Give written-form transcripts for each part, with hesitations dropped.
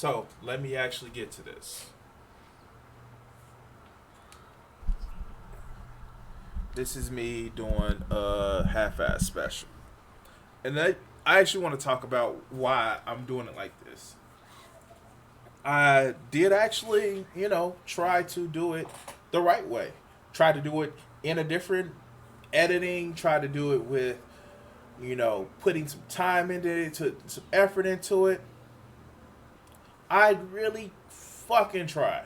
So let me actually get to this. This is me doing a half-ass special, and I actually want to talk about why I'm doing it like this. I did actually, try to do it the right way. Try to do it in a different editing. Try to do it with, putting some time into it, some effort into it. I really fucking tried.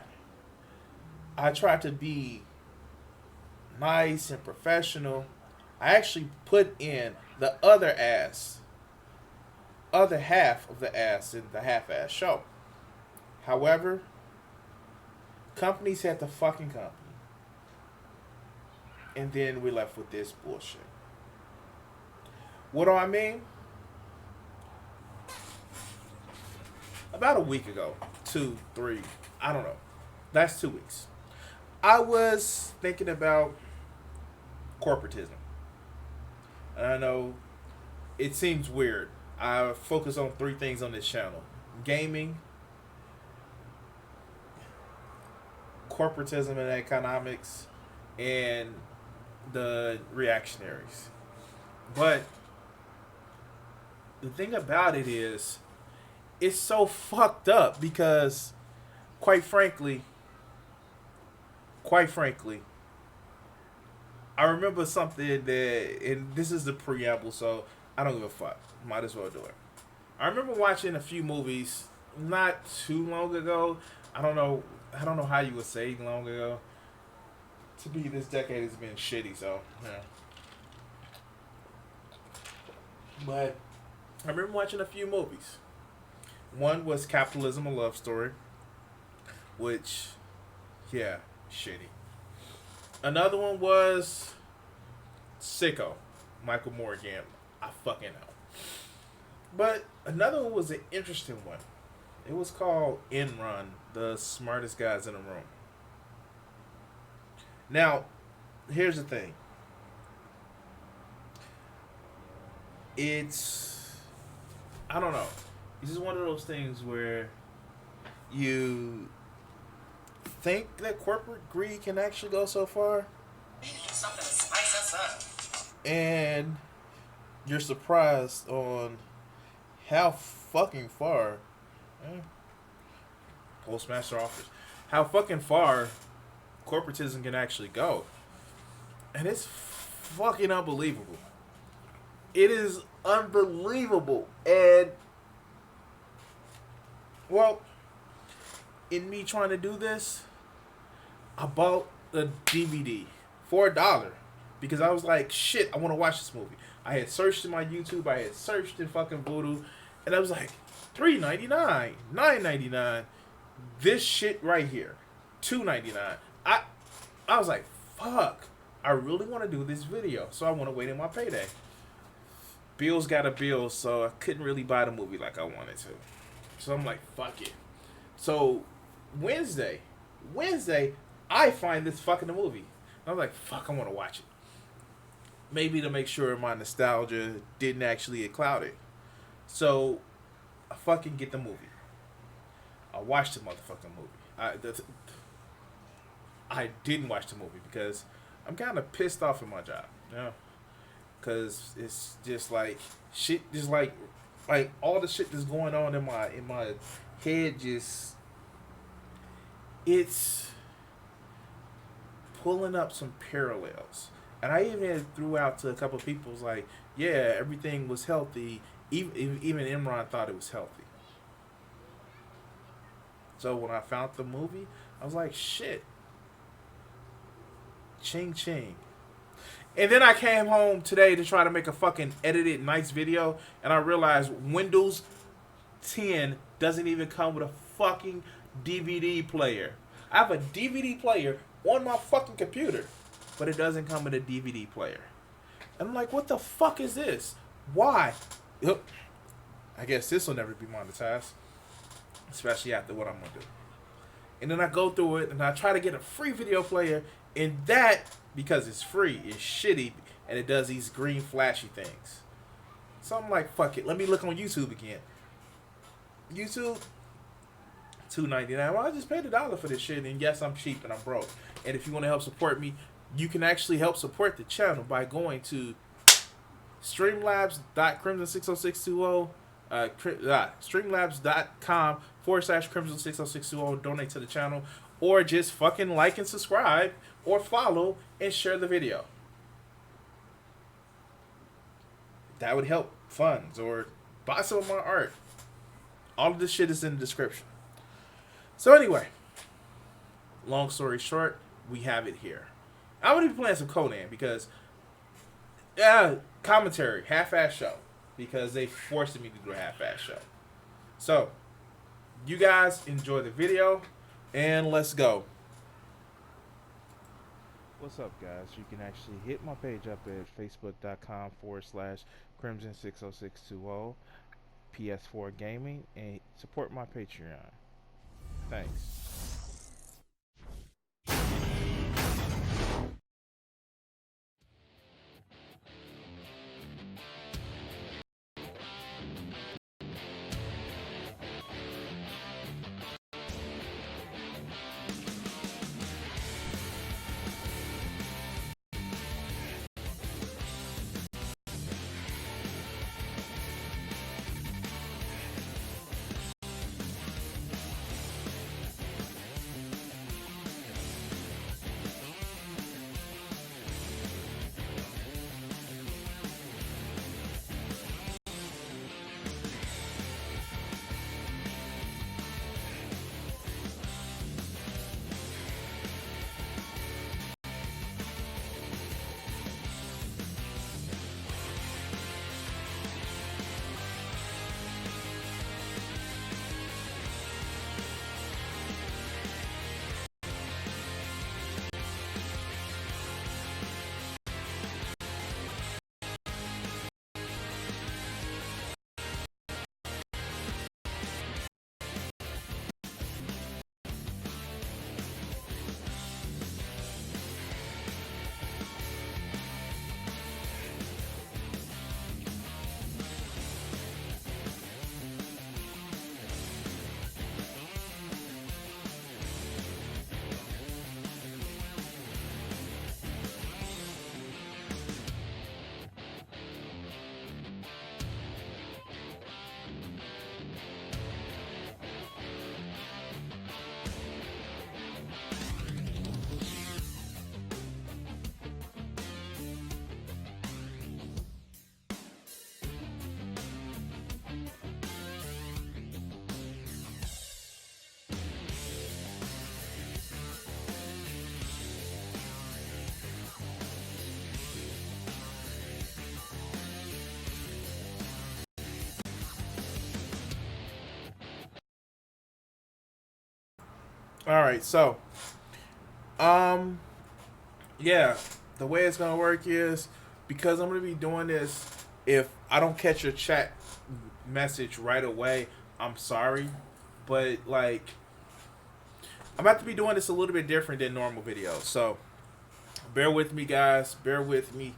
I tried to be nice and professional. I actually put in the other half of the ass in the half-ass show. However, companies had the fucking company. And then we left with this bullshit. What do I mean? About a week ago, 2, 3, I don't know. That's 2 weeks. I was thinking about corporatism. And I know it seems weird. I focus on three things on this channel: gaming, corporatism and economics, and the reactionaries. But the thing about it is, it's so fucked up because, quite frankly, quite frankly, I remember something that, and this is the preamble, so I don't give a fuck. Might as well do it. I remember watching a few movies not too long ago. I don't know. I don't know how you would say long ago. To me, this decade has been shitty. So, yeah. But I remember watching a few movies. One was Capitalism: A Love Story, which, yeah, shitty. Another one was Sicko, Michael Morgan. I fucking know. But another one was an interesting one. It was called Enron, the smartest guys in the room. Now, here's the thing. I don't know. It's just one of those things where you think that corporate greed can actually go so far, Something to spice us up. and you're surprised on how fucking far, eh, Postmaster office, how fucking far corporatism can actually go. And it's fucking unbelievable. It is unbelievable. And, well, in me trying to do this, I bought a DVD for $1 because I was like, shit, I want to watch this movie. I had searched in my YouTube, I had searched in fucking Voodoo, and I was like, $3.99, $9.99, this shit right here, $2.99. I was like, fuck, I really want to do this video, so I want to wait in my payday. Bills got a bill, so I couldn't really buy the movie like I wanted to. So I'm like, fuck it. So Wednesday, I find this fucking movie. I'm like, fuck, I want to watch it. Maybe to make sure my nostalgia didn't actually get clouded. So I fucking get the movie. I watched the motherfucking movie. I didn't watch the movie because I'm kind of pissed off at my job. You know? Because it's just like shit, just like all the shit that's going on in my head, just it's pulling up some parallels. And I even threw out to a couple of people, like, yeah, everything was healthy. Even Enron thought it was healthy. So when I found the movie, I was like, shit. Ching ching. And then I came home today to try to make a fucking edited nice video, and I realized Windows 10 doesn't even come with a fucking DVD player. I have a DVD player on my fucking computer, but it doesn't come with a DVD player. And I'm like, what the fuck is this? Why? I guess this will never be monetized, especially after what I'm going to do. And then I go through it, and I try to get a free video player, and that, because it's free, is shitty, and it does these green flashy things. So I'm like, fuck it, let me look on YouTube again. YouTube, $2.99. Well, I just paid $1 for this shit, and yes, I'm cheap and I'm broke. And if you want to help support me, you can actually help support the channel by going to streamlabs.crimson60620, streamlabs.com/crimson60620, donate to the channel, or just fucking like and subscribe, or follow and share the video. That would help funds, or buy some of my art. All of this shit is in the description. So anyway, long story short, we have it here. I'm going to be playing some Conan because, commentary, half-ass show. Because they forced me to do a half-ass show. So, you guys enjoy the video, and let's go. What's up, guys? You can actually hit my page up at facebook.com/crimson60620, PS4 Gaming, and support my Patreon. Thanks. All right, so, yeah, the way it's gonna work is because I'm gonna be doing this. If I don't catch your chat message right away, I'm sorry, but like, I'm about to be doing this a little bit different than normal videos. So, bear with me, guys. Bear with me.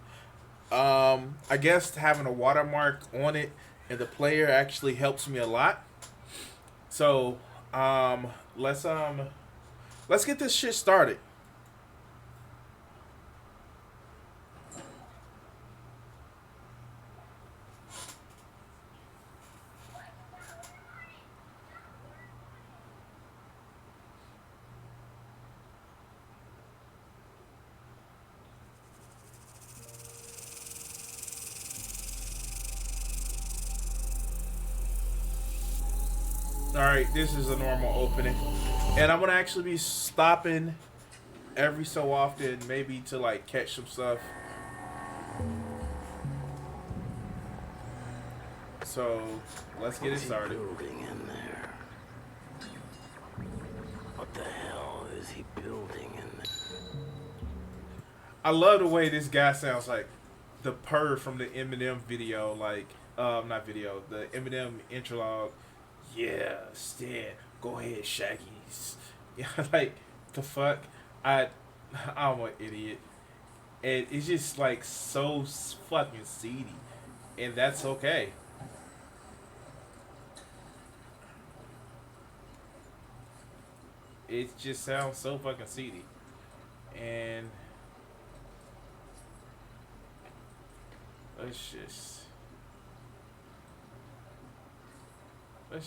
I guess having a watermark on it and the player actually helps me a lot. So, let's get this shit started. Alright, this is a normal opening. And I'm going to actually be stopping every so often, maybe to like catch some stuff. So, let's get it started. Building in there? What the hell is he building in there? I love the way this guy sounds like the purr from the Eminem video, like, not video, the Eminem interlog. Yeah, Stan, go ahead, Shaggy's. Yeah, like, the fuck? I'm an idiot. And it's just, like, so fucking seedy. And that's okay. it just sounds so fucking seedy. And let's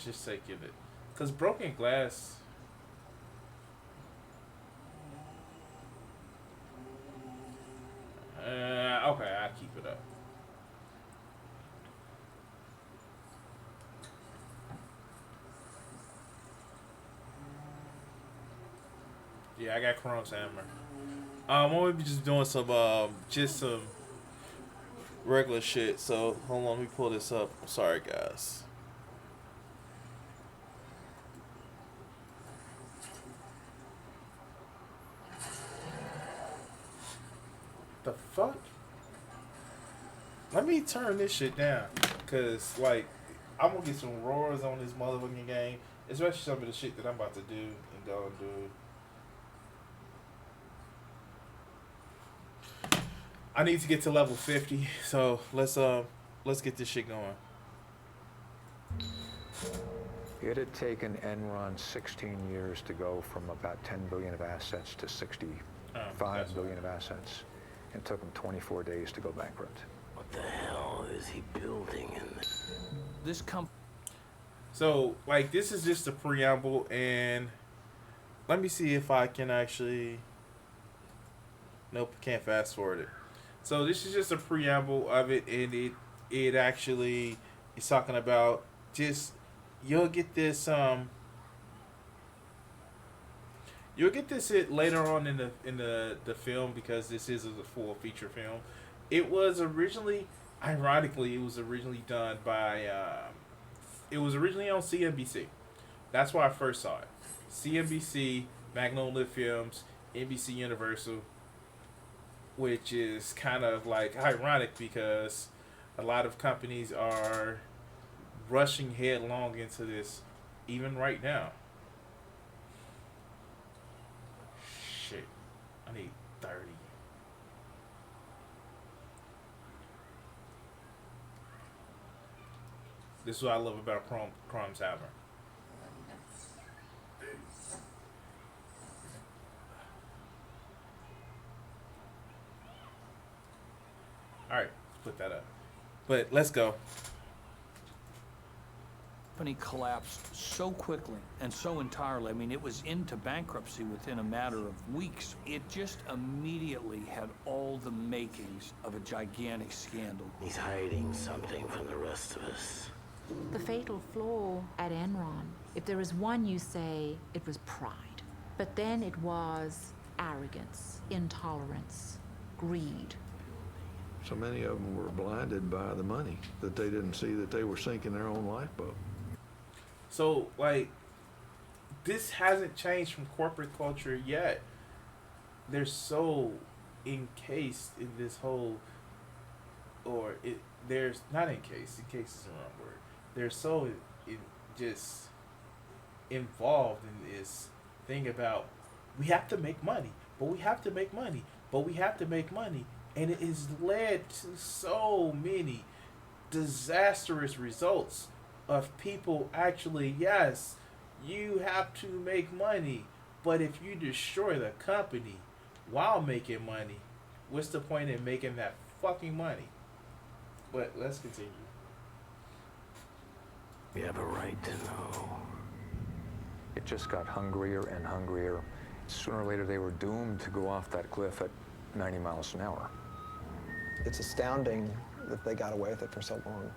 just say give it, cause Broken Glass. Okay, I keep it up. Yeah, I got Chrome's Hammer. I'm gonna be just doing some regular shit. So hold on, let me pull this up. Sorry, guys. The fuck? Let me turn this shit down, cause like I'm gonna get some roars on this motherfucking game, especially some of the shit that I'm about to do and go and do. I need to get to level 50, so let's get this shit going. It had taken Enron 16 years to go from about 10 billion of assets to 65 billion of assets. It took them 24 days to go bankrupt. What the hell is he building in this company? So like this is just a preamble, and let me see if I can actually. Nope, can't fast forward it. So this is just a preamble of it, and it actually is talking about just you'll get this it later on in the film, because this is a full feature film. It was originally, ironically, it was originally done by it was originally on CNBC. That's where I first saw it. CNBC, Magnolia Films, NBC Universal, which is kind of like ironic because a lot of companies are rushing headlong into this even right now. Shit. I need 30. This is what I love about Chrome's Hammer. Alright, let's put that up. But let's go. Company collapsed so quickly and so entirely. I mean, it was into bankruptcy within a matter of weeks. It just immediately had all the makings of a gigantic scandal. He's hiding something from the rest of us. The fatal flaw at Enron, if there is one, you say it was pride. But then it was arrogance, intolerance, greed. So many of them were blinded by the money that they didn't see that they were sinking their own lifeboat. So, like, this hasn't changed from corporate culture yet. They're so encased in this whole, there's not encased. Encased is the wrong word. They're so just involved in this thing about we have to make money, but we have to make money, but we have to make money. And it has led to so many disastrous results of people actually, yes, you have to make money, but if you destroy the company while making money, what's the point in making that fucking money? But let's continue. We have a right to know. It just got hungrier and hungrier. Sooner or later, they were doomed to go off that cliff at 90 miles an hour. It's astounding that they got away with it for so long.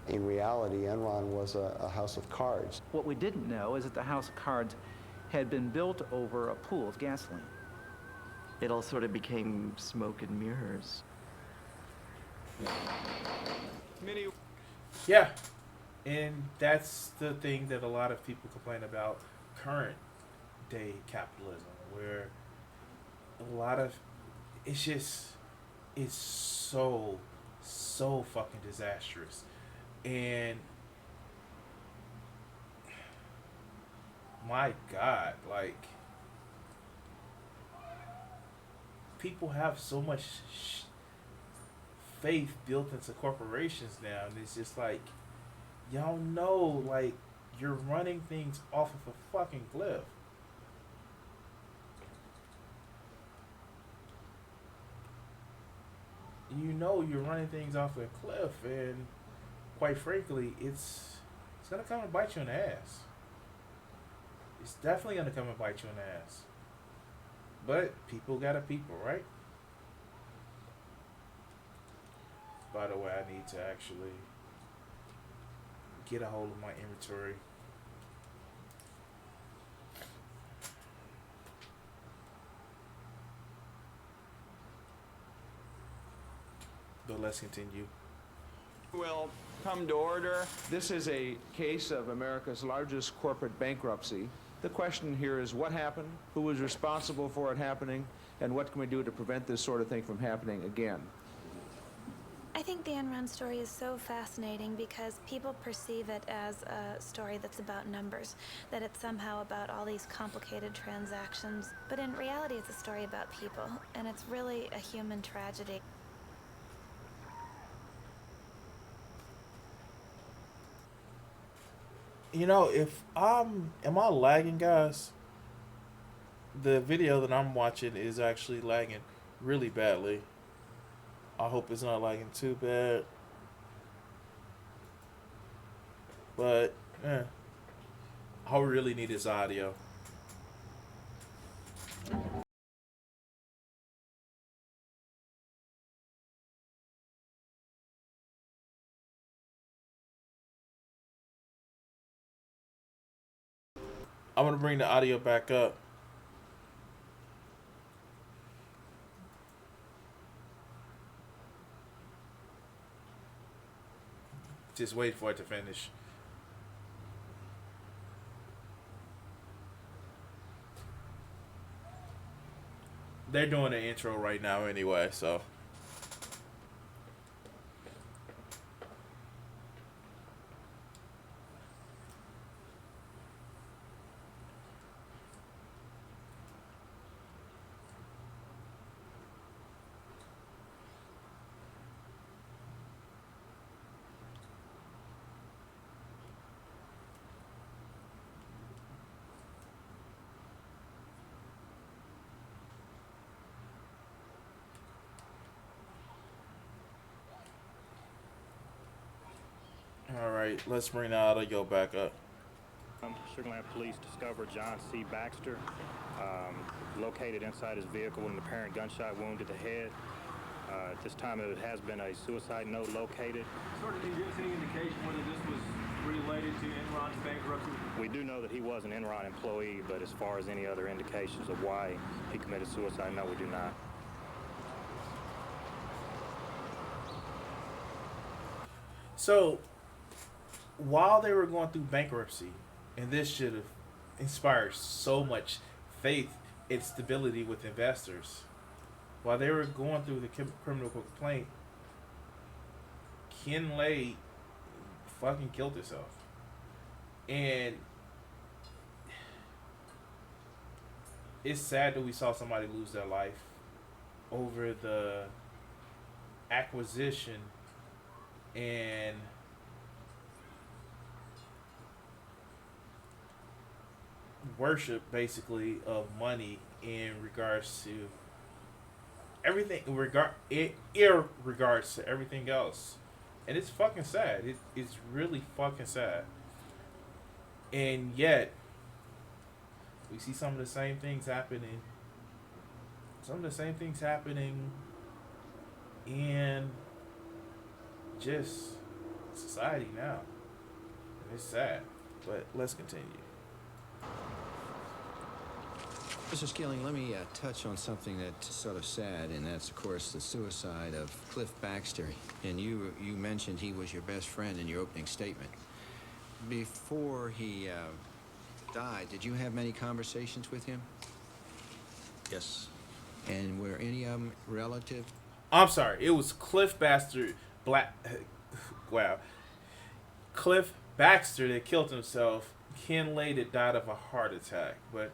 In reality, Enron was a house of cards. What we didn't know is that the house of cards had been built over a pool of gasoline. It all sort of became smoke and mirrors. Yeah, and that's the thing that a lot of people complain about current day capitalism, where a lot of it's so fucking disastrous. And my God, like, people have so much faith built into corporations now, and it's just like, y'all know, like, you're running things off of a fucking cliff. you know you're running things off a cliff, and quite frankly, it's gonna come and bite you in the ass. It's definitely gonna come and bite you in the ass. But people gotta people, right? By the way, I need to actually get a hold of my inventory. But let's continue. Will come to order. This is a case of America's largest corporate bankruptcy. The question here is what happened, who was responsible for it happening, and what can we do to prevent this sort of thing from happening again? I think the Enron story is so fascinating because people perceive it as a story that's about numbers, that it's somehow about all these complicated transactions. But in reality, it's a story about people, and it's really a human tragedy. You know, if am I lagging, guys? The video that I'm watching is actually lagging really badly. I hope it's not lagging too bad. But, all we really need is audio. I'm gonna bring the audio back up. Just wait for it to finish. They're doing the intro right now anyway, so. Alright, let's bring the audio back up. Sugarland Police discovered John C. Baxter located inside his vehicle with an apparent gunshot wound to the head. At this time, it has been a suicide note located. Sort of, can you give us any indication whether this was related to Enron's bankruptcy? We do know that he was an Enron employee, but as far as any other indications of why he committed suicide, no, we do not. So, while they were going through bankruptcy, and this should have inspired so much faith and stability with investors, while they were going through the criminal complaint, Ken Lay fucking killed himself. And it's sad that we saw somebody lose their life over the acquisition and worship, basically, of money in regards to everything, in regards to everything else. And it's fucking sad. It's really fucking sad. And yet, we see some of the same things happening. Some of the same things happening in just society now. And it's sad. But let's continue. Mr. Skilling, let me touch on something that's sort of sad, and that's, of course, the suicide of Cliff Baxter. And you mentioned he was your best friend in your opening statement. Before he died, did you have many conversations with him? Yes. And were any of them relative? I'm sorry, it was Cliff Baxter, Cliff Baxter that killed himself. Ken Lay that died of a heart attack, but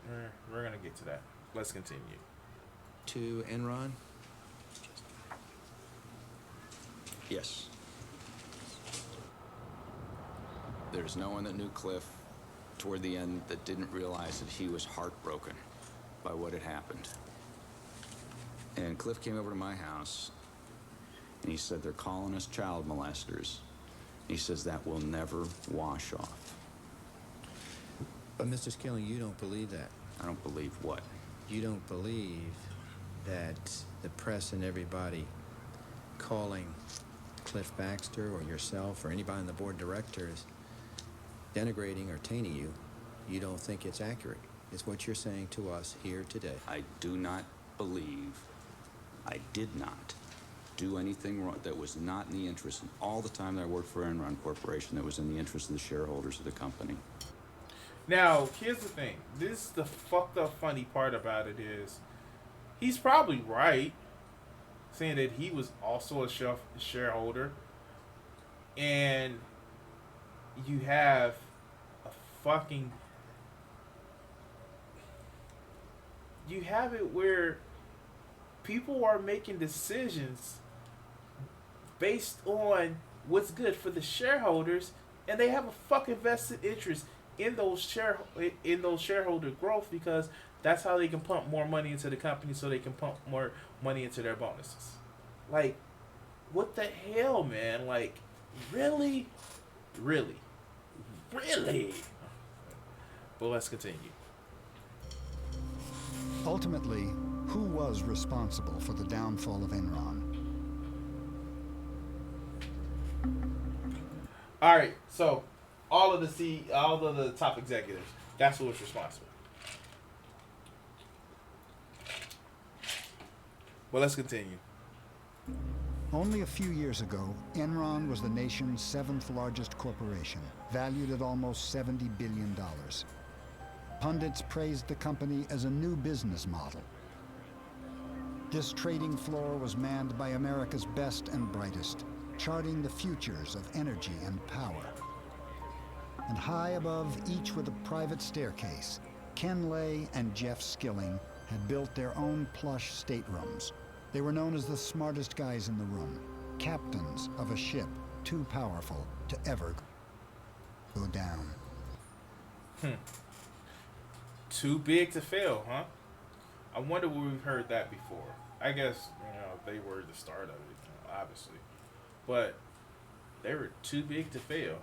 we're gonna get to that. Let's continue. To Enron? Yes. There's no one that knew Cliff toward the end that didn't realize that he was heartbroken by what had happened. And Cliff came over to my house, And he said, they're calling us child molesters. He says that will never wash off. But Mr. Skilling, you don't believe that. I don't believe what? You don't believe that the press and everybody calling Cliff Baxter or yourself or anybody on the board of directors denigrating or tainting you, you don't think it's accurate. It's what you're saying to us here today. I do not believe, I did not do anything wrong that was not in the interest, and all the time that I worked for Enron Corporation, that was in the interest of the shareholders of the company. Now, here's the thing. This is the fucked up funny part about it is, he's probably right, saying that he was also a shareholder, and you have a fucking... You have it where people are making decisions based on what's good for the shareholders, and they have a fucking vested interest in those shareholder growth, because that's how they can pump more money into the company, so they can pump more money into their bonuses. Like, what the hell, man? Like, really? Really? But let's continue. Ultimately, who was responsible for the downfall of Enron? All right, so all of the top executives, that's who was responsible. Well, let's continue. Only a few years ago, Enron was the nation's 7th largest corporation, valued at almost $70 billion. Pundits praised the company as a new business model. This trading floor was manned by America's best and brightest, charting the futures of energy and power. And high above each with a private staircase, Ken Lay and Jeff Skilling had built their own plush staterooms. They were known as the smartest guys in the room, captains of a ship too powerful to ever go down. Too big to fail, huh? I wonder where we've heard that before. I guess, they were the start of it, obviously. But they were too big to fail.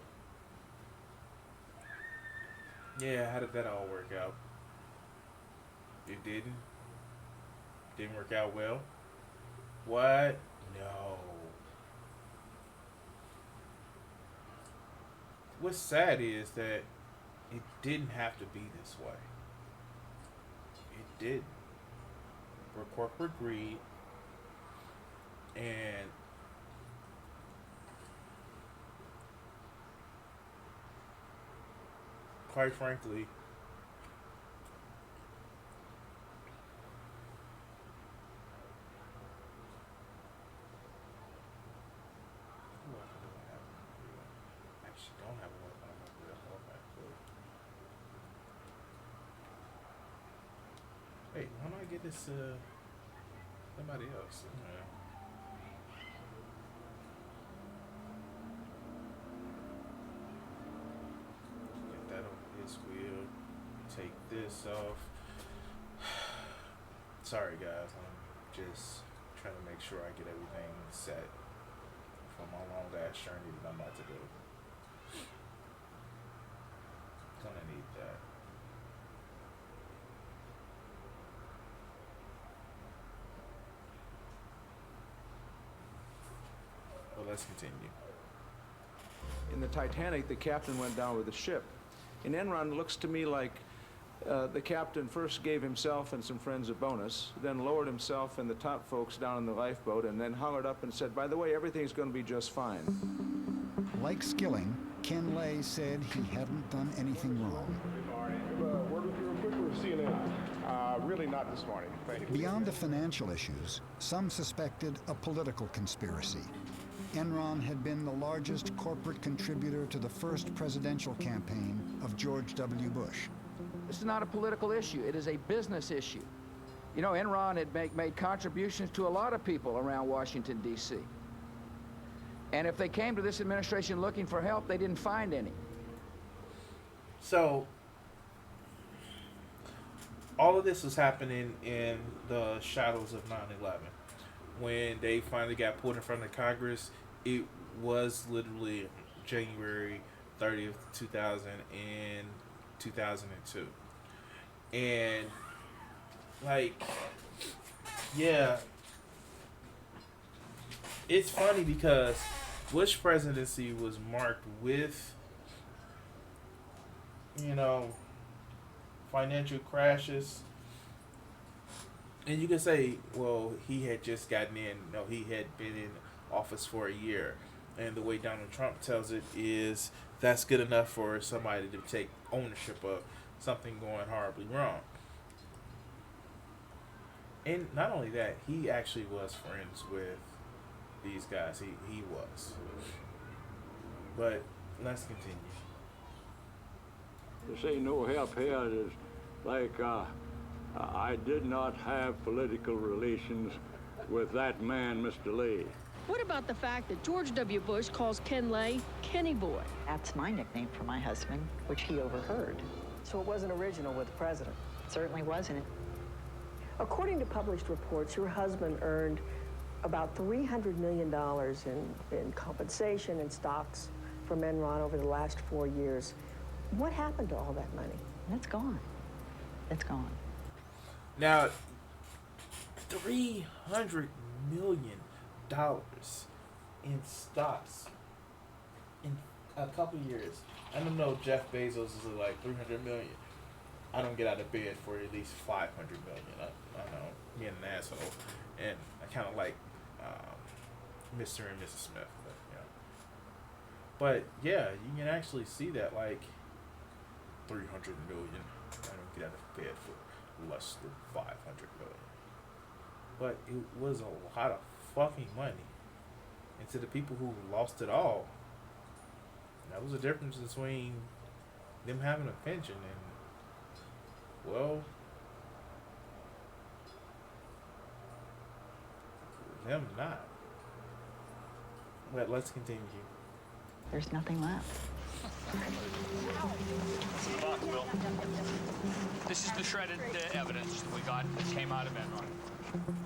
Yeah, how did that all work out? It didn't? Didn't work out well? What? No. What's sad is that it didn't have to be this way. It didn't. For corporate greed and quite frankly, wait, why don't I get this somebody else? Get that on his wheel. Take this off. Sorry guys, I'm just trying to make sure I get everything set for my long ass journey that I'm about to do. Gonna need that. Well, let's continue. In the Titanic, the captain went down with the ship. In Enron, it looks to me like the captain first gave himself and some friends a bonus, then lowered himself and the top folks down in the lifeboat, and then hollered up and said, by the way, everything's going to be just fine. Like Skilling, Ken Lay said he hadn't done anything wrong. Word with you real quick, or CNN? Really not this morning, thank you. Beyond the financial issues, some suspected a political conspiracy. Enron had been the largest corporate contributor to the first presidential campaign of George W. Bush. This is not a political issue. It is a business issue. You know, Enron had made contributions to a lot of people around Washington, D.C. And if they came to this administration looking for help, they didn't find any. So, all of this was happening in the shadows of 9/11. when they finally got pulled in front of Congress, it was literally January 30th, 2002. And, like, yeah, it's funny because Bush presidency was marked with, financial crashes. And you can say, well, he had just gotten in. No, he had been in office for a year. And the way Donald Trump tells it is that's good enough for somebody to take ownership of something going horribly wrong. And not only that, he actually was friends with these guys. He was. But let's continue. This ain't no help here. It's like I did not have political relations with that man, Mr. Lee. What about the fact that George W. Bush calls Ken Lay Kenny Boy? That's my nickname for my husband, which he overheard. So it wasn't original with the president? It certainly wasn't. According to published reports, your husband earned about $300 million in compensation and stocks from Enron over the last 4 years. What happened to all that money? It's gone. It's gone. Now, $300 million in stocks in a couple years. I don't know. Jeff Bezos is like $300 million. I don't get out of bed for at least $500 million. I know, being an asshole, and I kind of like Mr. and Mrs. Smith, but yeah, you can actually see that, like, $300 million. I don't get out of bed for less than $500 million. But it was a lot of fucking money. And to the people who lost it all, that was the difference between them having a pension and, well, them not. But let's continue. There's nothing left. This is the shredded evidence that we got that came out of Enron.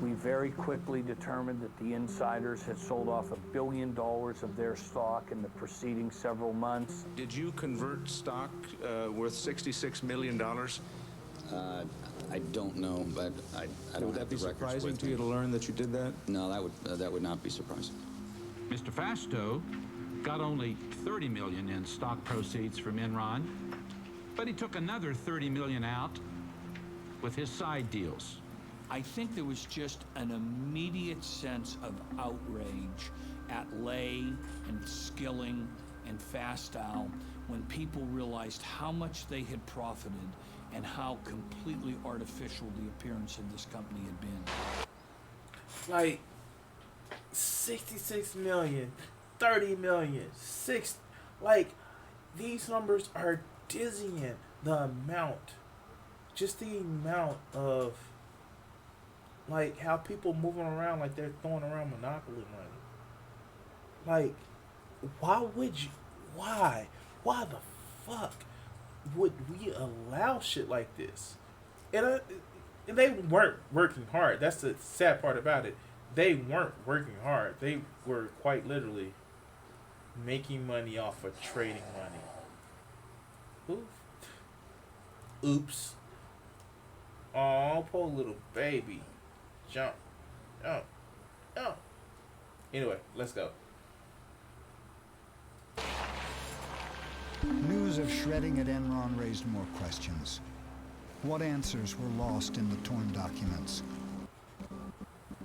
We very quickly determined that the insiders had sold off $1 billion of their stock in the preceding several months. Did you convert stock worth $66 million? I don't know, but I don't. Would that be surprising to you to learn that you did that? No, that would not be surprising. Mr. Fasto got only $30 million in stock proceeds from Enron, but he took another $30 million out with his side deals. I think there was just an immediate sense of outrage at Lay and Skilling and Fastow when people realized how much they had profited and how completely artificial the appearance of this company had been. Like, 66 million, 30 million, like, these numbers are dizzying. The amount of, like, how people moving around like they're throwing around Monopoly money. Like, why the fuck would we allow shit like this? And they weren't working hard. That's the sad part about it. They weren't working hard. They were quite literally making money off of trading money. Oops. Oh, poor little baby. Jump. Anyway, let's go. News of shredding at Enron raised more questions. What answers were lost in the torn documents?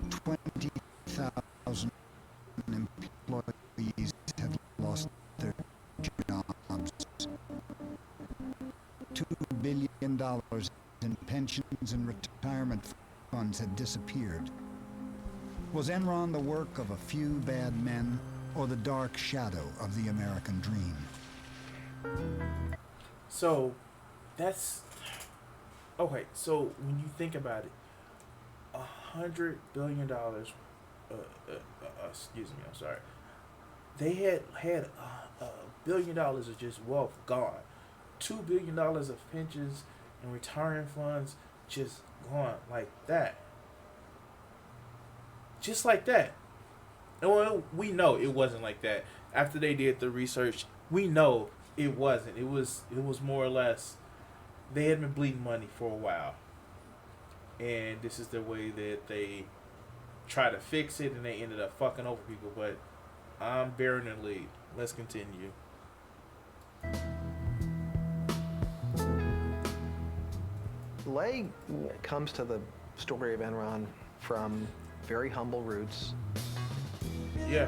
20,000 employees had lost their jobs. $2 billion in pensions and retirement funds had disappeared. Was Enron the work of a few bad men or the dark shadow of the American dream? So, that's... Okay, so when you think about it, $100 billion... excuse me, I'm sorry. They had $1 billion of just wealth gone. $2 billion of pensions and retirement funds just gone like that. Just like that. And well, we know it wasn't like that. After they did the research, we know it wasn't. It was more or less they had been bleeding money for a while. And this is the way that they try to fix it, and they ended up fucking over people. But I'm bearing the lead. Let's continue. Lay comes to the story of Enron from very humble roots. Yeah.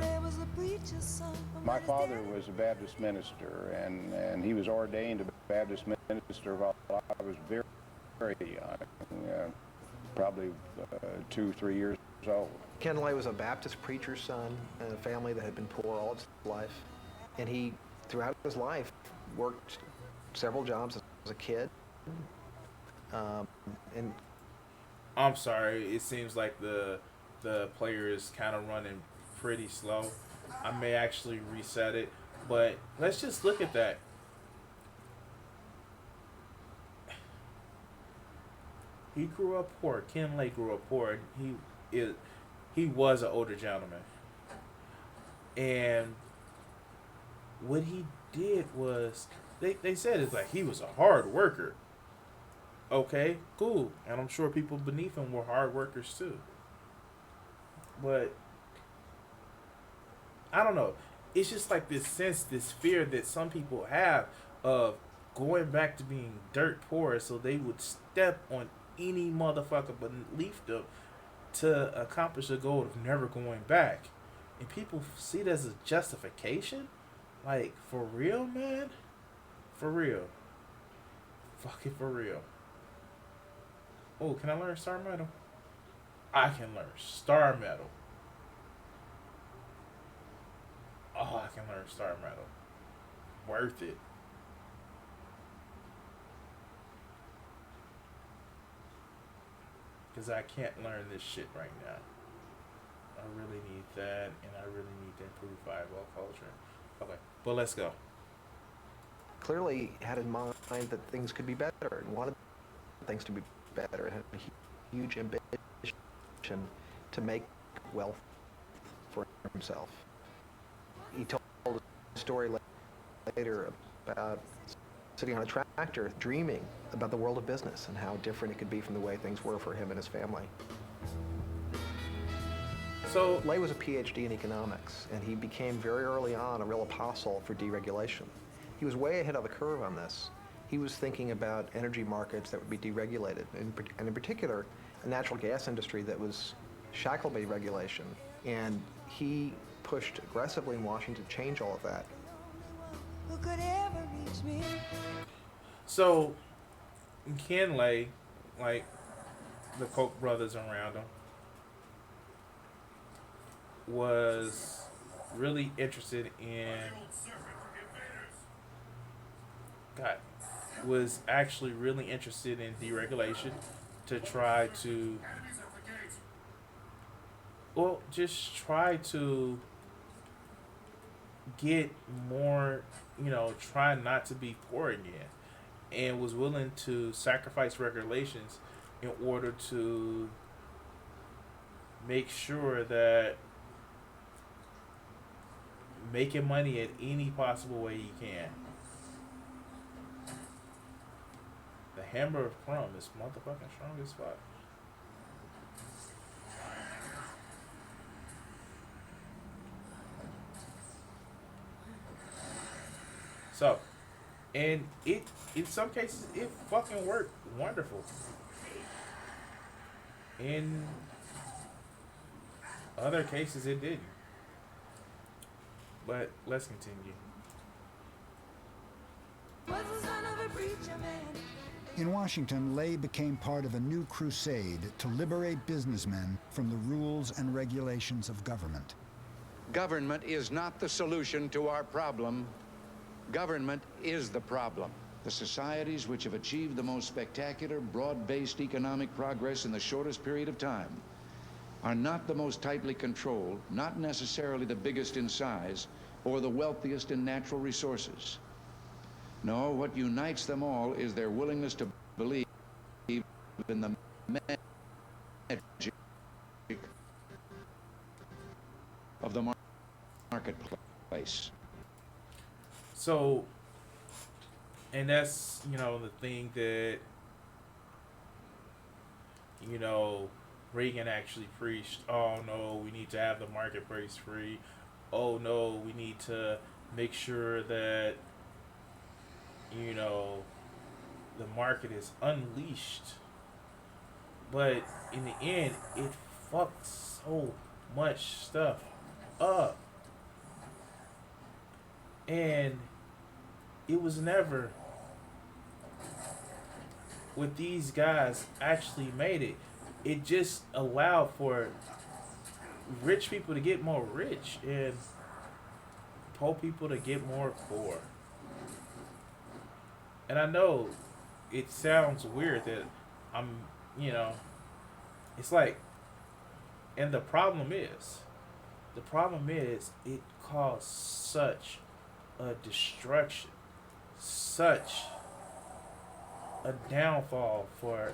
My father was a Baptist minister, and he was ordained a Baptist minister while I was very, very young, probably 2-3 years old. Ken Lay was a Baptist preacher's son in a family that had been poor all its life. And he, throughout his life, worked several jobs as a kid. And I'm sorry, it seems like the player is kind of running pretty slow. I may actually reset it, but let's just look at that. He grew up poor. Ken Lay grew up poor. He was an older gentleman, and what he did was they said it's like he was a hard worker. Okay, cool, and I'm sure people beneath him were hard workers too. But I don't know. It's just like this sense, this fear that some people have of going back to being dirt poor, so they would step on any motherfucker beneath them to accomplish the goal of never going back. And people see it as a justification? Like, for real, man? For real. Fucking for real. Oh, can I learn Star Metal? I can learn Star Metal. Oh, I can learn Star Metal. Worth it. Because I can't learn this shit right now. I really need that, and I really need to improve fireball culture. Okay, but let's go. clearly had in mind that things could be better and wanted things to be better and had a huge ambition to make wealth for himself. He told a story later about sitting on a tractor dreaming about the world of business and how different it could be from the way things were for him and his family. So Lay was a PhD in economics, and he became very early on a real apostle for deregulation. He was way ahead of the curve on this. He was thinking about energy markets that would be deregulated, and in particular, a natural gas industry that was shackled by regulation. And he pushed aggressively in Washington to change all of that. Who could ever reach me? So, Ken Lay, like the Koch brothers around him, was really interested in was actually really interested in deregulation to try to just try to get more, try not to be poor again, and was willing to sacrifice regulations in order to make sure that making money at any possible way you can. The hammer of Chrome is motherfucking strong as fuck. So, and it, in some cases, it fucking worked wonderful. In other cases, it didn't. But let's continue. In Washington, Lay became part of a new crusade to liberate businessmen from the rules and regulations of government. Government is not the solution to our problem. Government is the problem. The societies which have achieved the most spectacular, broad-based economic progress in the shortest period of time are not the most tightly controlled, not necessarily the biggest in size, or the wealthiest in natural resources. No, what unites them all is their willingness to believe in the magic marketplace. So, and that's, the thing that, Reagan actually preached. Oh no, we need to have the marketplace free. Oh no, we need to make sure that, the market is unleashed. But in the end, it fucks so much stuff up. And it was never what these guys actually made it. It just allowed for rich people to get more rich and poor people to get more poor. And I know it sounds weird that I'm, it's like, and the problem is it caused such a destruction, such a downfall for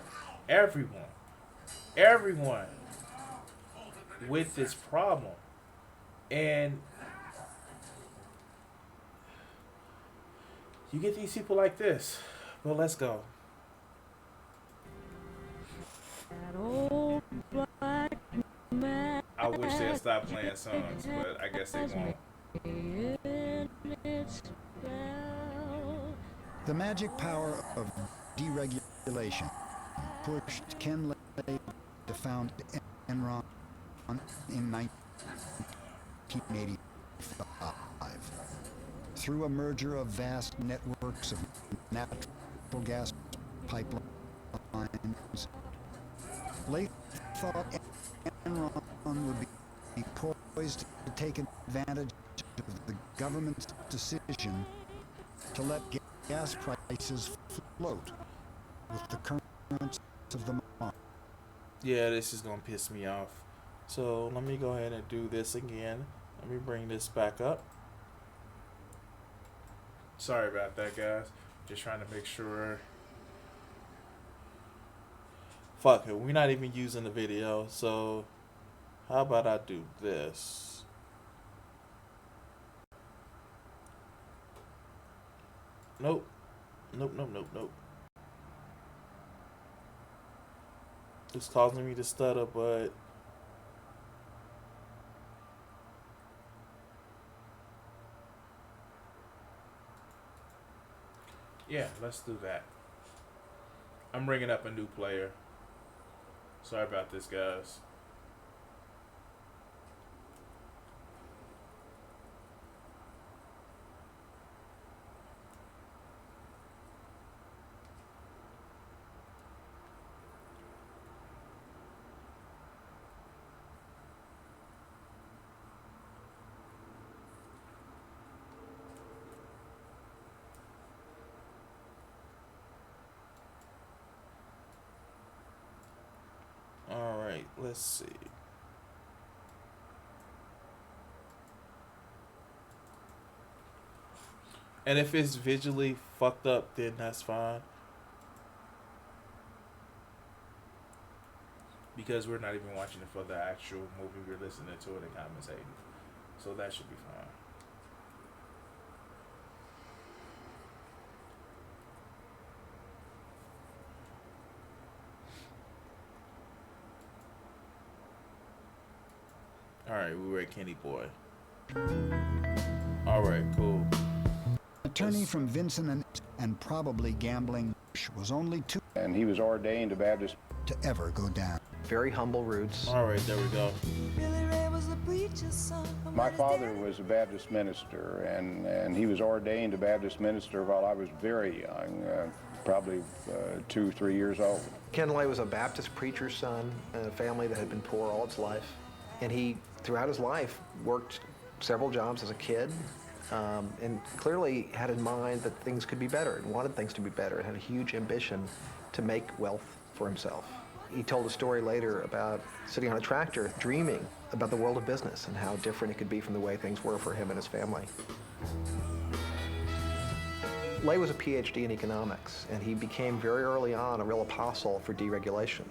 everyone with this problem. And you get these people like this. Well, let's go. I wish they'd stop playing songs, but I guess they won't. The magic power of deregulation pushed Ken Lay to found Enron in 1985. Through a merger of vast networks of natural gas pipelines, Lay thought Enron would be poised to take advantage of the government's decision to let gas prices float with the currents of the market. Yeah, this is gonna piss me off. So let me go ahead and do this again. Let me bring this back up. Sorry about that, guys. Just trying to make sure. Fuck it, we're not even using the video, so how about I do this? Nope. Nope. It's causing me to stutter, but yeah, let's do that. I'm bringing up a new player. Sorry about this, guys. Alright, let's see. And if it's visually fucked up, then that's fine. Because we're not even watching it for the actual movie, we're listening to it and commentating. So that should be fine. Alright, we were at Kenny Boy. Alright, cool. Attorney from Vincent and probably gambling was only two. And he was ordained a Baptist to ever go down. Very humble roots. Alright, there we go. Billy Ray was a preacher's son. My father was a Baptist minister, and he was ordained a Baptist minister while I was very young, probably 2, 3 years old. Ken Lay was a Baptist preacher's son in a family that had been poor all its life. And he, throughout his life, worked several jobs as a kid, and clearly had in mind that things could be better and wanted things to be better and had a huge ambition to make wealth for himself. He told a story later about sitting on a tractor dreaming about the world of business and how different it could be from the way things were for him and his family. Lay was a PhD in economics, and he became very early on a real apostle for deregulation.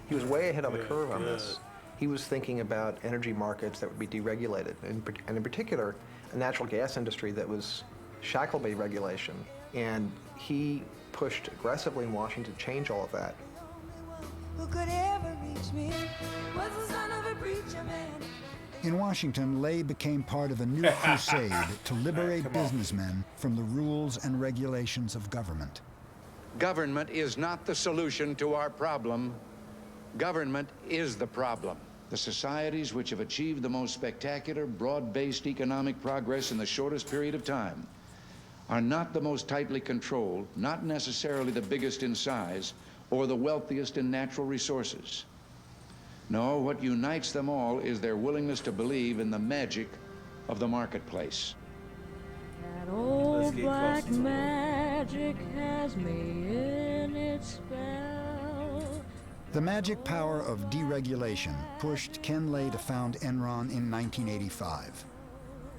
He was way ahead of the curve on this. He was thinking about energy markets that would be deregulated, and in particular, a natural gas industry that was shackled by regulation. And he pushed aggressively in Washington to change all of that. Who could ever reach me was the son of a preacher man. In Washington, Lay became part of a new crusade to liberate businessmen from the rules and regulations of government. Government is not the solution to our problem. Government is the problem. The societies which have achieved the most spectacular, broad-based economic progress in the shortest period of time are not the most tightly controlled, not necessarily the biggest in size, or the wealthiest in natural resources. No, what unites them all is their willingness to believe in the magic of the marketplace. That old black magic has me in its spell. The magic power of deregulation pushed Ken Lay to found Enron in 1985.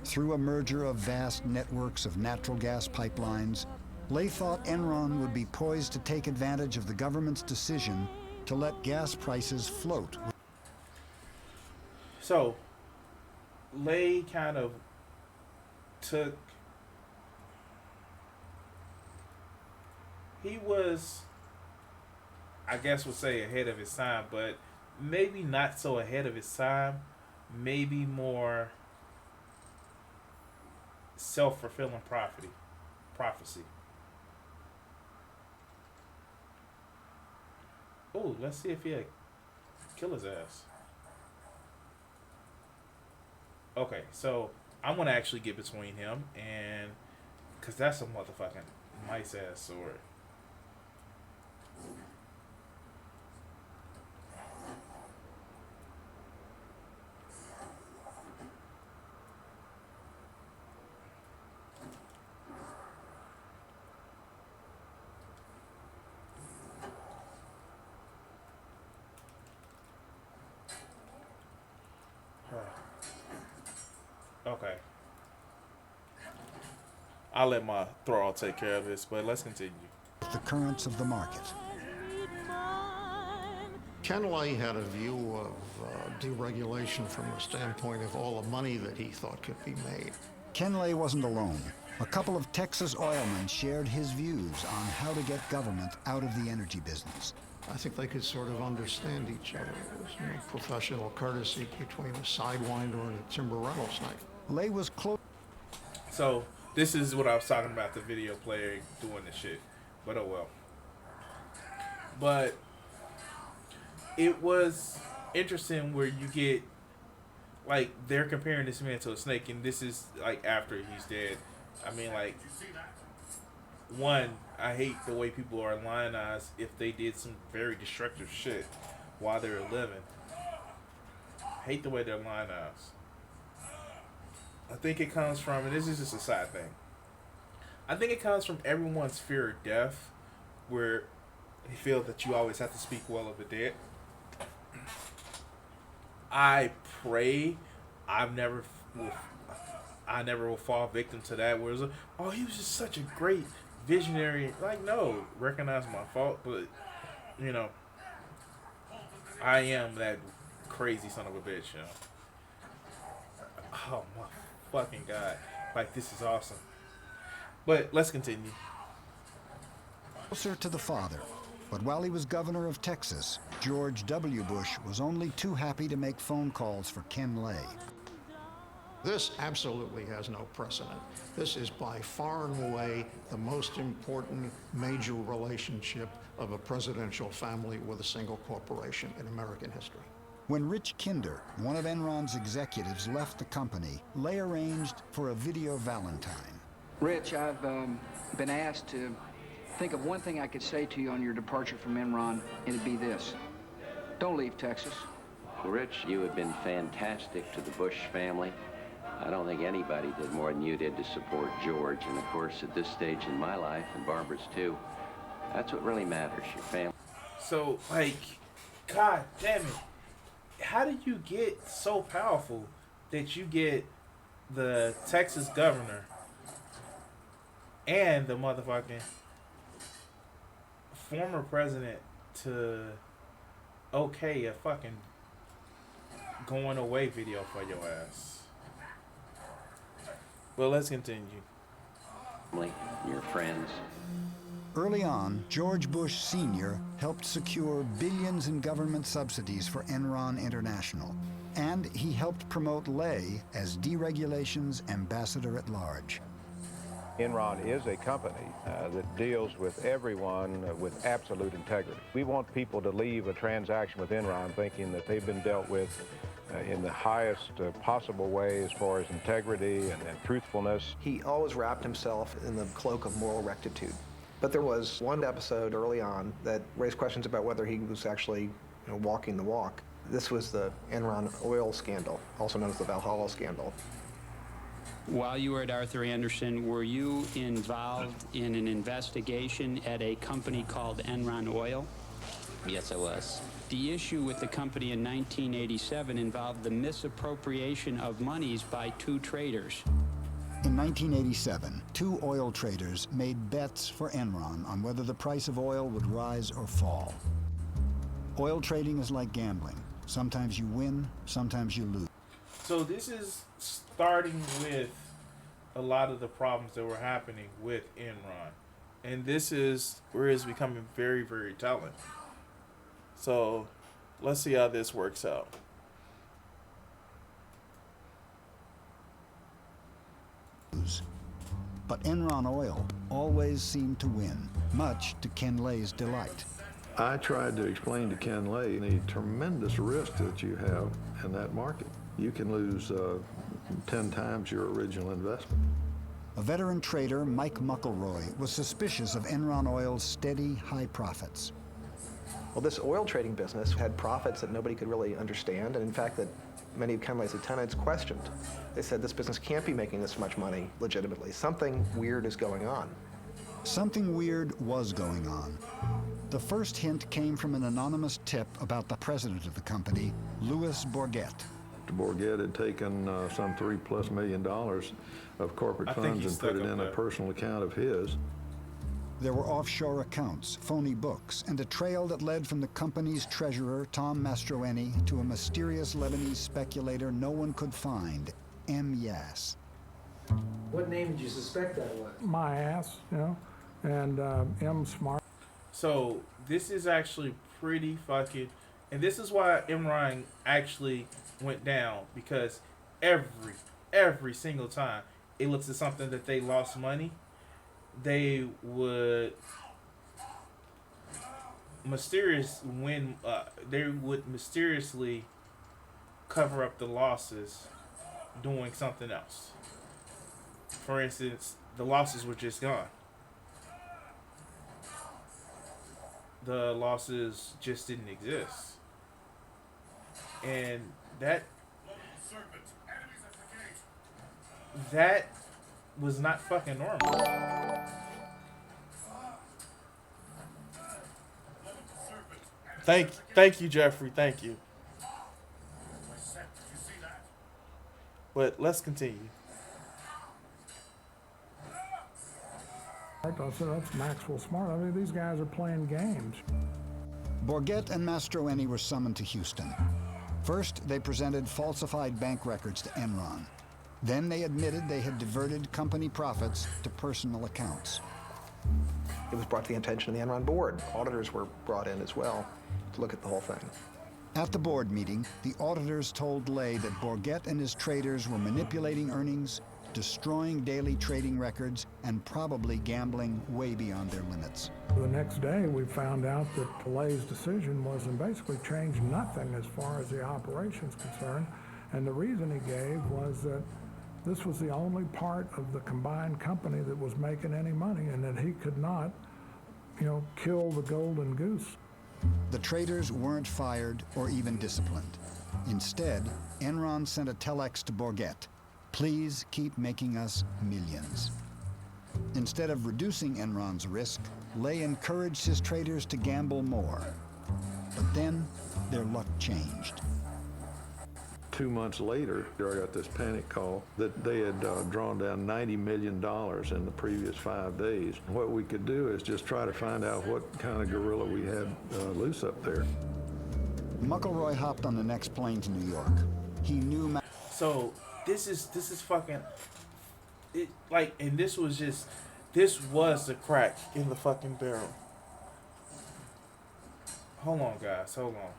Through a merger of vast networks of natural gas pipelines, Lay thought Enron would be poised to take advantage of the government's decision to let gas prices float. So, Lay kind of took... He was, I guess we'll say, ahead of his time, but maybe not so ahead of his time. Maybe more self-fulfilling prophecy. Oh, let's see if he'll kill his ass. Okay, so I'm gonna actually get between him and, cause that's a motherfucking nice ass sword. Okay. I'll let my Thrall take care of this, but let's continue. The currents of the market. Ken Lay had a view of deregulation from the standpoint of all the money that he thought could be made. Ken Lay wasn't alone. A couple of Texas oilmen shared his views on how to get government out of the energy business. I think they could sort of understand each other. There was no professional courtesy between a sidewinder and a timber rental snipe. Lay was close. So, this is what I was talking about, the video player doing the shit. But oh well. But it was interesting where you get, like, they're comparing this man to a snake, and this is, like, after he's dead. I mean, like, one, I hate the way people are lionized if they did some very destructive shit while they were living. Hate the way they're lionized. I think it comes from, and this is just a side thing, I think it comes from everyone's fear of death, where they feel that you always have to speak well of the dead. I pray I never will fall victim to that, where it's like, oh, he was just such a great visionary. Like, no, recognize my fault, but, you know, I am that crazy son of a bitch, you know. Oh, my fucking God. Like, this is awesome. But let's continue. Closer to the father. But while he was governor of Texas, George W. Bush was only too happy to make phone calls for Ken Lay. This absolutely has no precedent. This is by far and away the most important major relationship of a presidential family with a single corporation in American history. When Rich Kinder, one of Enron's executives, left the company, Lay arranged for a video Valentine. Rich, I've been asked to think of one thing I could say to you on your departure from Enron, and it'd be this. Don't leave Texas. Well, Rich, you have been fantastic to the Bush family. I don't think anybody did more than you did to support George. And of course, at this stage in my life, and Barbara's too, that's what really matters, your family. So, like, God damn it. How did you get so powerful that you get the Texas governor and the motherfucking former president to okay a fucking going away video for your ass. Well, let's continue. Your friends. Early on, George Bush Sr. helped secure billions in government subsidies for Enron International, and he helped promote Lay as deregulation's ambassador at large. Enron is a company that deals with everyone with absolute integrity. We want people to leave a transaction with Enron thinking that they've been dealt with in the highest possible way as far as integrity and truthfulness. He always wrapped himself in the cloak of moral rectitude. But there was one episode early on that raised questions about whether he was actually walking the walk. This was the Enron oil scandal, also known as the Valhalla scandal. While you were at Arthur Andersen, were you involved in an investigation at a company called Enron Oil? Yes, I was. The issue with the company in 1987 involved the misappropriation of monies by two traders. In 1987, two oil traders made bets for Enron on whether the price of oil would rise or fall. Oil trading is like gambling. Sometimes you win, sometimes you lose. So this is starting with a lot of the problems that were happening with Enron. And this is where it's becoming very, very telling. So let's see how this works out. But Enron Oil always seemed to win, much to Ken Lay's delight. I tried to explain to Ken Lay the tremendous risk that you have in that market. You can lose 10 times your original investment. A veteran trader, Mike Muckleroy, was suspicious of Enron Oil's steady, high profits. Well, this oil trading business had profits that nobody could really understand, and in fact that many of Ken Lay's lieutenants questioned. They said this business can't be making this much money legitimately. Something weird is going on. Something weird was going on. The first hint came from an anonymous tip about the president of the company, Louis Bourget. Bourget had taken some $3+ million of corporate funds and put it in a personal account of his. There were offshore accounts, phony books, and a trail that led from the company's treasurer, Tom Mastroeni, to a mysterious Lebanese speculator no one could find, M. Yass. What name did you suspect that was? My ass, and M. Smart. So this is actually pretty fucking, and this is why Enron actually went down, because every single time it looks at something that they lost money, they would mysteriously cover up the losses doing something else. For instance, the losses were just gone. The losses just didn't exist. And that was not fucking normal. Thank you, Jeffrey. Thank you. But let's continue. I said, that's Maxwell Smart. I mean, these guys are playing games. Bourget and Mastroeni were summoned to Houston. First, they presented falsified bank records to Enron. Then they admitted they had diverted company profits to personal accounts. It was brought to the attention of the Enron board. Auditors were brought in as well to look at the whole thing. At the board meeting, the auditors told Lay that Bourget and his traders were manipulating earnings, destroying daily trading records, and probably gambling way beyond their limits. The next day, we found out that Lay's decision was and basically changed nothing as far as the operation's concerned. And the reason he gave was that this was the only part of the combined company that was making any money, and that he could not, kill the golden goose. The traders weren't fired or even disciplined. Instead, Enron sent a telex to Bourget. Please keep making us millions. Instead of reducing Enron's risk, Lay encouraged his traders to gamble more. But then, their luck changed. 2 months later, I got this panic call that they had drawn down $90 million in the previous 5 days. What we could do is just try to find out what kind of gorilla we had loose up there. McElroy hopped on the next plane to New York. He knew. So this is fucking it, like, and this was the crack in the fucking barrel. Hold on, guys. Hold on.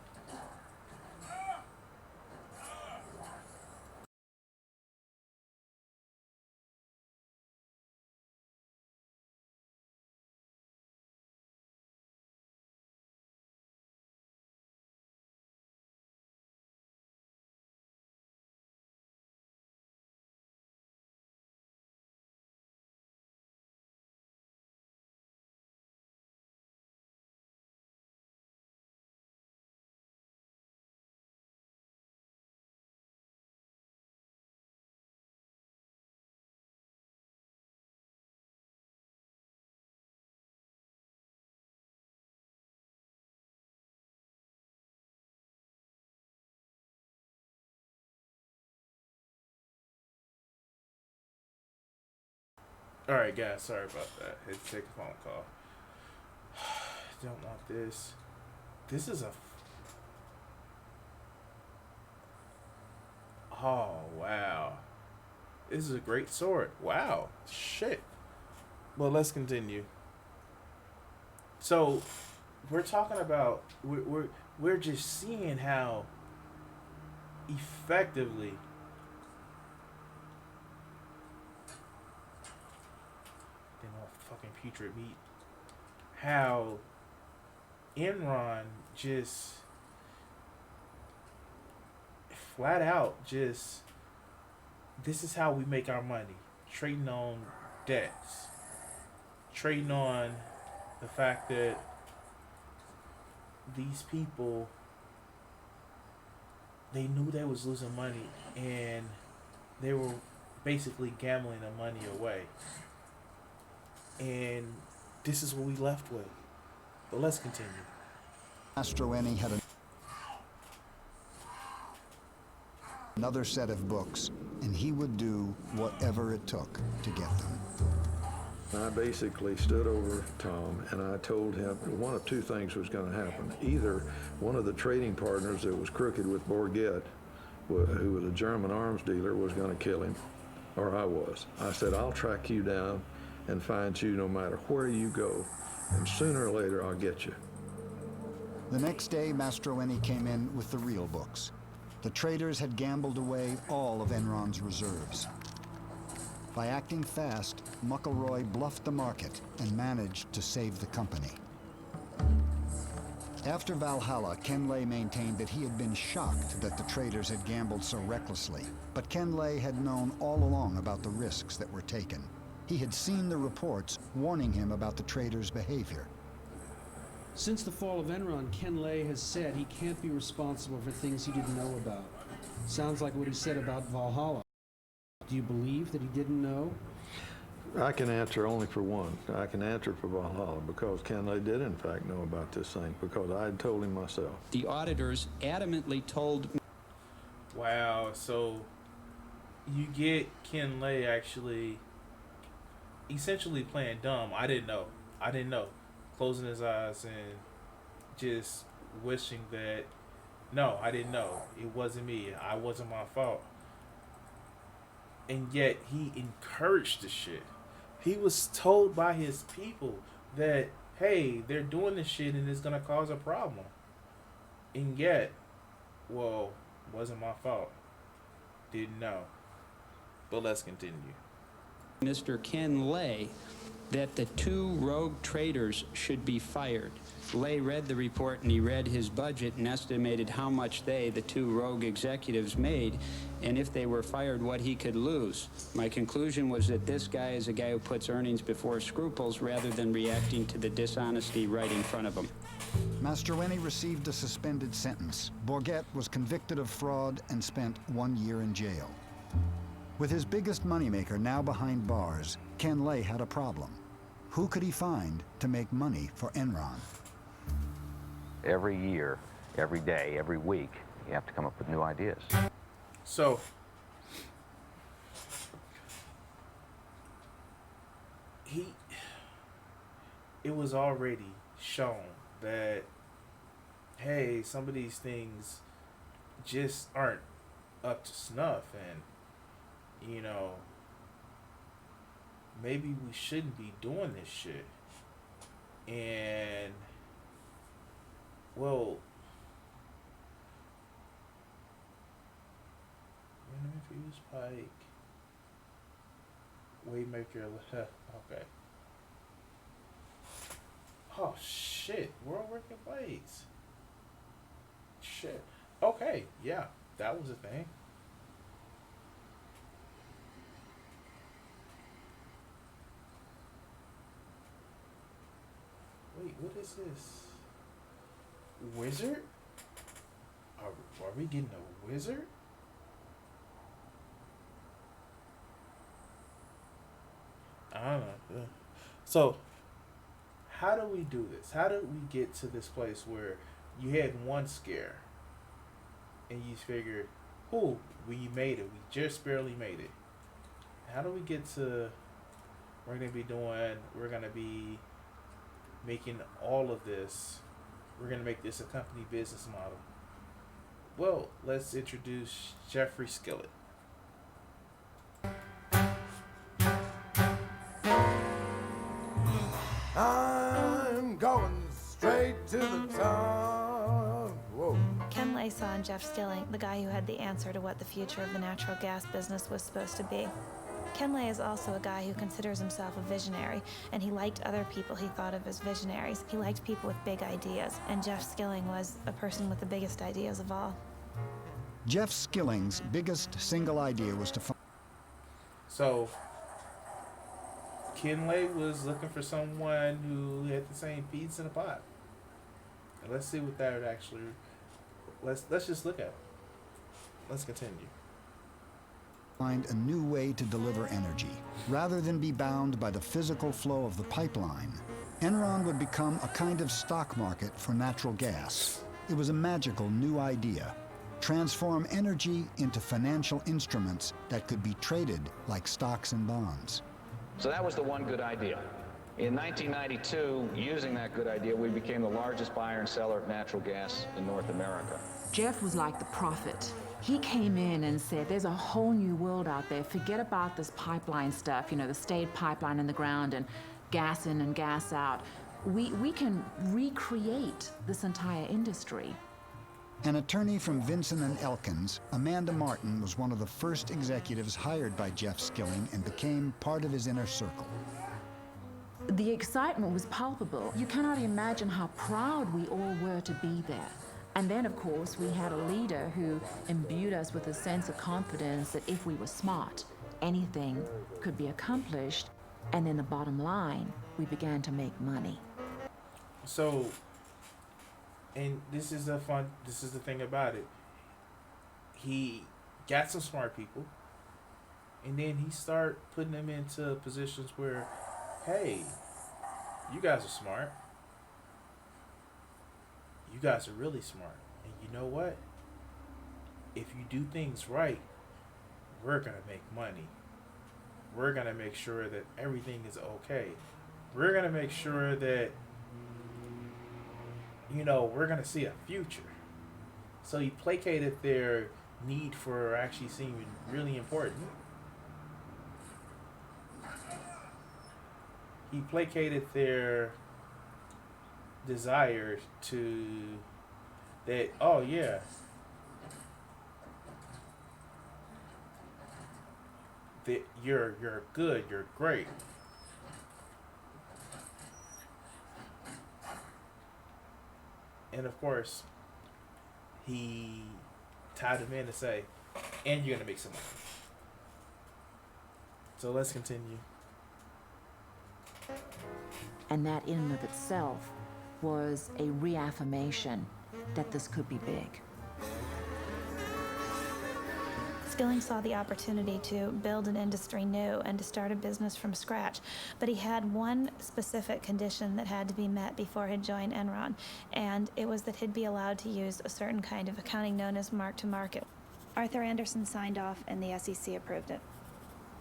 All right, guys. Sorry about that. Had to take a phone call. Don't want this. This is a. Oh wow. This is a great sword. Wow. Shit. Well, let's continue. So, we're talking about we're just seeing how effectively they want fucking putrid meat. How Enron just flat out just this is how we make our money. Trading on debts. Trading on the fact that these people, they knew they was losing money and they were basically gambling the money away. And this is what we left with. But let's continue. Mastroeni had another set of books, and he would do whatever it took to get them. I basically stood over Tom and I told him one of two things was going to happen. Either one of the trading partners that was crooked with Bourget, who was a German arms dealer, was going to kill him, or I was. I said, I'll track you down and find you no matter where you go, and sooner or later I'll get you. The next day, Mastroeni came in with the real books. The traders had gambled away all of Enron's reserves. By acting fast, McElroy bluffed the market and managed to save the company. After Valhalla, Ken Lay maintained that he had been shocked that the traders had gambled so recklessly. But Ken Lay had known all along about the risks that were taken. He had seen the reports warning him about the traders' behavior. Since the fall of Enron, Ken Lay has said he can't be responsible for things he didn't know about. Sounds like what he said about Valhalla. Do you believe that he didn't know? I can answer only for one. I can answer for Valhalla because Ken Lay did in fact know about this thing because I had told him myself. The auditors adamantly told me. Wow, so you get Ken Lay actually essentially playing dumb. I didn't know. Closing his eyes and just wishing that, no, I didn't know. It wasn't me. I wasn't my fault. And yet he encouraged the shit. He was told by his people that, hey, they're doing this shit and it's going to cause a problem. And yet, well, wasn't my fault. Didn't know. But let's continue. Mr. Ken Lay that the two rogue traders should be fired. Lay read the report and he read his budget and estimated how much the two rogue executives made, and if they were fired, what he could lose. My conclusion was that this guy is a guy who puts earnings before scruples rather than reacting to the dishonesty right in front of him. Mastroeni received a suspended sentence. Bourget was convicted of fraud and spent 1 year in jail. With his biggest moneymaker now behind bars, Ken Lay had a problem. Who could he find to make money for Enron? Every year, every day, every week, you have to come up with new ideas. So, it was already shown that, hey, some of these things just aren't up to snuff, and maybe we shouldn't be doing this shit. And well, Fuse Pike, Waymaker, okay. Oh shit, World Working Blades. Shit. Okay, yeah, that was a thing. Wait, what is this? Wizard? Are we getting a wizard? I don't know. So, how do we do this? How do we get to this place where you had one scare and you figured, oh, we made it. We just barely made it. How do we get to we're going to be making all of this. We're going to make this a company business model. Well, let's introduce Jeffrey Skillet. I'm going straight to the top. Whoa. Ken Lay saw in Jeff Skilling the guy who had the answer to what the future of the natural gas business was supposed to be. Ken Lay is also a guy who considers himself a visionary, and he liked other people he thought of as visionaries. He liked people with big ideas, and Jeff Skilling was a person with the biggest ideas of all. Jeff Skilling's biggest single idea was to So, Ken Lay was looking for someone who had the same peas in a pot. And let's see what that would actually. Let's just look at it. Let's continue. Find a new way to deliver energy. Rather than be bound by the physical flow of the pipeline, Enron would become a kind of stock market for natural gas. It was a magical new idea. Transform energy into financial instruments that could be traded like stocks and bonds. So that was the one good idea. In 1992, using that good idea, we became the largest buyer and seller of natural gas in North America. Jeff was like the prophet. He came in and said, there's a whole new world out there. Forget about this pipeline stuff, the staid pipeline in the ground and gas in and gas out. We can recreate this entire industry. An attorney from Vinson and Elkins, Amanda Martin was one of the first executives hired by Jeff Skilling and became part of his inner circle. The excitement was palpable. You cannot imagine how proud we all were to be there. And then, of course, we had a leader who imbued us with a sense of confidence that if we were smart, anything could be accomplished. And then the bottom line, we began to make money. So, and this is the thing about it. He got some smart people, and then he started putting them into positions where, hey, you guys are smart. You guys are really smart. And you know what? If you do things right, we're going to make money. We're going to make sure that everything is okay. We're going to make sure that, we're going to see a future. So he placated their need for actually seeming really important. He placated their desire to that, oh yeah, that you're good, you're great. And of course, he tied him in to say, and you're gonna make some money. So let's continue. And that in and of itself was a reaffirmation that this could be big. Skilling saw the opportunity to build an industry new and to start a business from scratch, but he had one specific condition that had to be met before he'd join Enron, and it was that he'd be allowed to use a certain kind of accounting known as mark-to-market. Arthur Anderson signed off and the SEC approved it.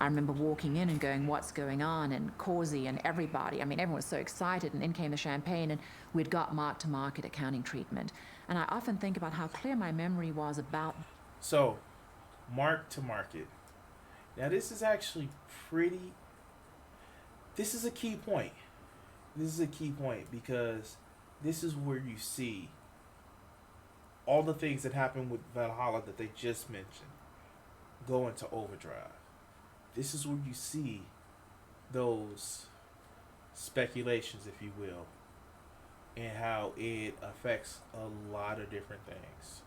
I remember walking in and going, what's going on? And Causey and everybody, I mean, everyone was so excited, and in came the champagne, and we'd got mark-to-market accounting treatment. And I often think about how clear my memory was about. So, mark-to-market. Now, this is actually pretty... This is a key point. This is a key point because this is where you see all the things that happened with Valhalla that they just mentioned go into overdrive. This is where you see those speculations, if you will, and how it affects a lot of different things.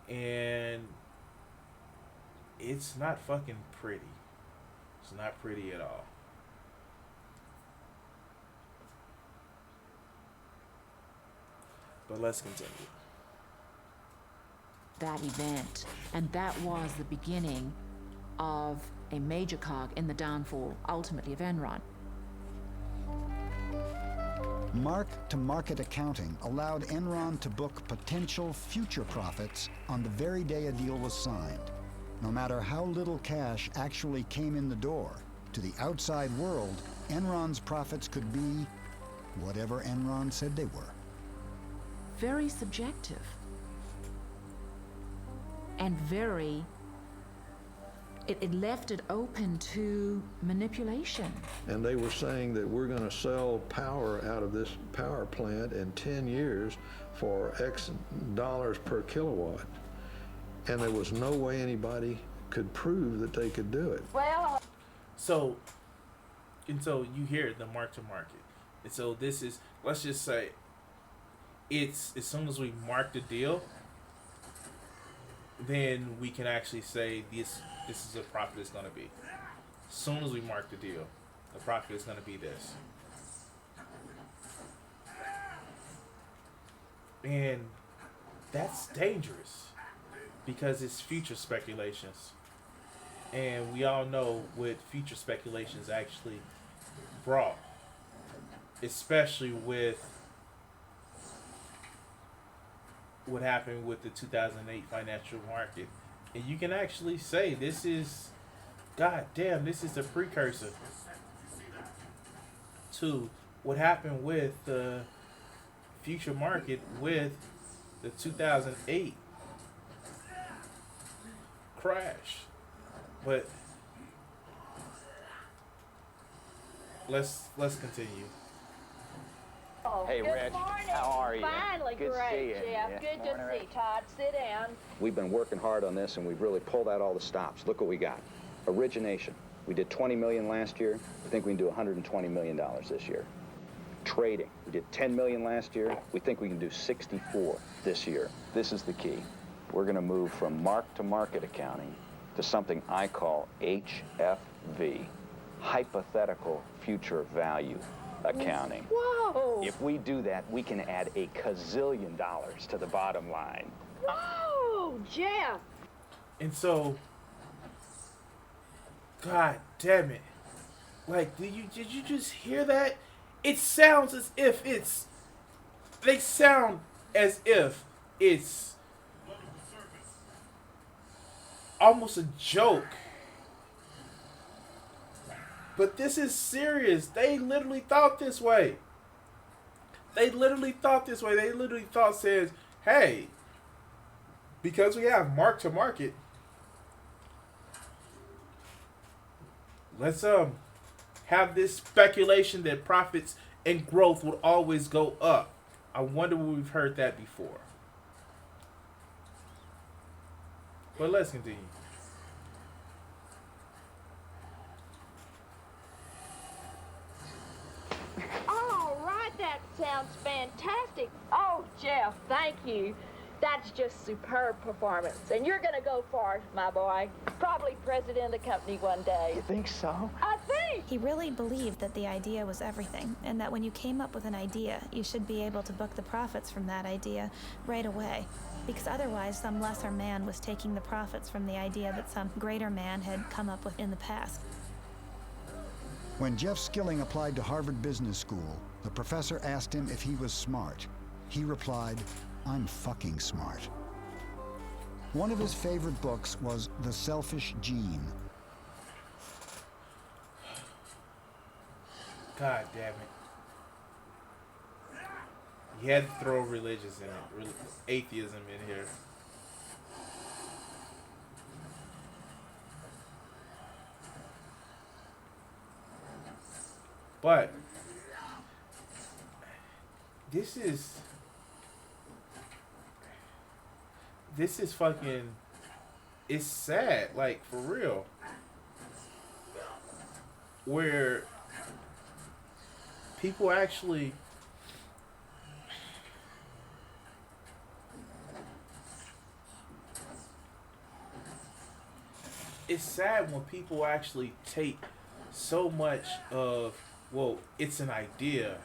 And it's not fucking pretty. It's not pretty at all. But let's continue. That event, and that was the beginning of a major cog in the downfall, ultimately, of Enron. Mark-to-market accounting allowed Enron to book potential future profits on the very day a deal was signed. No matter how little cash actually came in the door, to the outside world, Enron's profits could be whatever Enron said they were. Very subjective. And very... It left it open to manipulation. And they were saying that we're going to sell power out of this power plant in 10 years for X dollars per kilowatt. And there was no way anybody could prove that they could do it. Well, so you hear the mark-to-market. And so this is, let's just say, it's as soon as we mark the deal, then we can actually say this is a profit it's going to be. As soon as we mark the deal, the profit is going to be this. And that's dangerous because it's future speculations. And we all know what future speculations actually brought, especially with what happened with the 2008 financial market. And you can actually say this is, god damn, this is a precursor to what happened with the future market with the 2008 crash. But let's continue. Hey, Rich. How are you? Finally, Good to great, see you. Jeff. Yeah. Good Morning, to see you, Todd. Sit down. We've been working hard on this, and we've really pulled out all the stops. Look what we got. Origination. We did $20 million last year. We think we can do $120 million this year. Trading. We did $10 million last year. We think we can do 64 this year. This is the key. We're going to move from mark-to-market accounting to something I call HFV, hypothetical future value accounting. Whoa! If we do that, we can add a gazillion dollars to the bottom line. Whoa, Jeff! And so, god damn it. Like, did you just hear that? It sounds as if they sound as if it's almost a joke. But this is serious. They literally thought this way. They literally thought, says, hey, because we have mark-to-market, let's have this speculation that profits and growth would always go up. I wonder where we've heard that before. But let's continue. All right, that sounds fantastic. Oh, Jeff, thank you. That's just superb performance. And you're going to go far, my boy. Probably president of the company one day. You think so? I think. He really believed that the idea was everything, and that when you came up with an idea, you should be able to book the profits from that idea right away. Because otherwise, some lesser man was taking the profits from the idea that some greater man had come up with in the past. When Jeff Skilling applied to Harvard Business School, the professor asked him if he was smart. He replied, "I'm fucking smart." One of his favorite books was The Selfish Gene. God damn it. You had to throw religious in it, atheism in here. But this is fucking, it's sad, like, for real. Where people actually it's sad when people actually take so much of, well, it's an idea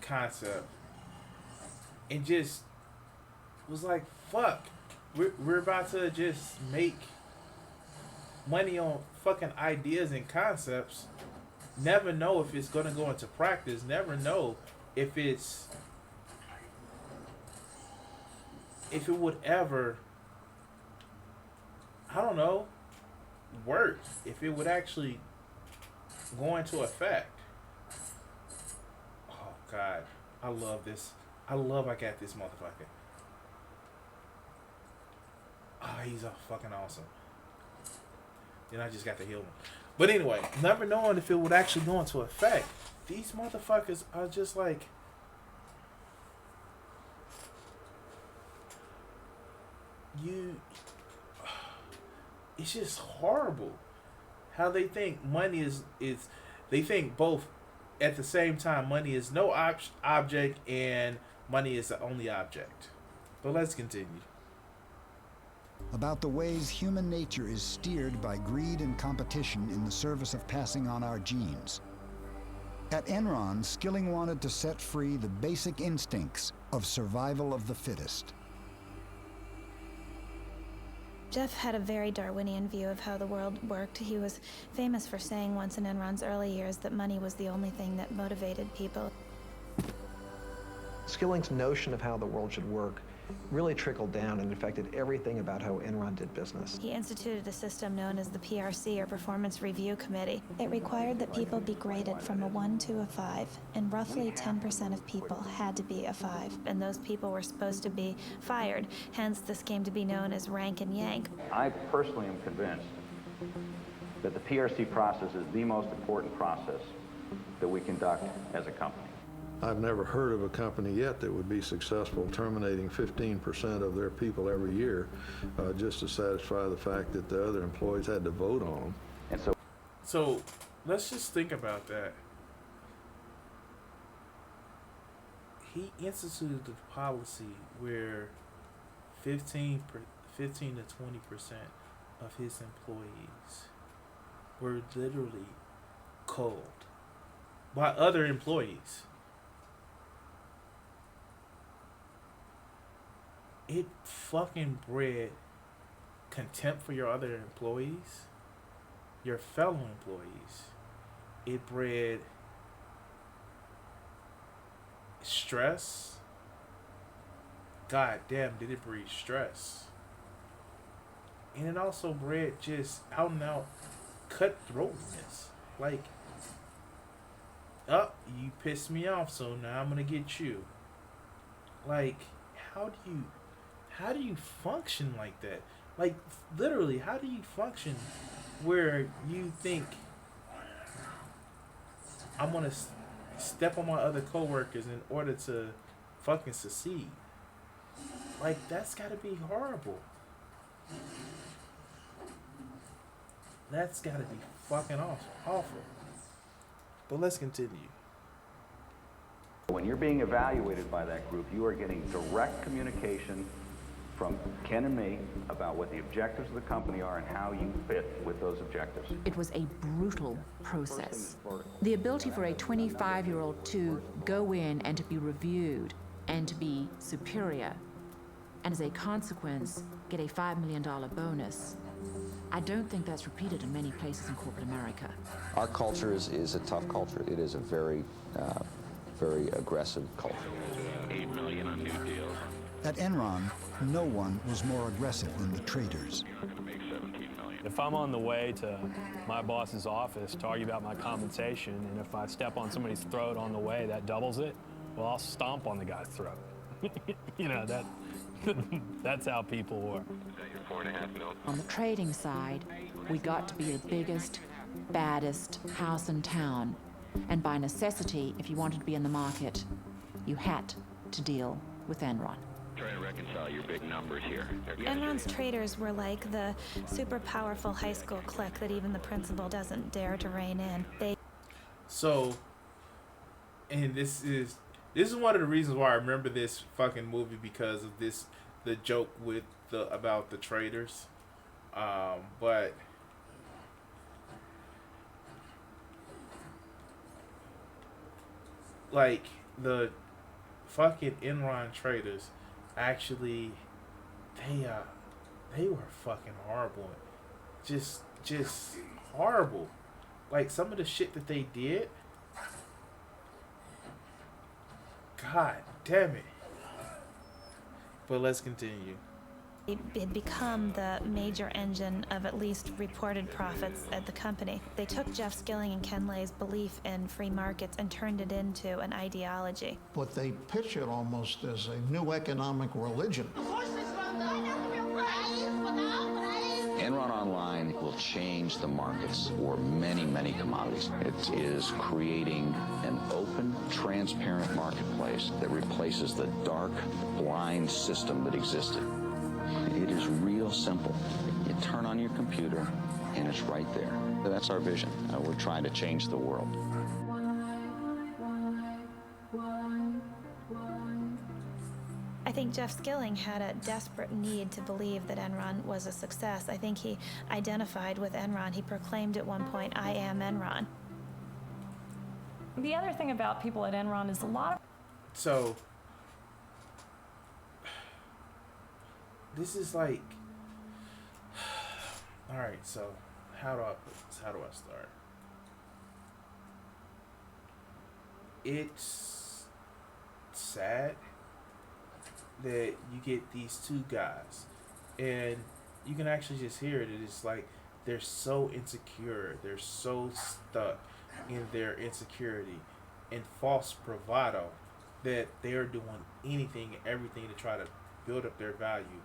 concept and just was like, fuck, we're about to just make money on fucking ideas and concepts, never know if it's going to go into practice, never know if it would ever, I don't know, work, if it would actually go into effect. Oh God, I love this. I got this motherfucker. Oh, he's fucking awesome. Then I just got to heal him. But anyway, never knowing if it would actually go into effect. These motherfuckers are just like, it's just horrible how they think money is they think both at the same time money is no object and money is the only object. But let's continue. About the ways human nature is steered by greed and competition in the service of passing on our genes. At Enron, Skilling wanted to set free the basic instincts of survival of the fittest. Jeff had a very Darwinian view of how the world worked. He was famous for saying once in Enron's early years that money was the only thing that motivated people. Skilling's notion of how the world should work really trickled down and affected everything about how Enron did business. He instituted a system known as the PRC, or Performance Review Committee. It required that people be graded from a 1 to a 5, and roughly 10% of people had to be a 5, and those people were supposed to be fired. Hence, this came to be known as rank and yank. I personally am convinced that the PRC process is the most important process that we conduct as a company. I've never heard of a company yet that would be successful terminating 15% of their people every year just to satisfy the fact that the other employees had to vote on them. And so let's just think about that. He instituted the policy where 15 to 20% of his employees were literally culled by other employees. It fucking bred contempt for your other employees, your fellow employees. It bred stress. God damn, did it breed stress. And it also bred just out and out cutthroatness. Like, you pissed me off, so now I'm gonna get you. Like, how do you function like that? Like, literally, how do you function where you think I'm gonna step on my other coworkers in order to fucking succeed? Like, that's gotta be horrible. That's gotta be fucking awful. But let's continue. when you're being evaluated by that group, you are getting direct communication from Ken and me about what the objectives of the company are and how you fit with those objectives. It was a brutal process. The ability for a 25-year-old to go in and to be reviewed and to be superior, and as a consequence, get a $5 million bonus. I don't think that's repeated in many places in corporate America. Our culture is a tough culture. It is a very, very aggressive culture. 8 million on new deals. At Enron, no one was more aggressive than the traders. You're going to make 17 million. If I'm on the way to my boss's office to argue about my compensation, and if I step on somebody's throat on the way, that doubles it, well, I'll stomp on the guy's throat. You know, that's how people work. On the trading side, we got to be the biggest, baddest house in town. And by necessity, if you wanted to be in the market, you had to deal with Enron. Try to reconcile your big numbers here. Enron's traders were like the super powerful high school clique that even the principal doesn't dare to rein in. So, and this is one of the reasons why I remember this fucking movie, because of the joke with about the traders. But like the fucking Enron traders, actually, they were fucking horrible, just horrible. Like some of the shit that they did, God damn it. But let's continue. It had become the major engine of at least reported profits at the company. They took Jeff Skilling and Ken Lay's belief in free markets and turned it into an ideology. But they pitch it almost as a new economic religion. Enron Online will change the markets for many, many commodities. It is creating an open, transparent marketplace that replaces the dark, blind system that existed. It is real simple. You turn on your computer, and it's right there. That's our vision. We're trying to change the world. I think Jeff Skilling had a desperate need to believe that Enron was a success. I think he identified with Enron. He proclaimed at one point, "I am Enron." The other thing about people at Enron is a lot of... So, this is like, all right, so how do I put this? How do I start? It's sad that you get these two guys, and you can actually just hear it. It's like they're so insecure. They're so stuck in their insecurity and false bravado that they are doing anything and everything to try to build up their value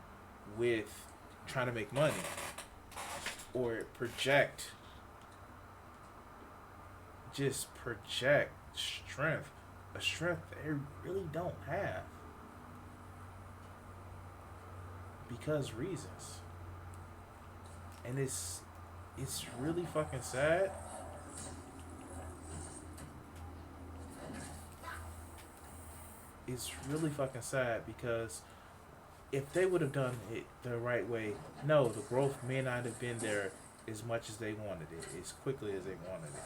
with trying to make money or project strength, a strength they really don't have because reasons. And it's really fucking sad. It's really fucking sad because if they would have done it the right way, no, the growth may not have been there as much as they wanted it, as quickly as they wanted it.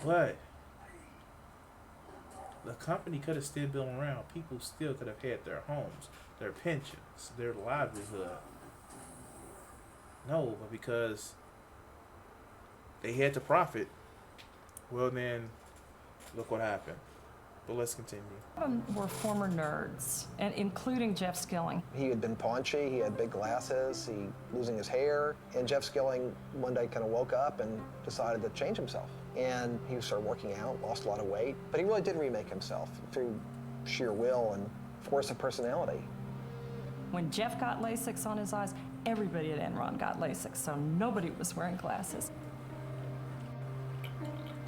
But the company could have still been around. People still could have had their homes, their pensions, their livelihood. No, but because they had to profit, well then, look what happened. But let's continue. A lot of them were former nerds, and including Jeff Skilling. He had been paunchy, he had big glasses, he losing his hair, and Jeff Skilling one day kind of woke up and decided to change himself. And he started working out, lost a lot of weight, but he really did remake himself through sheer will and force of personality. When Jeff got LASIK on his eyes, everybody at Enron got LASIK, so nobody was wearing glasses.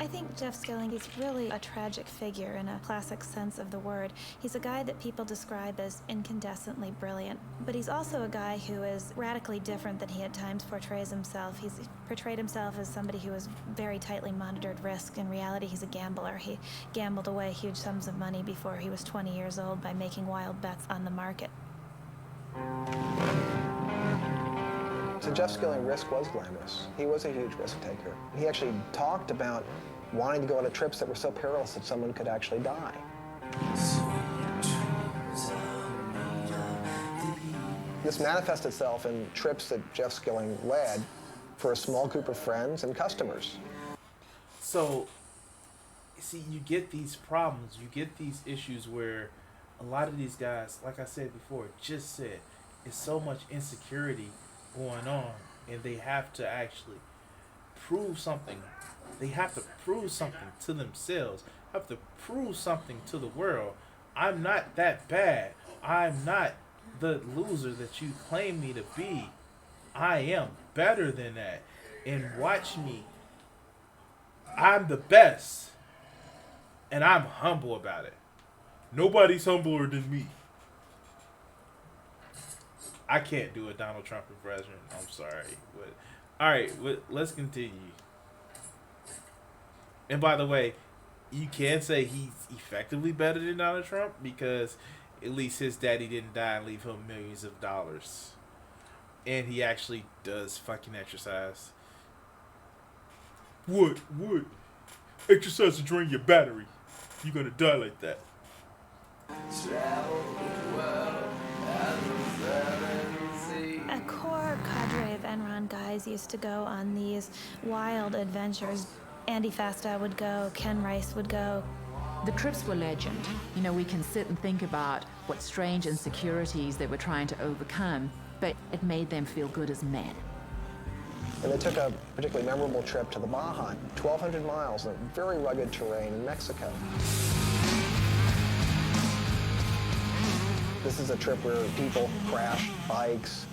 I think Jeff Skilling is really a tragic figure in a classic sense of the word. He's a guy that people describe as incandescently brilliant, but he's also a guy who is radically different than he at times portrays himself. He's portrayed himself as somebody who has very tightly monitored risk. In reality, he's a gambler. He gambled away huge sums of money before he was 20 years old by making wild bets on the market. So Jeff Skilling, risk was glamorous. He was a huge risk taker. He actually talked about wanting to go on trips that were so perilous that someone could actually die. This manifests itself in trips that Jeff Skilling led for a small group of friends and customers. So, see, you get these problems, you get these issues where a lot of these guys, like I said before, just said, is so much insecurity going on, and they have to actually prove something. They have to prove something to themselves. Have to prove something to the world. I'm not that bad. I'm not the loser that you claim me to be. I am better than that. And watch me. I'm the best. And I'm humble about it. Nobody's humbler than me. I can't do a Donald Trump impression. I'm sorry. But alright, let's continue. And by the way, you can say he's effectively better than Donald Trump because at least his daddy didn't die and leave him millions of dollars. And he actually does fucking exercise. What? Exercise to drain your battery. You're gonna die like that. A core cadre of Enron guys used to go on these wild adventures. Andy Fastow would go, Ken Rice would go. The trips were legend. You know, we can sit and think about what strange insecurities they were trying to overcome, but it made them feel good as men. And they took a particularly memorable trip to the Baja, 1,200 miles in very rugged terrain in Mexico. This is a trip where people crash bikes.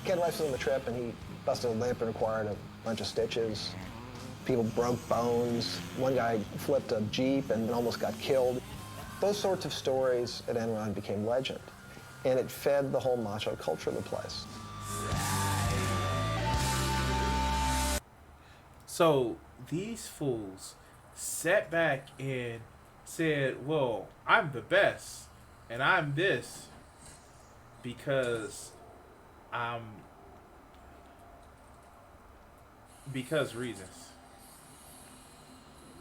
Ken Rice was on the trip and he busted a lip and required a bunch of stitches. People broke bones. One guy flipped a Jeep and almost got killed. Those sorts of stories at Enron became legend, and it fed the whole macho culture of the place. So these fools sat back and said, well, I'm the best, and I'm this because reasons.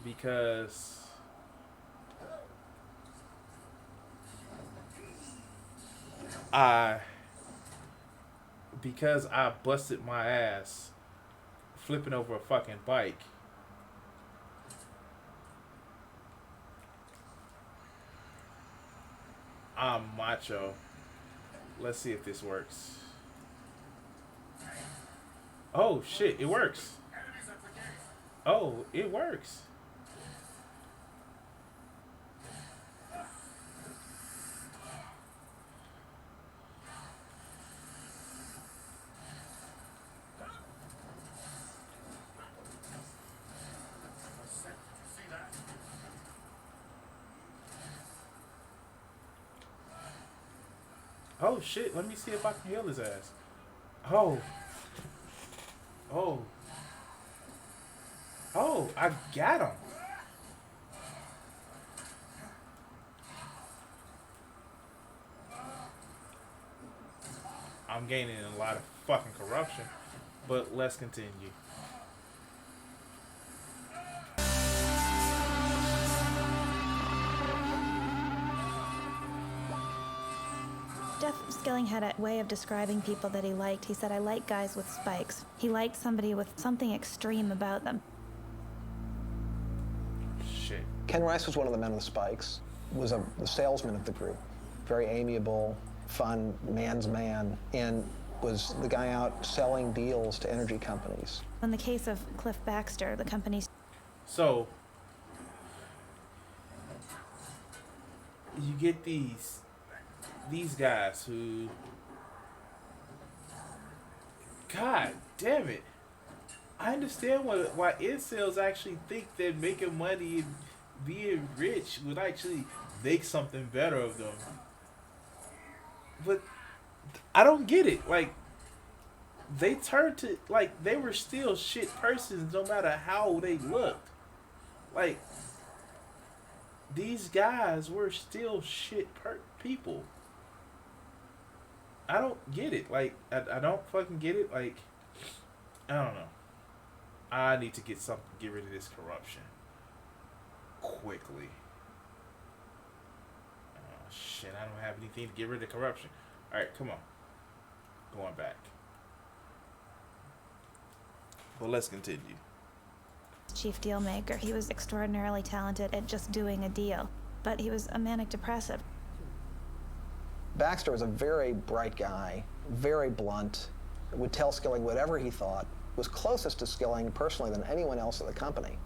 Because I busted my ass flipping over a fucking bike. I'm macho. Let's see if this works. Oh shit, it works. Oh, it works. Oh shit, let me see if I can heal his ass. Oh, I got him. I'm gaining a lot of fucking corruption, but let's continue. Jeff Skilling had a way of describing people that he liked. He said, I like guys with spikes. He liked somebody with something extreme about them. Shit. Ken Rice was one of the men with spikes, was the salesman of the group. Very amiable, fun, man's man, and was the guy out selling deals to energy companies. In the case of Cliff Baxter, the company's... So, you get these guys who, God damn it, I understand why incels actually think that making money and being rich would actually make something better of them, but I don't get it. Like, they turned to, like, they were still shit persons no matter how they looked. Like, these guys were still shit people. I don't get it. Like, I don't fucking get it. Like, I don't know. I need to get rid of this corruption quickly. Oh shit, I don't have anything to get rid of corruption. Alright, come on. Going back. Well, let's continue. chief deal maker. He was extraordinarily talented at just doing a deal, but he was a manic depressive. Baxter was a very bright guy, very blunt, would tell Skilling whatever he thought, was closest to Skilling personally than anyone else at the company.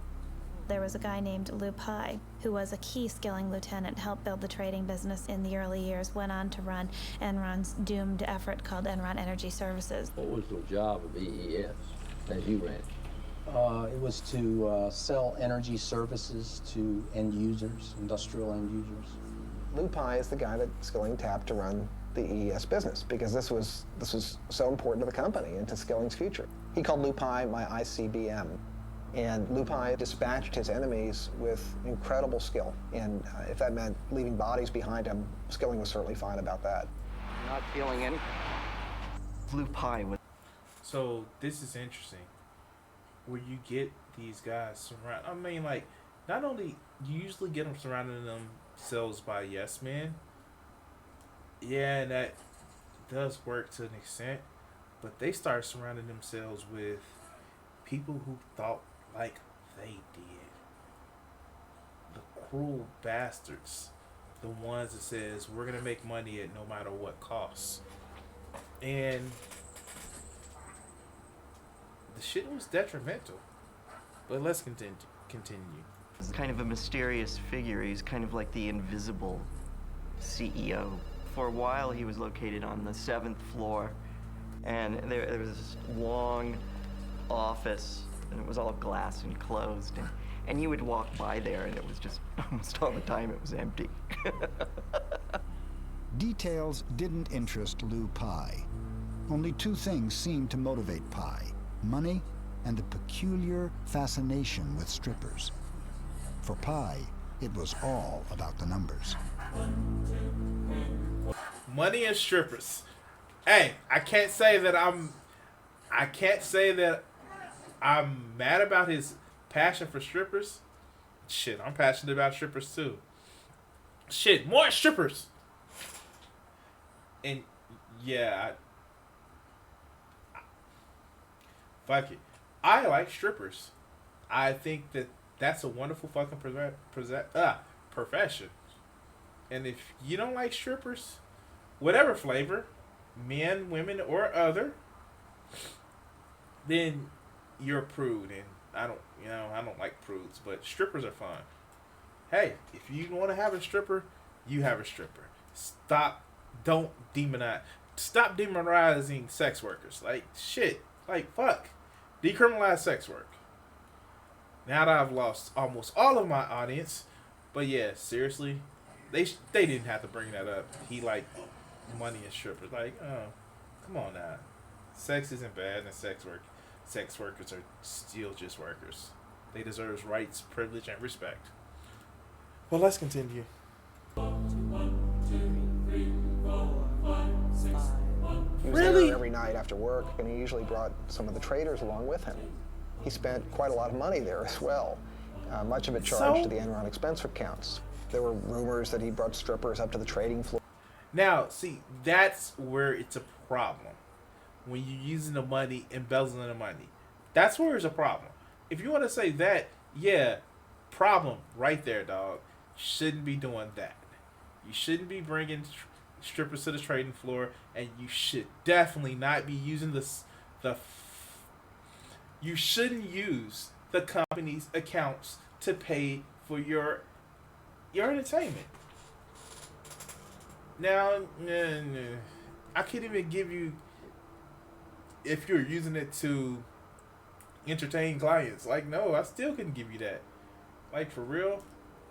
There was a guy named Lou Pye, who was a key Skilling lieutenant, helped build the trading business in the early years, went on to run Enron's doomed effort called Enron Energy Services. What was the job of EES as you ran it? It was to sell energy services to end users, industrial end users. Lou Pye is the guy that Skilling tapped to run the EES business because this was so important to the company and to Skilling's future. He called Lou Pye my ICBM. And Lou Pye dispatched his enemies with incredible skill. And if that meant leaving bodies behind him, Skilling was certainly fine about that. Not feeling anything. Lou Pye was... So this is interesting. Where you get these guys surrounded. I mean, like, not only you usually get them surrounding themselves by yes men. Yeah, and that does work to an extent. But they start surrounding themselves with people who thought like they did. The cruel bastards. The ones that says, we're going to make money at no matter what costs. And the shit was detrimental. But let's continue. He's kind of a mysterious figure. He's kind of like the invisible CEO. For a while, he was located on the 7th floor. And there was this long office, and it was all glass and closed. And you would walk by there, and it was just almost all the time it was empty. Details didn't interest Lou Pye. Only two things seemed to motivate Pye: money and a peculiar fascination with strippers. For Pye, it was all about the numbers. Money and strippers. Hey, I can't say that I'm mad about his passion for strippers. Shit, I'm passionate about strippers too. Shit, more strippers. And yeah, fuck it. I like strippers. I think that that's a wonderful fucking profession. And if you don't like strippers, whatever flavor, men, women, or other, then you're a prude. And I don't like prudes, but strippers are fun. Hey, if you want to have a stripper, you have a stripper. Stop demonizing sex workers. Like, shit. Like, fuck. Decriminalize sex work. Now that I've lost almost all of my audience, but yeah, seriously, they didn't have to bring that up. He liked money and strippers. Like, oh, come on now. Sex isn't bad, and sex workers are still just workers. They deserve rights, privilege, and respect. Well, let's continue. He was Really? there every night after work, and he usually brought some of the traders along with him. He spent quite a lot of money there as well, much of it charged to the Enron expense accounts. There were rumors that he brought strippers up to the trading floor. Now, see, that's where it's a problem. When you're using the money, embezzling the money. That's where it's a problem. If you want to say that, yeah, problem right there, dog. Shouldn't be doing that. You shouldn't be bringing strippers to the trading floor, and you should definitely not be using you shouldn't use the company's accounts to pay for your entertainment. Now, I can't even give you, if you're using it to entertain clients. Like, no, I still couldn't give you that. Like, for real.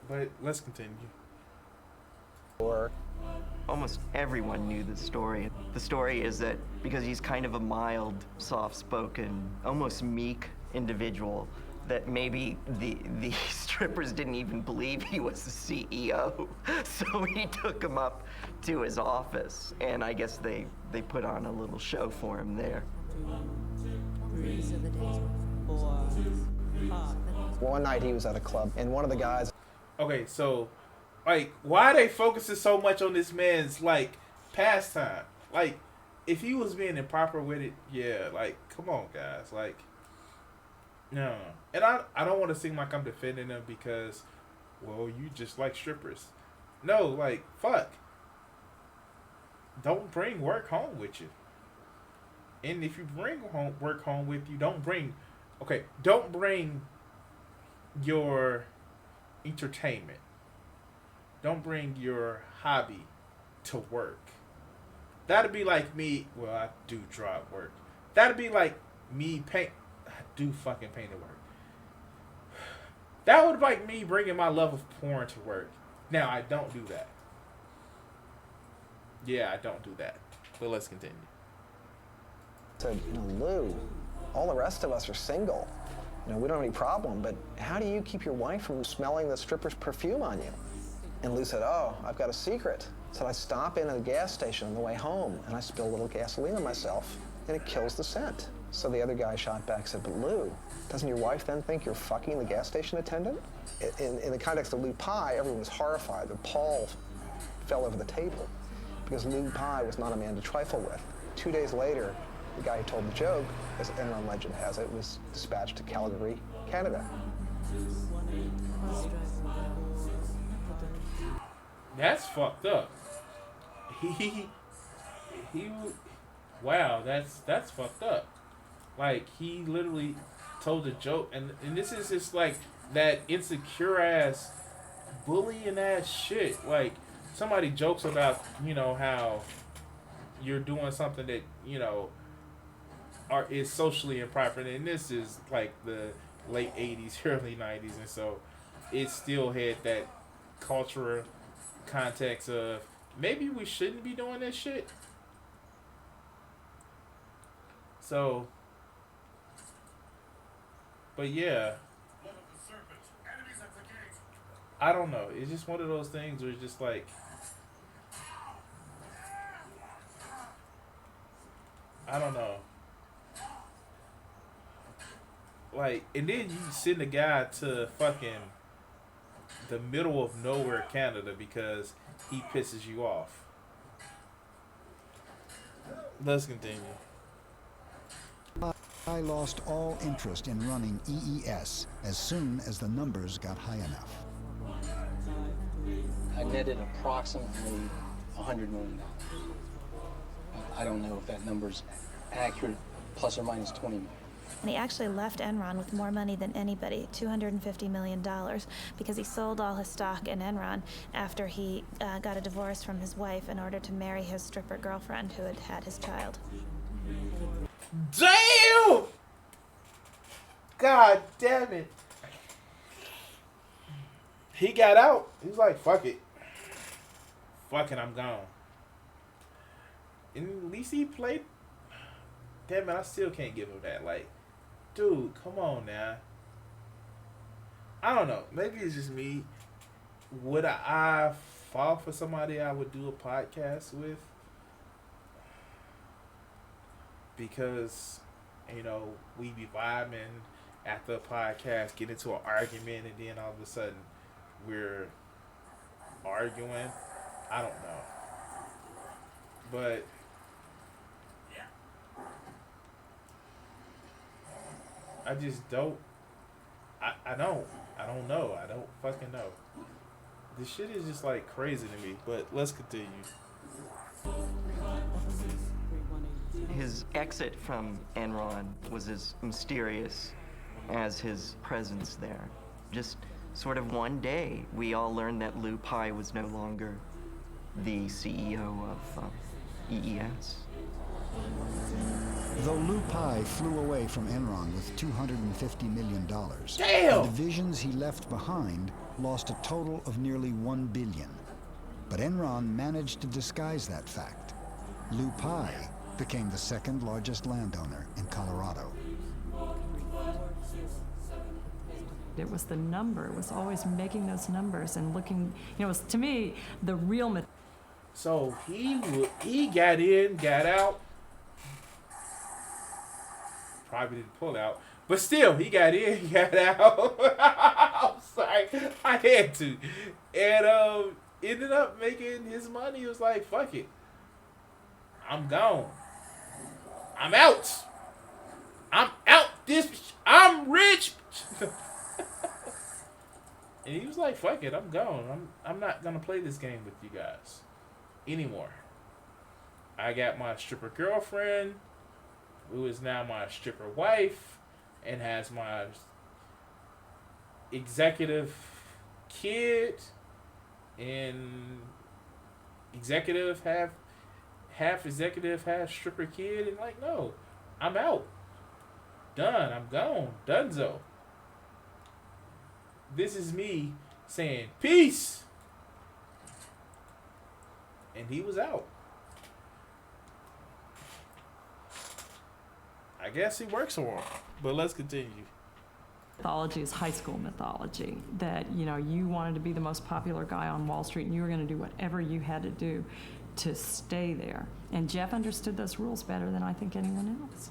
But let's continue. Almost everyone knew the story. The story is that because he's kind of a mild, soft-spoken, almost meek individual, that maybe the strippers didn't even believe he was the CEO. So he took him up to his office, and I guess they put on a little show for him there. One night he was at a club, and one of the guys... Okay, so, like, why are they focusing so much on this man's, like, pastime? Like, if he was being improper with it, yeah, like, come on, guys. Like, no. And I don't want to seem like I'm defending him because, well, you just like strippers. No, like, fuck. Don't bring work home with you. And if you bring work home with you, don't bring your entertainment. Don't bring your hobby to work. That'd be like me. Well, I do draw at work. That'd be like me I do fucking paint at work. That would be like me bringing my love of porn to work. Now, I don't do that. Yeah, I don't do that. But let's continue. Said, Lou, all the rest of us are single. We don't have any problem, but how do you keep your wife from smelling the stripper's perfume on you? And Lou said, oh, I've got a secret. Said I stop in at a gas station on the way home, and I spill a little gasoline on myself, and it kills the scent. So the other guy shot back, said, but Lou, doesn't your wife then think you're fucking the gas station attendant? In the context of Lou Pie, everyone was horrified that Paul fell over the table, because Lou Pie was not a man to trifle with. 2 days later, the guy who told the joke, as Enron legend has it, was dispatched to Calgary, Canada. That's fucked up. Wow, that's fucked up. Like, he literally told a joke, and this is just like that insecure ass, bullying ass shit. Like, somebody jokes about, how you're doing something that, is socially improper, and this is like the late 80s, early 90s, and so it still had that cultural context of maybe we shouldn't be doing this shit. So, but yeah, I don't know. It's just one of those things where it's just like, I don't know. Like, and then you send a guy to fucking the middle of nowhere, Canada, because he pisses you off. Let's continue. I lost all interest in running EES as soon as the numbers got high enough. I netted approximately $100 million. I don't know if that number's accurate, plus or minus 20 million. And he actually left Enron with more money than anybody, $250 million, because he sold all his stock in Enron after he got a divorce from his wife in order to marry his stripper girlfriend who had had his child. Damn! God damn it. He got out. He was like, fuck it. Fuck it, I'm gone. And at least he played. Damn it, I still can't give him that. Like, dude, come on now. I don't know. Maybe it's just me. Would I fall for somebody I would do a podcast with? Because, we be vibing after a podcast, get into an argument, and then all of a sudden we're arguing. I don't know. But I just don't. I don't know. I don't fucking know. This shit is just like crazy to me. But let's continue. His exit from Enron was as mysterious as his presence there. Just sort of one day, we all learned that Lou Pie was no longer the CEO of EES. Though Lou Pie flew away from Enron with $250 million, damn! The divisions he left behind lost a total of nearly $1 billion. But Enron managed to disguise that fact. Lou Pie became the second largest landowner in Colorado. It was the number. It was always making those numbers and looking, it was, to me, the real myth. So he got in, got out. Probably didn't pull out. But still, he got in, he got out. I'm sorry. I had to. And ended up making his money. He was like, fuck it. I'm gone. I'm out. I'm out this. I'm rich. And he was like, fuck it. I'm gone. I'm not going to play this game with you guys anymore. I got my stripper girlfriend. who is now my stripper wife and has my executive kid and executive half executive, half stripper kid, and like, no, I'm out. Done. I'm gone. Dunzo. This is me saying peace. And he was out. I guess he works for him. But let's continue. Mythology is high school mythology, that, you know, you wanted to be the most popular guy on Wall Street and you were going to do whatever you had to do to stay there. And Jeff understood those rules better than I think anyone else.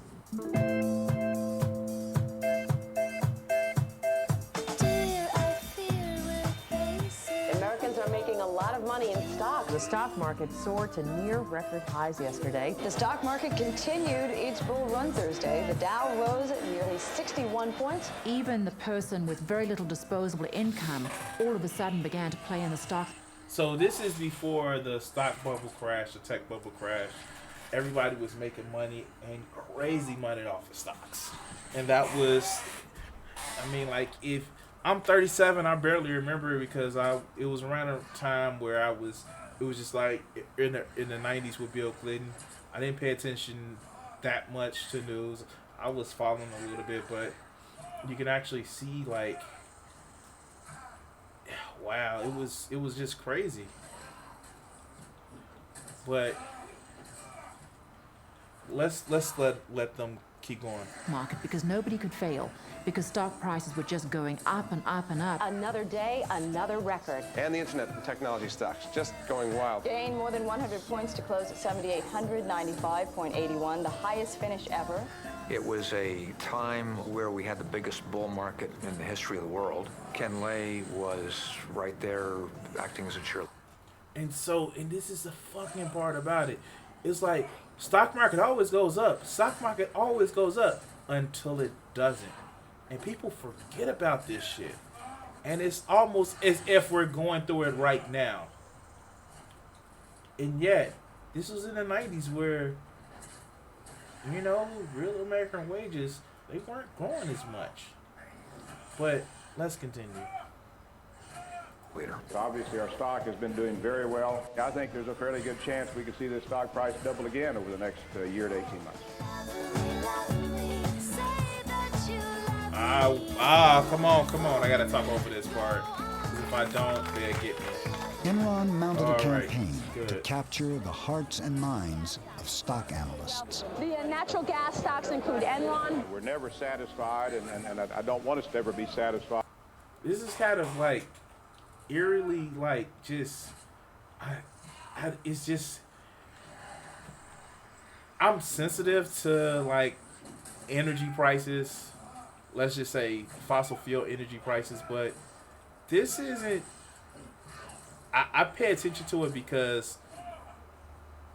Americans are making a lot of money in stock. The stock market soared to near record highs yesterday. The stock market continued its bull run Thursday. The Dow rose at nearly 61 points. Even the person with very little disposable income all of a sudden began to play in the stock. So this is before the stock bubble crash, the tech bubble crash. Everybody was making money and crazy money off of stocks. And that was, I mean, like, if I'm 37, I barely remember it because it was around a time where it was just like in the 90s with Bill Clinton. I didn't pay attention that much to news. I was following a little bit, but you can actually see, like, wow, it was just crazy. But let's let them keep going. Market, because nobody could fail, because stock prices were just going up and up and up. Another day, another record. And the internet and technology stocks just going wild. Gained more than 100 points to close at 7,895.81, the highest finish ever. It was a time where we had the biggest bull market in the history of the world. Ken Lay was right there acting as a cheerleader. And this is the fucking part about it. It's like, stock market always goes up. Stock market always goes up until it doesn't. And people forget about this shit. And it's almost as if we're going through it right now. And yet, this was in the 90s where, you know, real American wages, they weren't growing as much. But let's continue. Obviously, our stock has been doing very well. I think there's a fairly good chance we could see this stock price double again over the next year to 18 months. Come on. I gotta talk over this part. If I don't, they'll get me. Enron mounted a campaign to capture the hearts and minds of stock analysts. The natural gas stocks include Enron. We're never satisfied, and I don't want us to ever be satisfied. This is kind of like eerily, like, just, it's just, I'm sensitive to, like, energy prices. Let's just say fossil fuel energy prices, but this isn't. I pay attention to it because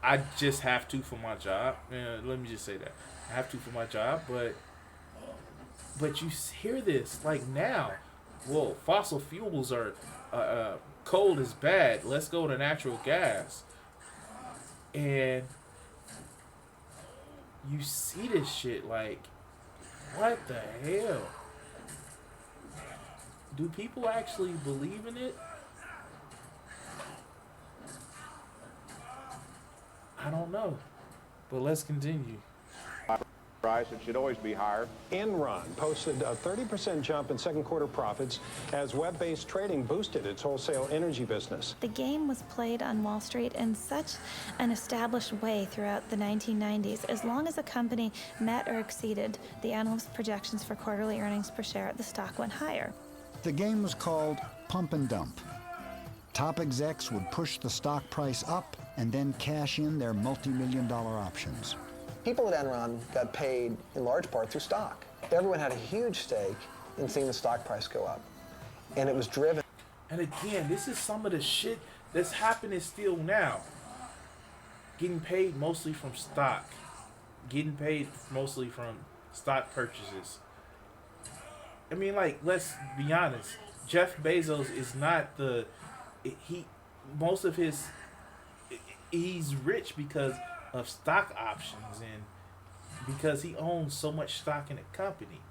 I just have to for my job. Let me just say that I have to for my job, but you hear this like now. Well, fossil fuels are coal is bad. Let's go to natural gas, and you see this shit like, what the hell? Do people actually believe in it? I don't know, but let's continue. Price, it should always be higher. Enron posted a 30% jump in second quarter profits as web-based trading boosted its wholesale energy business. The game was played on Wall Street in such an established way throughout the 1990s. As long as a company met or exceeded the analyst projections for quarterly earnings per share, the stock went higher. The game was called pump and dump. Top execs would push the stock price up and then cash in their multi-million-dollar options. People at Enron got paid in large part through stock. Everyone had a huge stake in seeing the stock price go up. And it was driven. And again, this is some of the shit that's happening still now. Getting paid mostly from stock. Getting paid mostly from stock purchases. I mean, like, let's be honest. Jeff Bezos is not he's rich because of stock options, because he owns so much stock in the company.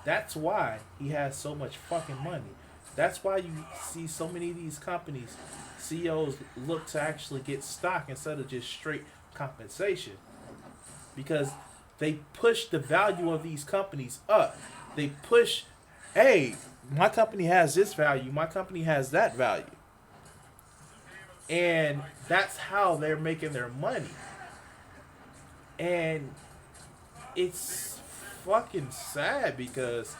That's why he has so much fucking money. That's why you see so many of these companies, CEOs look to actually get stock instead of just straight compensation. Because they push the value of these companies up. They push, hey, my company has this value, my company has that value. And that's how they're making their money. And it's fucking sad because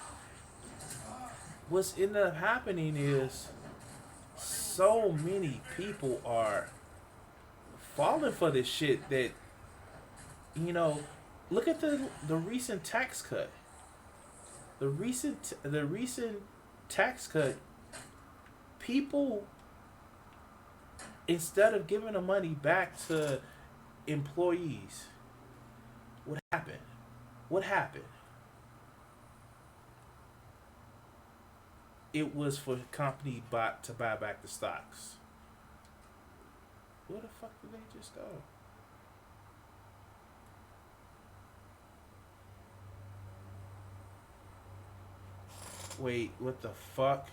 what's ended up happening is so many people are falling for this shit that, you know, look at the recent tax cut. The recent tax cut, people, instead of giving the money back to employees, what happened? What happened? It was for the company to buy back the stocks. Where the fuck did they just go? Wait, what the fuck?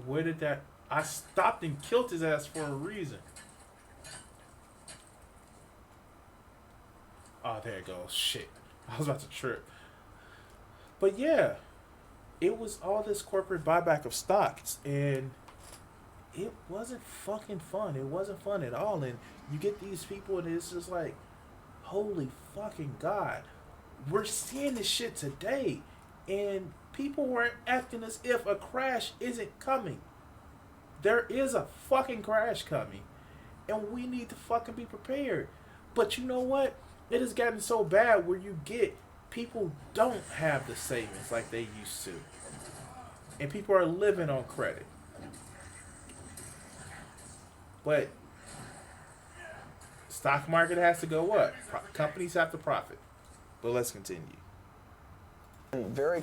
Where did that... I stopped and killed his ass for a reason. Oh, there it goes. Shit. I was about to trip. But yeah, it was all this corporate buyback of stocks, and it wasn't fucking fun. It wasn't fun at all. And you get these people, and it's just like, holy fucking God. We're seeing this shit today, and people weren't acting as if a crash isn't coming. There is a fucking crash coming, and we need to fucking be prepared. But you know what? It has gotten so bad where you get people don't have the savings like they used to, and people are living on credit. But stock market has to go up. Companies have to profit. But let's continue. Very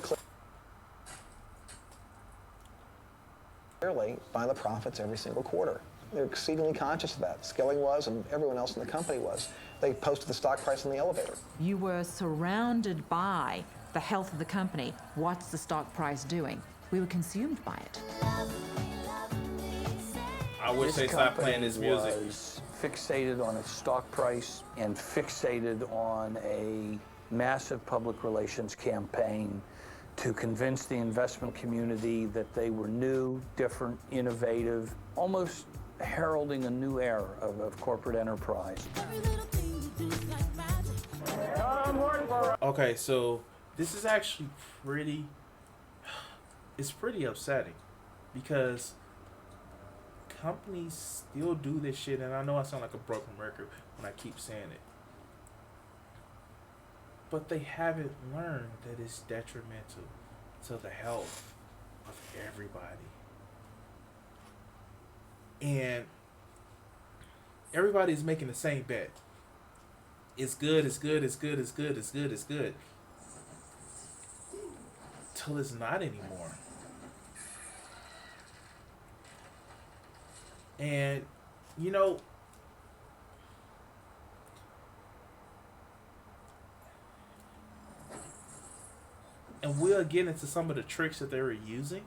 clearly by the profits every single quarter. They're exceedingly conscious of that. Skilling was, and everyone else in the company was. They posted the stock price in the elevator. You were surrounded by the health of the company. What's the stock price doing? We were consumed by it. I wish they stopped playing this music. Was fixated on its stock price and fixated on a massive public relations campaign to convince the investment community that they were new, different, innovative, almost heralding a new era of corporate enterprise. Okay, so this is actually it's pretty upsetting because companies still do this shit, and I know I sound like a broken record when I keep saying it, but they haven't learned that it's detrimental to the health of everybody. And everybody's making the same bet. It's good, it's good, it's good, it's good, it's good, it's good. Till it's not anymore. And, you know, and we'll get into some of the tricks that they were using.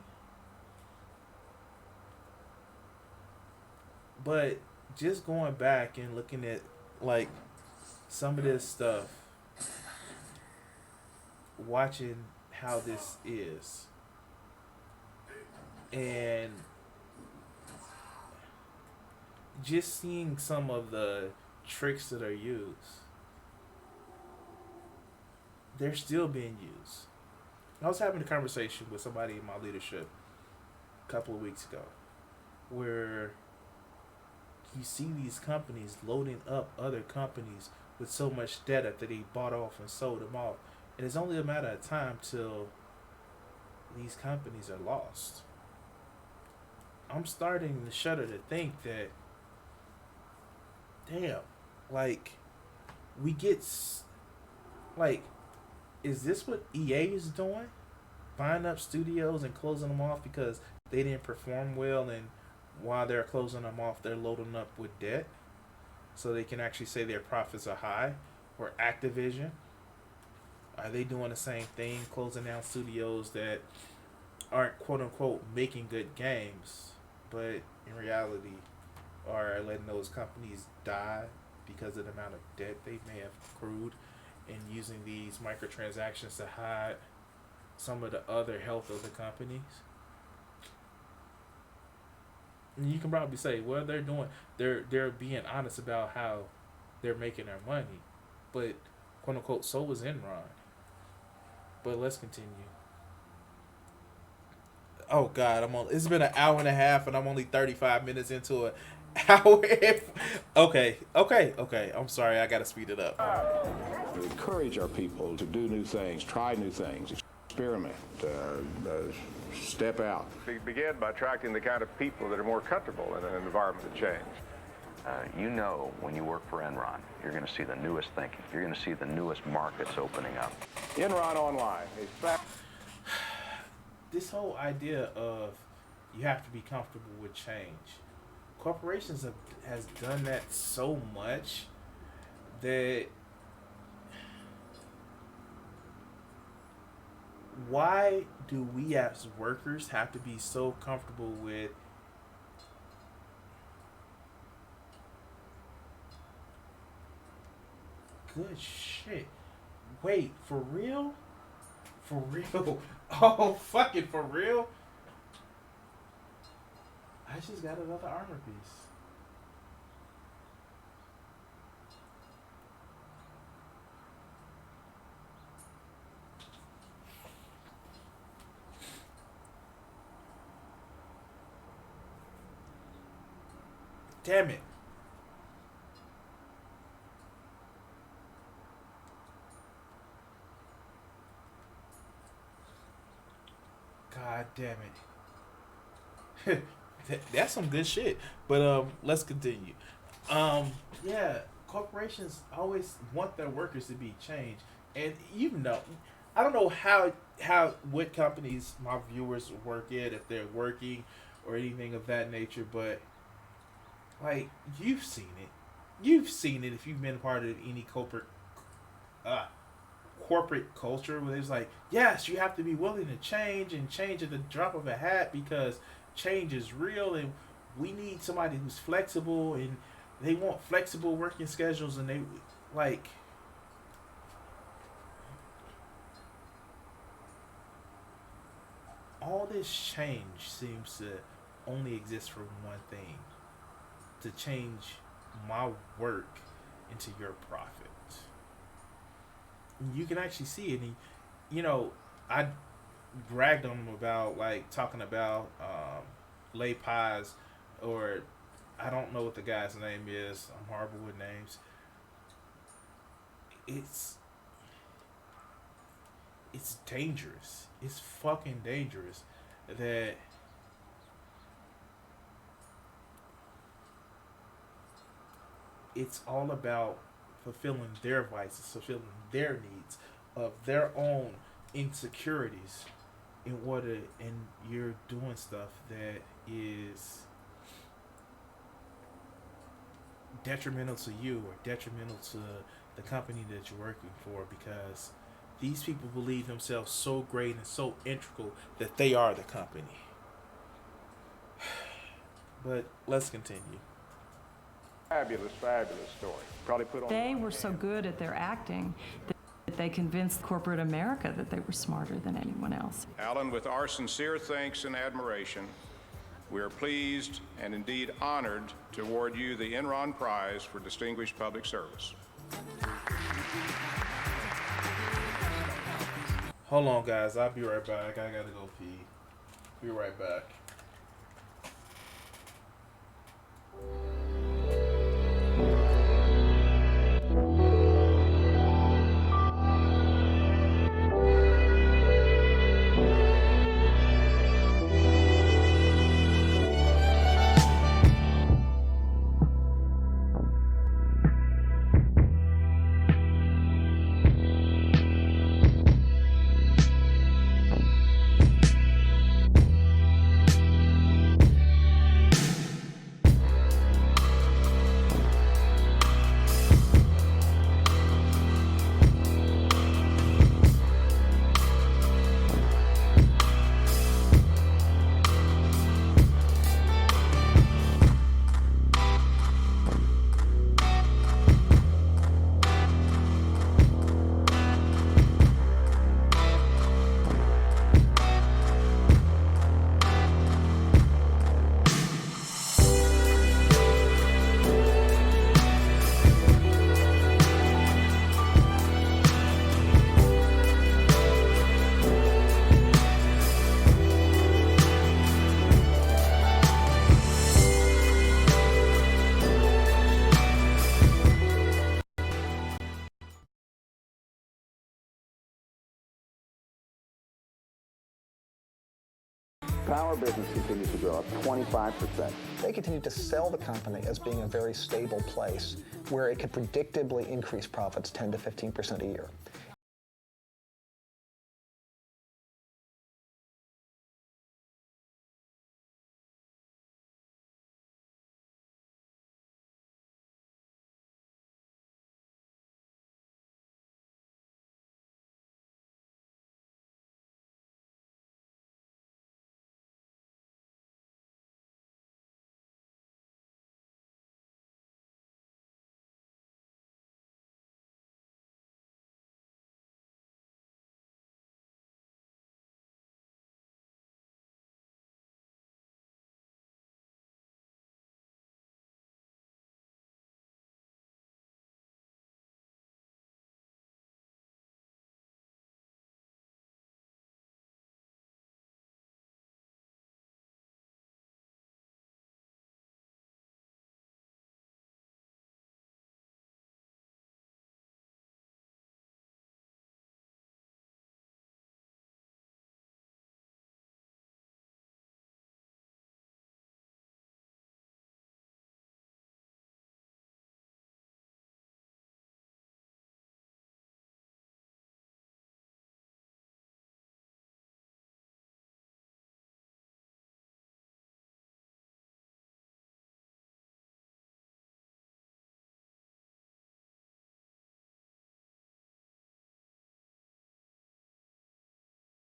But just going back and looking at, like, some of this stuff, watching how this is, and just seeing some of the tricks that are used, they're still being used. I was having a conversation with somebody in my leadership a couple of weeks ago where you see these companies loading up other companies with so much debt after they bought off and sold them off. And it's only a matter of time till these companies are lost. I'm starting to shudder to think that, damn, like, we get, like, is this what EA is doing? buying up studios and closing them off because they didn't perform well, and while they're closing them off, they're loading up with debt so they can actually say their profits are high? Or Activision, are they doing the same thing, closing down studios that aren't quote unquote making good games, but in reality are letting those companies die because of the amount of debt they may have accrued, and using these microtransactions to hide some of the other health of the companies? And you can probably say, well, they're being honest about how they're making their money, but quote unquote, so was Enron. But let's continue. Oh God, it's been an hour and a half, and I'm only 35 minutes into an hour. Okay. I'm sorry, I gotta speed it up. We encourage our people to do new things, try new things, experiment, step out. Begin by attracting the kind of people that are more comfortable in an environment of change. You know, when you work for Enron, you're going to see the newest thinking. You're going to see the newest markets opening up. Enron Online. This whole idea of you have to be comfortable with change. Corporations has done that so much that why do we as workers have to be so comfortable with good shit? Wait, for real? For real? Oh, fucking for real? I just got another armor piece. Damn it. God damn it. That's some good shit. But let's continue. Yeah, corporations always want their workers to be changed. And you know, I don't know how what companies my viewers work at, if they're working or anything of that nature, but like you've seen it. You've seen it if you've been part of any corporate culture where it's like, yes, you have to be willing to change and change at the drop of a hat because change is real, and we need somebody who's flexible, and they want flexible working schedules, and they like all this change seems to only exist for one thing: to change my work into your profit. You can actually see it. And, you know, I bragged on him about like talking about lay pies, or I don't know what the guy's name is. I'm horrible with names. It's dangerous. It's fucking dangerous that it's all about fulfilling their vices, fulfilling their needs of their own insecurities in order, and you're doing stuff that is detrimental to you or detrimental to the company that you're working for, because these people believe themselves so great and so integral that they are the company. But let's continue. Fabulous story. Probably put on. They were so good at their acting that they convinced corporate America that they were smarter than anyone else. Alan, with our sincere thanks and admiration, we are pleased and indeed honored to award you the Enron Prize for Distinguished Public Service. Hold on, guys. I'll be right back. I gotta go pee. Be right back. power business continues to grow up 25%. They continue to sell the company as being a very stable place where it could predictably increase profits 10 to 15% a year.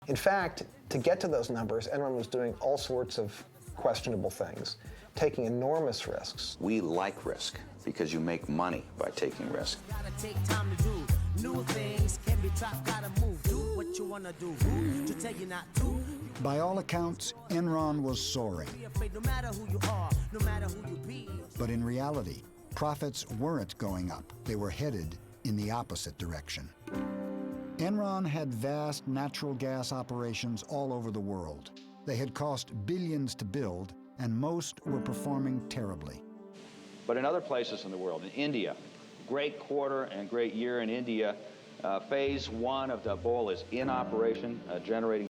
In fact, to get to those numbers, Enron was doing all sorts of questionable things, taking enormous risks. We like risk because you make money by taking risk. By all accounts, Enron was soaring. But in reality, profits weren't going up. They were headed in the opposite direction. Enron had vast natural gas operations all over the world. They had cost billions to build, and most were performing terribly. But in other places in the world, in India, great quarter and great year in India. Phase 1 of the bowl is in operation, generating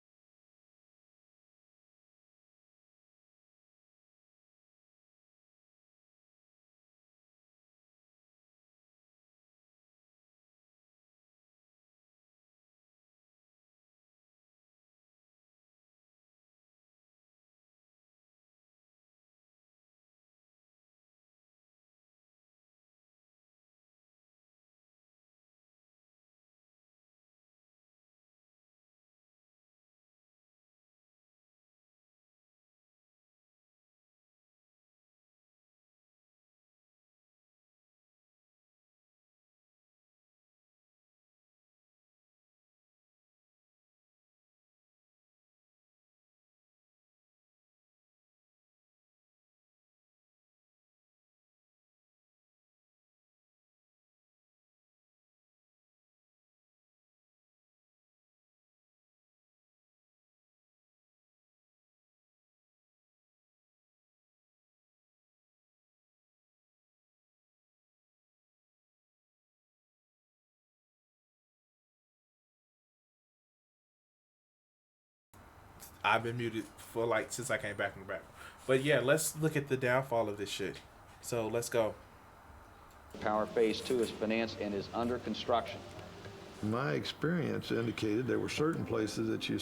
I've been muted for like since I came back from the back. But yeah, let's look at the downfall of this shit. So let's go. Power Phase 2 is financed and is under construction. My experience indicated there were certain places that you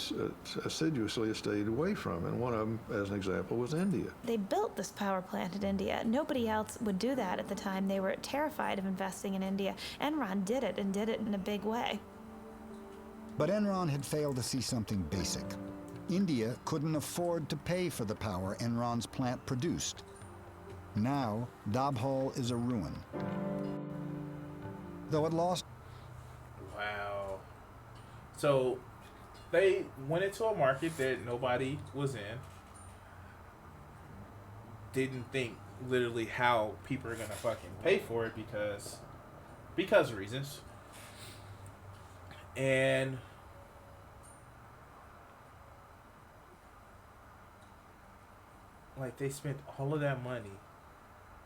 assiduously stayed away from, and one of them, as an example, was India. They built this power plant in India. Nobody else would do that at the time. They were terrified of investing in India. Enron did it, and did it in a big way. But Enron had failed to see something basic. India couldn't afford to pay for the power Enron's plant produced. Now, Dabhol is a ruin. Though it lost... Wow. So, they went into a market that nobody was in. Didn't think literally how people are gonna fucking pay for it because of reasons. And like they spent all of that money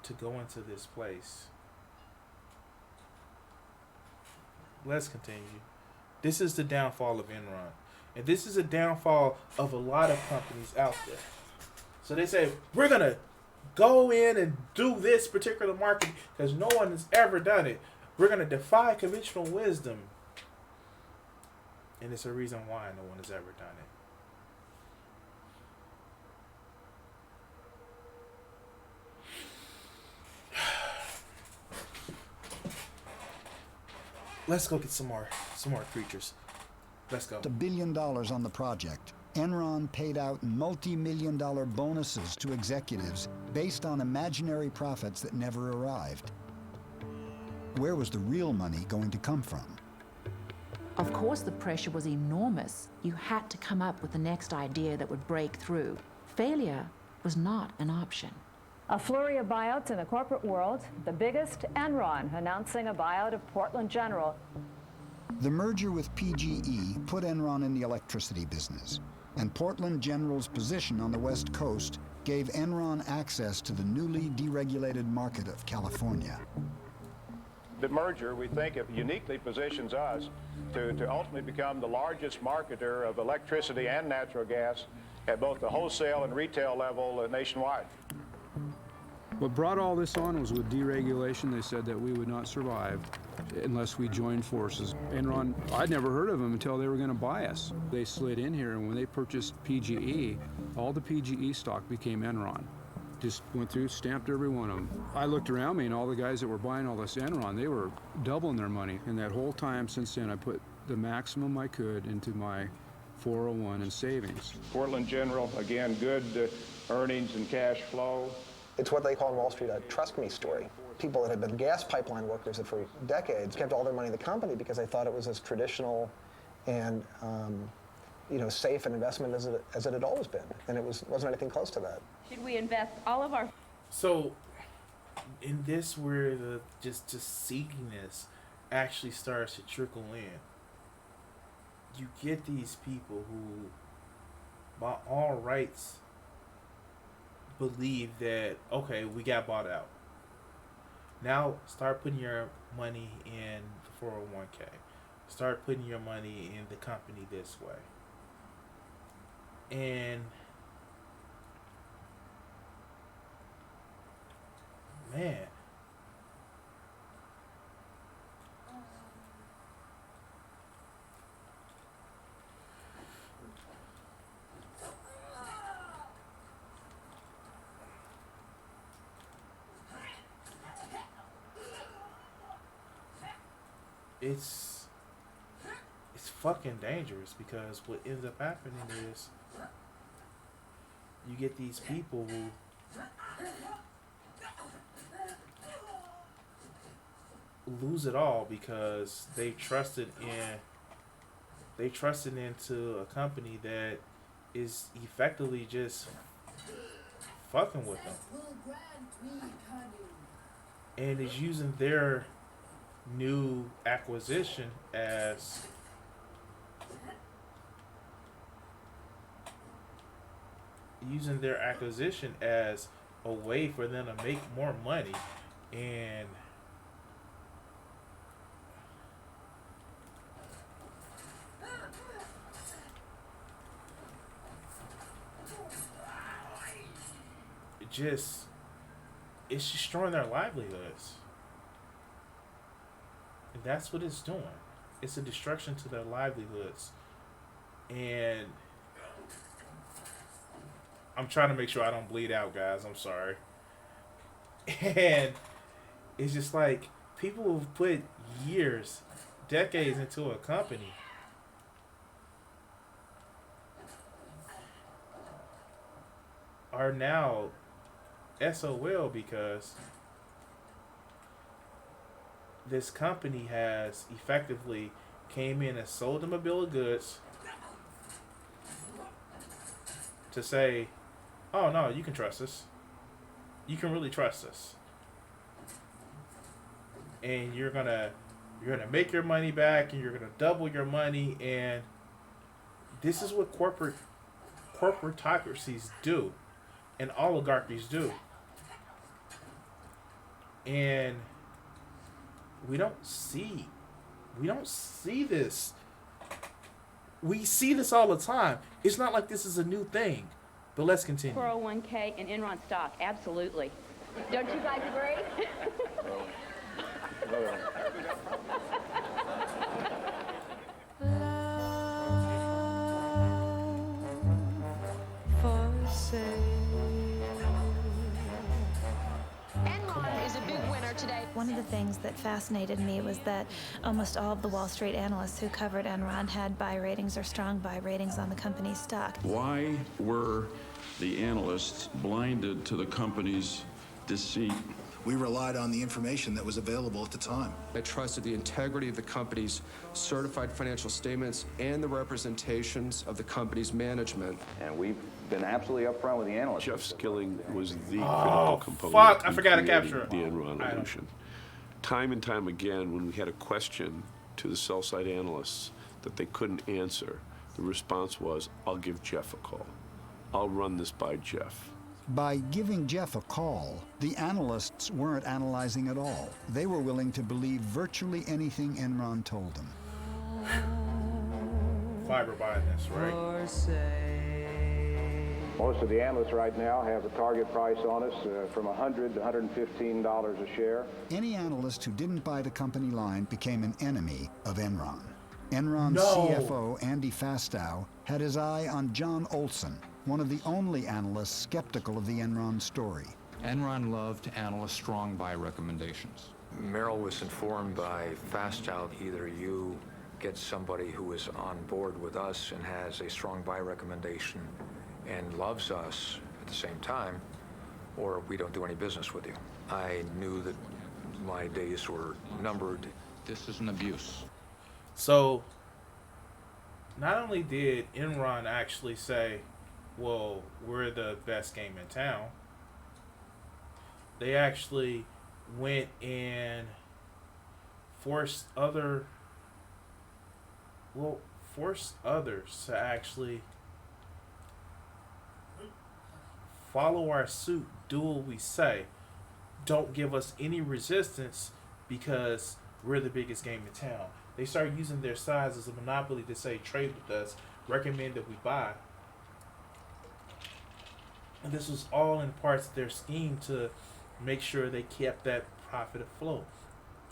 to go into this place. Let's continue. This is the downfall of Enron. And this is a downfall of a lot of companies out there. So they say, we're going to go in and do this particular market because no one has ever done it. We're going to defy conventional wisdom. And it's a reason why no one has ever done it. Let's go get some more creatures. Let's go. $1 billion on the project. Enron paid out multi-million-dollar bonuses to executives based on imaginary profits that never arrived. Where was the real money going to come from? Of course, the pressure was enormous. You had to come up with the next idea that would break through. Failure was not an option. A flurry of buyouts in the corporate world. The biggest, Enron, announcing a buyout of Portland General. The merger with PGE put Enron in the electricity business, and Portland General's position on the West Coast gave Enron access to the newly deregulated market of California. The merger, we think, it uniquely positions us to ultimately become the largest marketer of electricity and natural gas at both the wholesale and retail level nationwide. What brought all this on was with deregulation. They said that we would not survive unless we joined forces. Enron, I'd never heard of them until they were going to buy us. They slid in here, and when they purchased PGE, all the PGE stock became Enron. Just went through, stamped every one of them. I looked around me, and all the guys that were buying all this Enron, they were doubling their money. And that whole time since then, I put the maximum I could into my 401 and savings. Portland General, again, good earnings and cash flow. It's what they call in Wall Street a trust me story. People that had been gas pipeline workers that for decades kept all their money in the company because they thought it was as traditional and safe an investment as it had always been. And it wasn't anything close to that. Should we invest all of our... So, in this where the just seekiness actually starts to trickle in, you get these people who, by all rights, believe that, okay, we got bought out. Now start putting your money in the 401k. Start putting your money in the company this way. And man, it's fucking dangerous, because what ends up happening is you get these people who lose it all because they trusted into a company that is effectively just fucking with them and is using their new acquisition as a way for them to make more money. And it's destroying their livelihoods. And that's what it's doing. It's a destruction to their livelihoods. And I'm trying to make sure I don't bleed out, guys. I'm sorry. And it's just like people who've put years, decades into a company are now SOL because this company has effectively came in and sold them a bill of goods to say, oh no, you can trust us. You can really trust us. And you're gonna make your money back, and you're gonna double your money. And this is what corporatocracies do, and oligarchies do. And we don't see this we see this all the time. It's not like this is a new thing. But let's continue. 401k and Enron stock, absolutely. Don't you guys agree? Enron is a big winner today. One of the things that fascinated me was that almost all of the Wall Street analysts who covered Enron had buy ratings or strong buy ratings on the company's stock. Why were the analysts blinded to the company's deceit? We relied on the information that was available at the time. I trusted the integrity of the company's certified financial statements and the representations of the company's management. And we've been absolutely upfront with the analysts. Jeff Skilling was the Oh, critical component fuck, I in forgot to creating capture it. the Enron illusion. Time and time again, when we had a question to the sell-side analysts that they couldn't answer, the response was, I'll give Jeff a call. I'll run this by Jeff. By giving Jeff a call, the analysts weren't analyzing at all. They were willing to believe virtually anything Enron told them. Fiber buying this, right? Most of the analysts right now have a target price on us from $100 to $115 a share. Any analyst who didn't buy the company line became an enemy of Enron. Enron's No. CFO, Andy Fastow, had his eye on John Olson, one of the only analysts skeptical of the Enron story. Enron loved analyst strong buy recommendations. Merrill was informed by Fastow, either you get somebody who is on board with us and has a strong buy recommendation and loves us at the same time, or we don't do any business with you. I knew that my days were numbered. This is an abuse. So, not only did Enron actually say, well, we're the best game in town, they actually went and forced others to actually follow our suit, do what we say, don't give us any resistance because we're the biggest game in town. They started using their size as a monopoly to say, trade with us, recommend that we buy. And this was all in parts of their scheme to make sure they kept that profit afloat.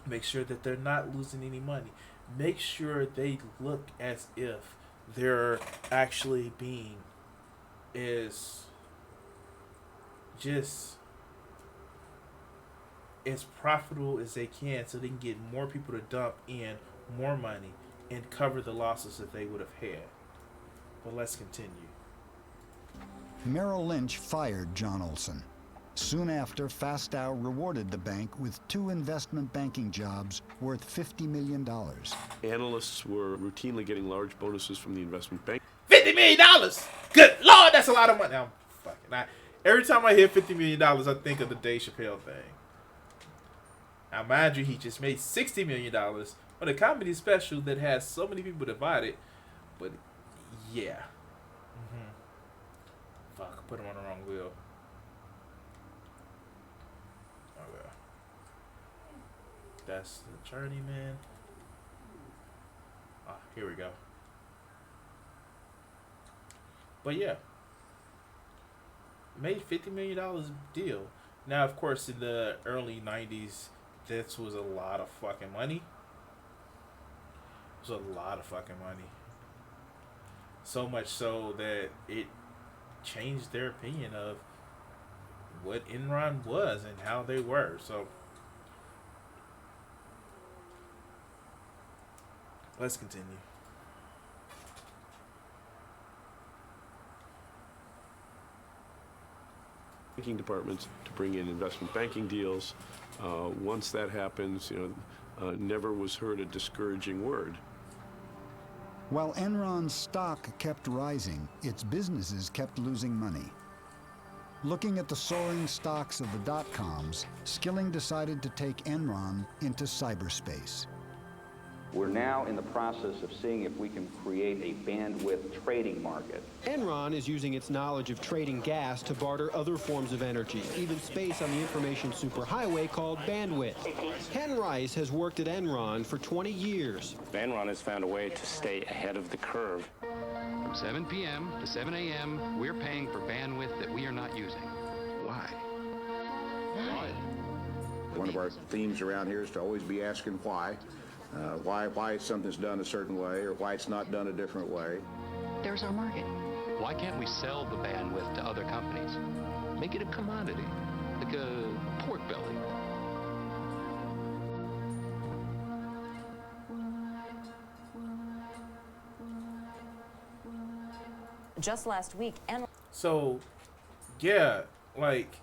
Make sure that they're not losing any money. Make sure they look as if they're actually being just as profitable as they can so they can get more people to dump in more money and cover the losses that they would have had. But let's continue. Merrill Lynch fired John Olson. Soon after, Fastow rewarded the bank with 2 investment banking jobs worth $50 million. Analysts were routinely getting large bonuses from the investment bank. $50 million! Good Lord, that's a lot of money. Now, every time I hear $50 million, I think of the Dave Chappelle thing. Now, mind you, he just made $60 million on a comedy special that has so many people divided. But, yeah. Fuck, I put him on the wrong wheel. Okay. That's the journeyman. Ah, here we go. But yeah. Made $50 million deal. Now, of course, in the early 90s, this was a lot of fucking money. It was a lot of fucking money. So much so that it changed their opinion of what Enron was and how they were. So, let's continue. Banking departments to bring in investment banking deals. Once that happens, never was heard a discouraging word. While Enron's stock kept rising, its businesses kept losing money. Looking at the soaring stocks of the dot-coms, Skilling decided to take Enron into cyberspace. We're now in the process of seeing if we can create a bandwidth trading market. Enron is using its knowledge of trading gas to barter other forms of energy, even space on the information superhighway called bandwidth. Ken Rice has worked at Enron for 20 years. Enron has found a way to stay ahead of the curve. From 7 p.m. to 7 a.m., we're paying for bandwidth that we are not using. Why? Why? One of our themes around here is to always be asking why. Why something's done a certain way or why it's not done a different way. There's our market. Why can't we sell the bandwidth to other companies? Make it a commodity, like a pork belly. Just last week, Enron. So, yeah, like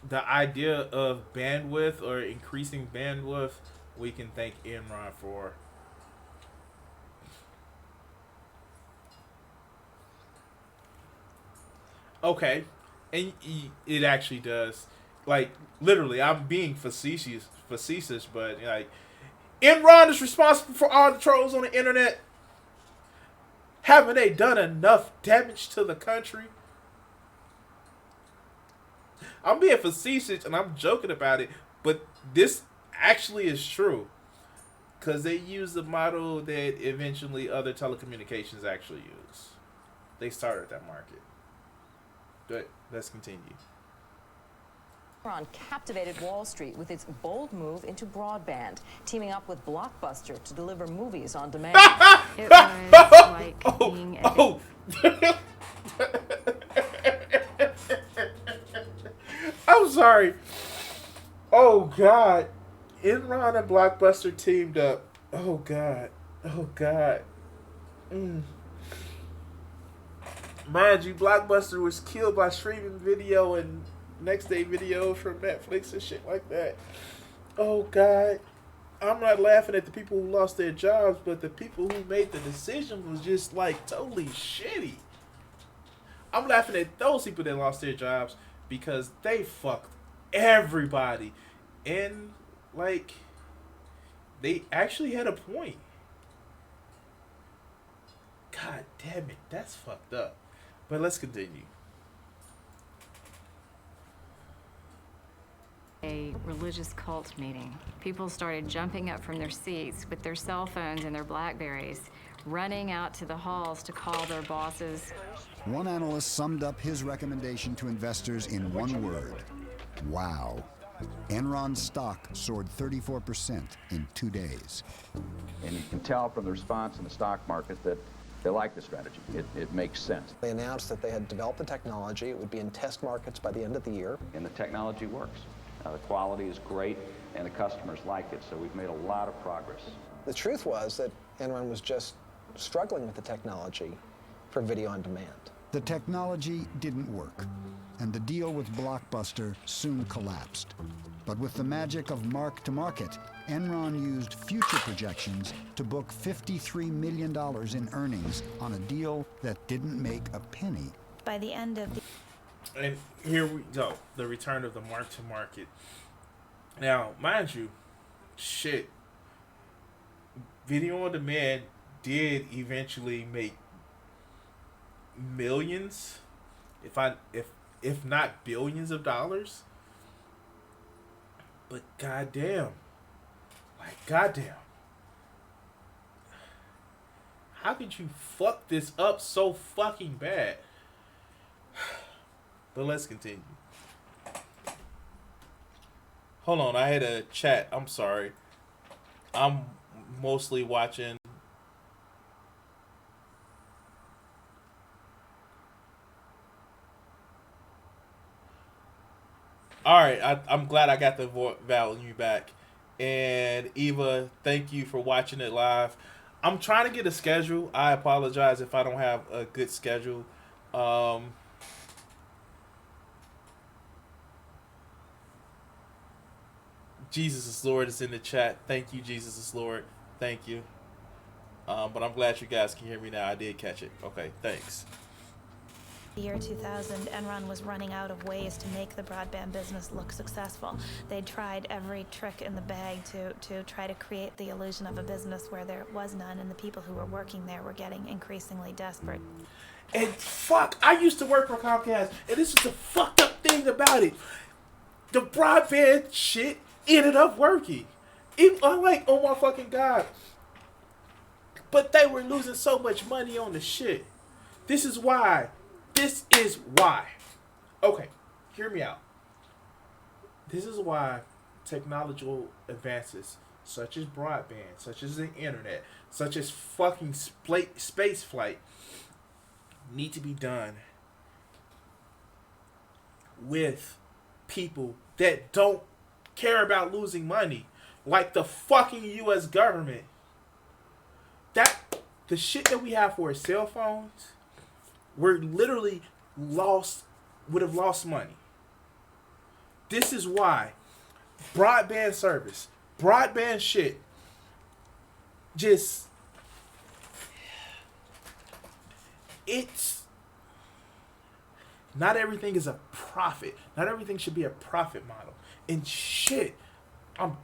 the idea of bandwidth or increasing bandwidth, we can thank Enron for. Okay, and it actually does. Like, literally, I'm being facetious, but like, Enron is responsible for all the trolls on the internet. Haven't they done enough damage to the country? I'm being facetious and I'm joking about it, but this actually is true. Because they use the model that eventually other telecommunications actually use. They started that market. But let's continue. Enron captivated Wall Street with its bold move into broadband, teaming up with Blockbuster to deliver movies on demand. It was like being I'm sorry. Oh, God. Enron and Blockbuster teamed up. Oh, God. Oh, God. Mind you, Blockbuster was killed by streaming video and next day videos from Netflix and shit like that. Oh, God. I'm not laughing at the people who lost their jobs, but the people who made the decision was just, like, totally shitty. I'm laughing at those people that lost their jobs because they fucked everybody. And, like, they actually had a point. God damn it. That's fucked up. But let's continue. a religious cult meeting. People started jumping up from their seats with their cell phones and their Blackberries, running out to the halls to call their bosses. One analyst summed up his recommendation to investors in one word: wow. Enron's stock soared 34% in 2 days. And you can tell from the response in the stock market that they like the strategy. It makes sense. They announced that they had developed the technology. It would be in test markets by the end of the year. And the technology works. The quality is great, and the customers like it, so we've made a lot of progress. The truth was that Enron was just struggling with the technology for video on demand. The technology didn't work, and the deal with Blockbuster soon collapsed. But with the magic of mark-to-market, Enron used future projections to book $53 million in earnings on a deal that didn't make a penny. By the end of the... And here we go, the return of the mark-to-market. Now, mind you, shit, video on demand did eventually make millions, if not billions of dollars. But goddamn, how could you fuck this up so fucking bad? But let's continue. Hold on, I had a chat. I'm sorry. I'm mostly watching. Alright, I'm glad I got the value back. And Eva, thank you for watching it live. I'm trying to get a schedule. I apologize if I don't have a good schedule. Jesus is Lord is in the chat. Thank you, Jesus is Lord. Thank you. But I'm glad you guys can hear me now. I did catch it. Okay, thanks. the year 2000, Enron was running out of ways to make the broadband business look successful. They'd tried every trick in the bag to try to create the illusion of a business where there was none, and the people who were working there were getting increasingly desperate. And fuck, I used to work for Comcast, and this is the fucked up thing about it. The broadband shit ended up working. I'm like, oh my fucking God. But they were losing so much money on the shit. This is why. Okay, hear me out. This is why technological advances, such as broadband, such as the internet, such as fucking space flight, need to be done with people that don't care about losing money, like the fucking U.S. government. The shit that we have for cell phones, we're literally would have lost money. This is why broadband service, broadband shit, it's not everything is a profit. Not everything should be a profit model. And shit, I am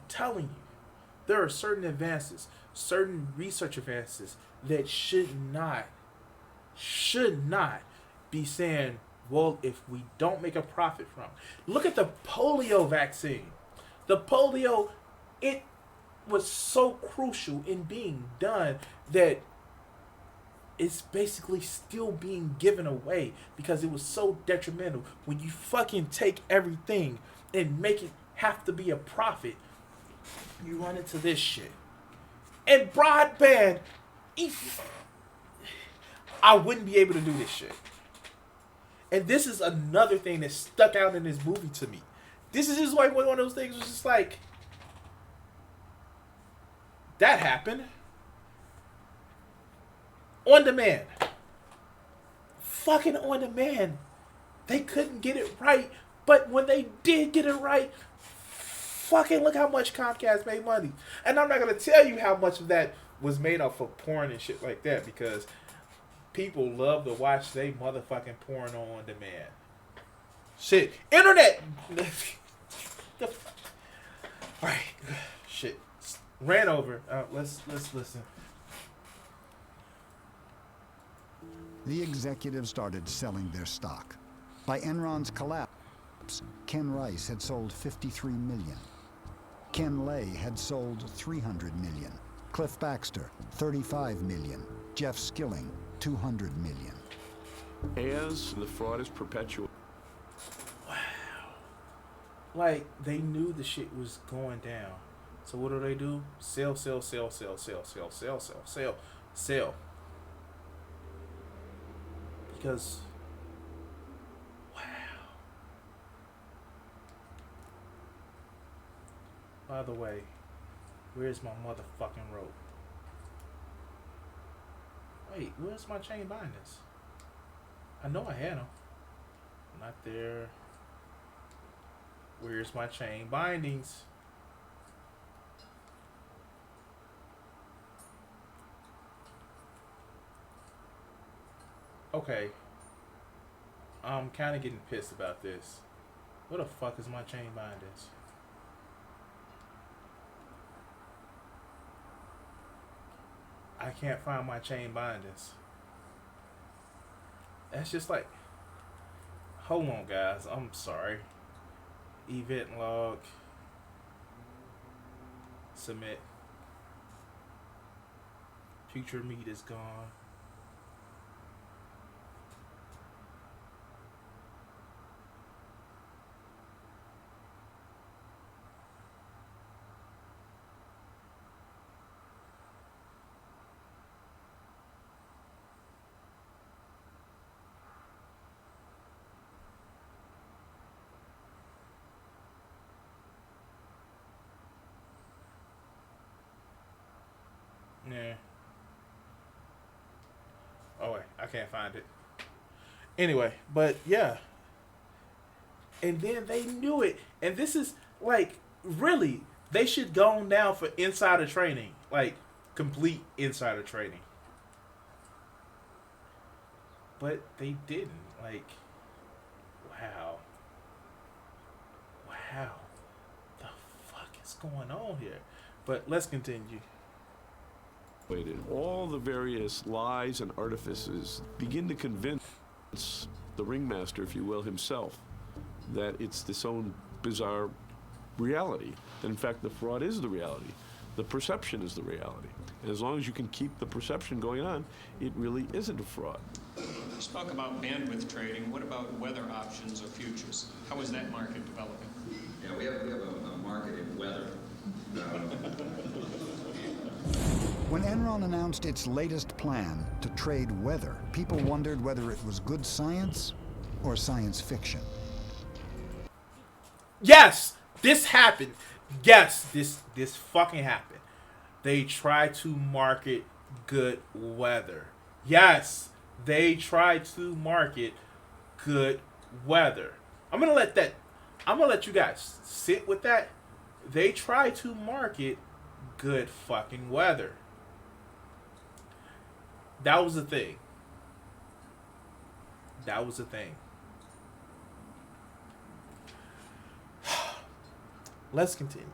telling you, there are certain advances, certain research advances that should not be saying, well, if we don't make a profit from. Look at the polio vaccine. The polio, it was so crucial in being done that it's basically still being given away because it was so detrimental. When you fucking take everything and make it have to be a profit, you run into this shit. And broadband, I wouldn't be able to do this shit. And this is another thing that stuck out in this movie to me. This is just like one of those things was just like, that happened. On demand. Fucking on demand. They couldn't get it right. But when they did get it right, fucking look how much Comcast made money. And I'm not going to tell you how much of that was made off of porn and shit like that, because people love to watch they motherfucking porn on demand. Shit. Internet. Alright. Shit. Ran over. Let's listen. The executives started selling their stock. By Enron's collapse, Ken Rice had sold 53 million. Ken Lay had sold 300 million. Cliff Baxter, 35 million. Jeff Skilling, 200 million. As the fraud is perpetuated. Wow. Like, they knew the shit was going down. So what do? Sell. Because, wow. By the way, where's my motherfucking rope? Wait, where's my chain bindings? I know I had them. Not there. Where's my chain bindings? Okay. I'm kind of getting pissed about this. Where the fuck is my chain bindings? I can't find my chain bindings. That's just like... Hold on, guys. I'm sorry. Event log. Submit. Future meat is gone. Yeah. Oh wait, I can't find it. Anyway, but yeah. And then they knew it. And this is like, really, they should go on down for insider training. Like, complete insider training. But they didn't. Like, wow. Wow. The fuck is going on here? But let's continue. All the various lies and artifices begin to convince the ringmaster, if you will, himself, that it's this own bizarre reality. That in fact the fraud is the reality. The perception is the reality. And as long as you can keep the perception going on, it really isn't a fraud. You spoke about bandwidth trading. What about weather options or futures? How is that market developing? Yeah, we have a market in weather. When Enron announced its latest plan to trade weather, people wondered whether it was good science or science fiction. Yes, this happened. Yes, this fucking happened. They tried to market good weather. Yes, they tried to market good weather. I'm gonna let you guys sit with that. They tried to market good fucking weather. That was the thing. That was the thing. Let's continue.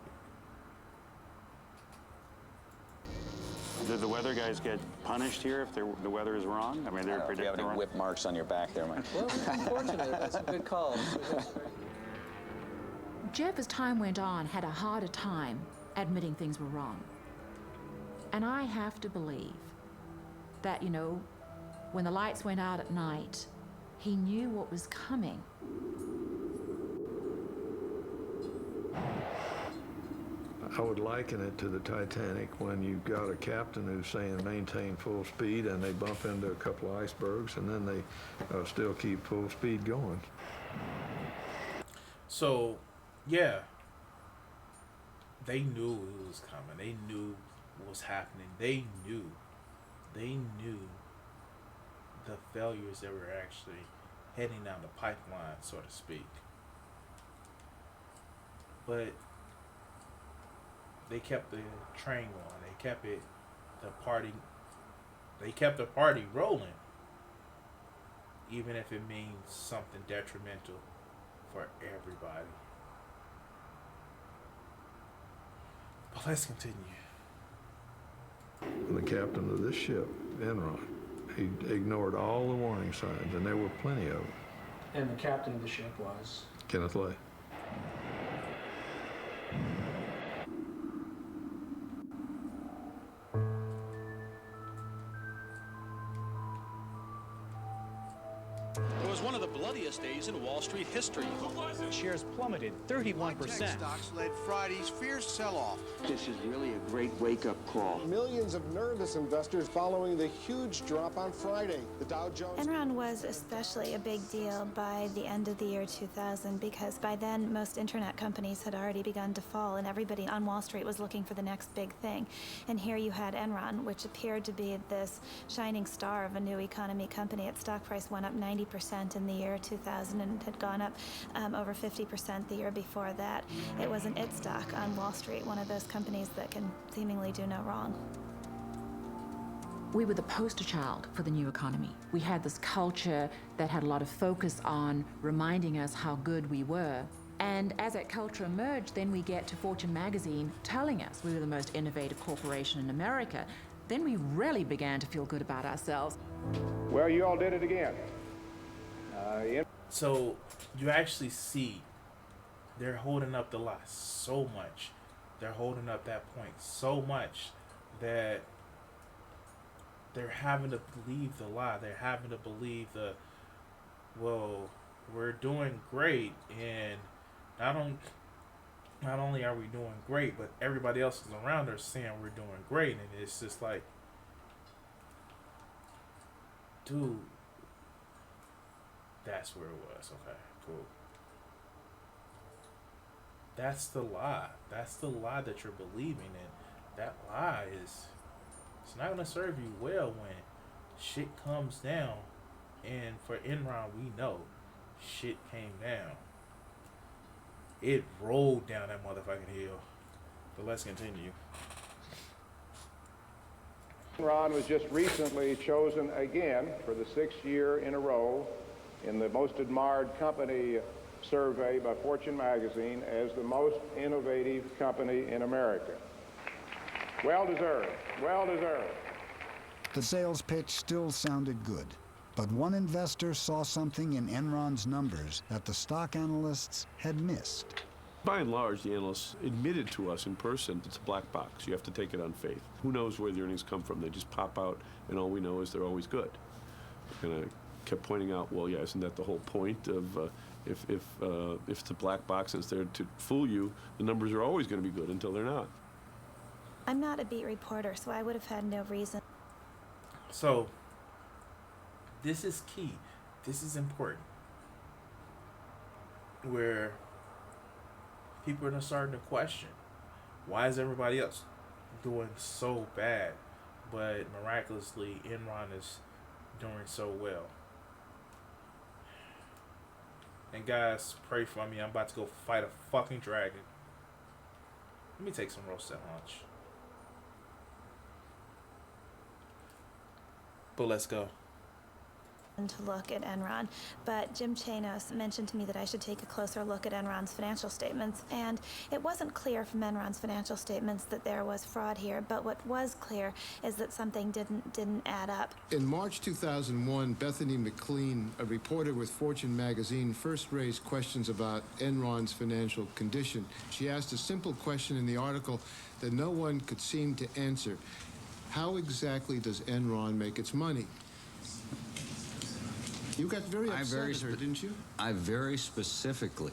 Did the weather guys get punished here if the weather is wrong? I mean, they're predicting. Do you have any whip marks on your back there, Mike? Well, unfortunately, that's a good call. Jeff, as time went on, had a harder time admitting things were wrong. And I have to believe that, you know, when the lights went out at night, he knew what was coming. I would liken it to the Titanic when you've got a captain who's saying maintain full speed and they bump into a couple of icebergs and then they still keep full speed going. So, yeah. They knew it was coming. They knew what was happening. They knew the failures that were actually heading down the pipeline, so to speak. But they kept the train going. They kept the party rolling, even if it means something detrimental for everybody. But let's continue. The captain of this ship, Enron, he ignored all the warning signs, and there were plenty of them. And the captain of the ship was? Kenneth Lay. It was one of the bloodiest days in Wall Street history. Shares plummeted 31%. Tech stocks led Friday's fierce sell-off. This is really a great wake-up call. Millions of nervous investors following the huge drop on Friday. The Dow Jones... Enron was especially a big deal by the end of the year 2000 because by then most internet companies had already begun to fall and everybody on Wall Street was looking for the next big thing. And here you had Enron, which appeared to be this shining star of a new economy company. Its stock price went up 90% in the year 2000 and had gone up over 50% the year before that. It was an it stock on Wall Street, one of those companies that can seemingly do no wrong. We were the poster child for the new economy. We had this culture that had a lot of focus on reminding us how good we were. And as that culture emerged, then we get to Fortune magazine telling us we were the most innovative corporation in America. Then we really began to feel good about ourselves. Well, you all did it again. So you actually see they're holding up the lie so much. They're holding up that point so much that they're having to believe the lie. They're having to believe well, we're doing great, and not only are we doing great, but everybody else is around us saying we're doing great, and it's just like, dude, that's where it was. Okay, cool. That's the lie. That's the lie that you're believing in. That lie it's not going to serve you well when shit comes down. And for Enron, we know shit came down. It rolled down that motherfucking hill. But let's continue. Enron was just recently chosen again for the 6th year in a row in the most admired company survey by Fortune magazine as the most innovative company in America. Well deserved, well deserved. The sales pitch still sounded good, but one investor saw something in Enron's numbers that the stock analysts had missed. By and large, the analysts admitted to us in person it's a black box. You have to take it on faith. Who knows where the earnings come from? They just pop out, and all we know is they're always good. And I kept pointing out, well, yeah, isn't that the whole point of if it's a black box and it's there to fool you, the numbers are always going to be good until they're not. I'm not a beat reporter, so I would have had no reason. So, this is key. This is important. Where people are starting to question, why is everybody else doing so bad, but miraculously Enron is doing so well? And guys, pray for me. I'm about to go fight a fucking dragon. Let me take some roasted lunch. But let's go. To look at Enron, but Jim Chanos mentioned to me that I should take a closer look at Enron's financial statements, and it wasn't clear from Enron's financial statements that there was fraud here, but what was clear is that something didn't add up. In March 2001, Bethany McLean, a reporter with Fortune magazine, first raised questions about Enron's financial condition. She asked a simple question in the article that no one could seem to answer. How exactly does Enron make its money? You got very upset, didn't you? I very specifically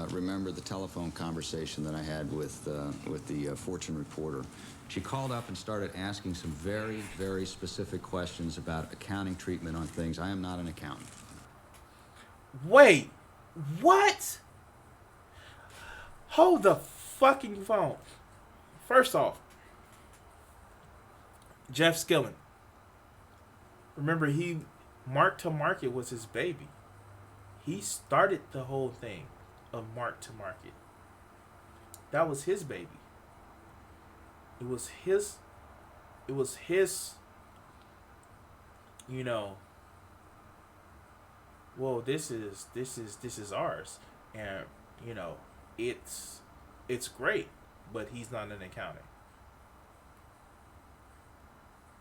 remember the telephone conversation that I had with the Fortune reporter. She called up and started asking some very, very specific questions about accounting treatment on things. I am not an accountant. Wait, what? Hold the fucking phone. First off, Jeff Skilling. Remember, Mark to Market was his baby. He started the whole thing of Mark to Market. That was his baby. It was his, you know, well, this is ours. And, you know, it's great, but he's not an accountant.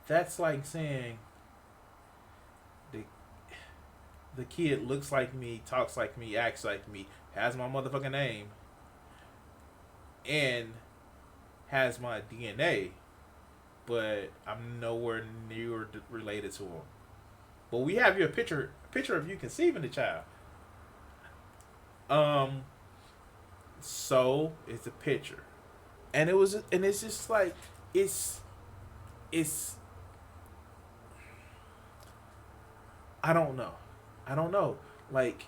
That's like saying the kid looks like me, talks like me, acts like me, has my motherfucking name, and has my DNA, but I'm nowhere near related to him. But we have your picture of you conceiving the child. So it's a picture, and it's just like it's. I don't know. Like,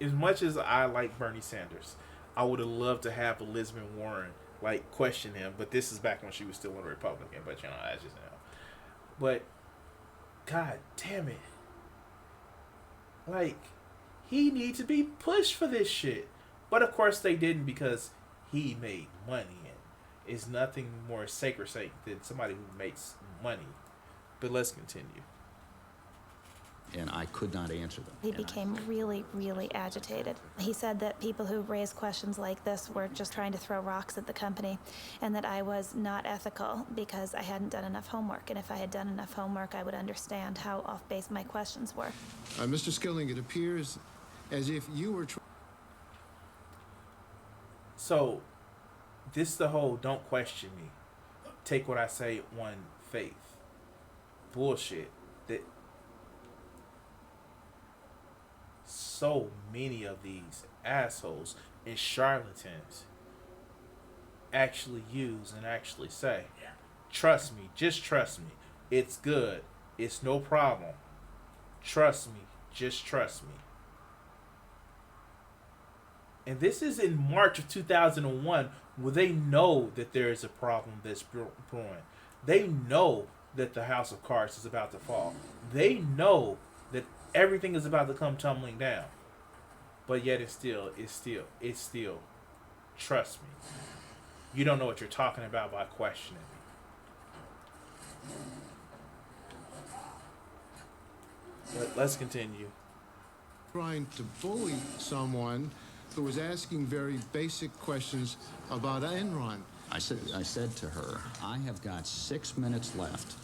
as much as I like Bernie Sanders, I would have loved to have Elizabeth Warren, like, question him. But this is back when she was still a Republican. But, you know, that's just now. But, God damn it. Like, he needs to be pushed for this shit. But, of course, they didn't because he made money. And it's nothing more sacrosanct than somebody who makes money. But let's continue. And I could not answer them. He became really, really agitated. He said that people who raised questions like this were just trying to throw rocks at the company, and that I was not ethical because I hadn't done enough homework. And if I had done enough homework, I would understand how off base my questions were. Mr. Skilling, it appears as if you were So, this is the whole don't question me. Take what I say on faith. Bullshit. That so many of these assholes and charlatans actually use and actually say, trust me, just trust me. It's good. It's no problem. Trust me, just trust me. And this is in March of 2001 where they know that there is a problem that's brewing. They know that the house of cards is about to fall. They know that everything is about to come tumbling down. But yet it's still, trust me. You don't know what you're talking about by questioning me. But let's continue. Trying to bully someone who was asking very basic questions about Enron. I said to her, I have got 6 minutes left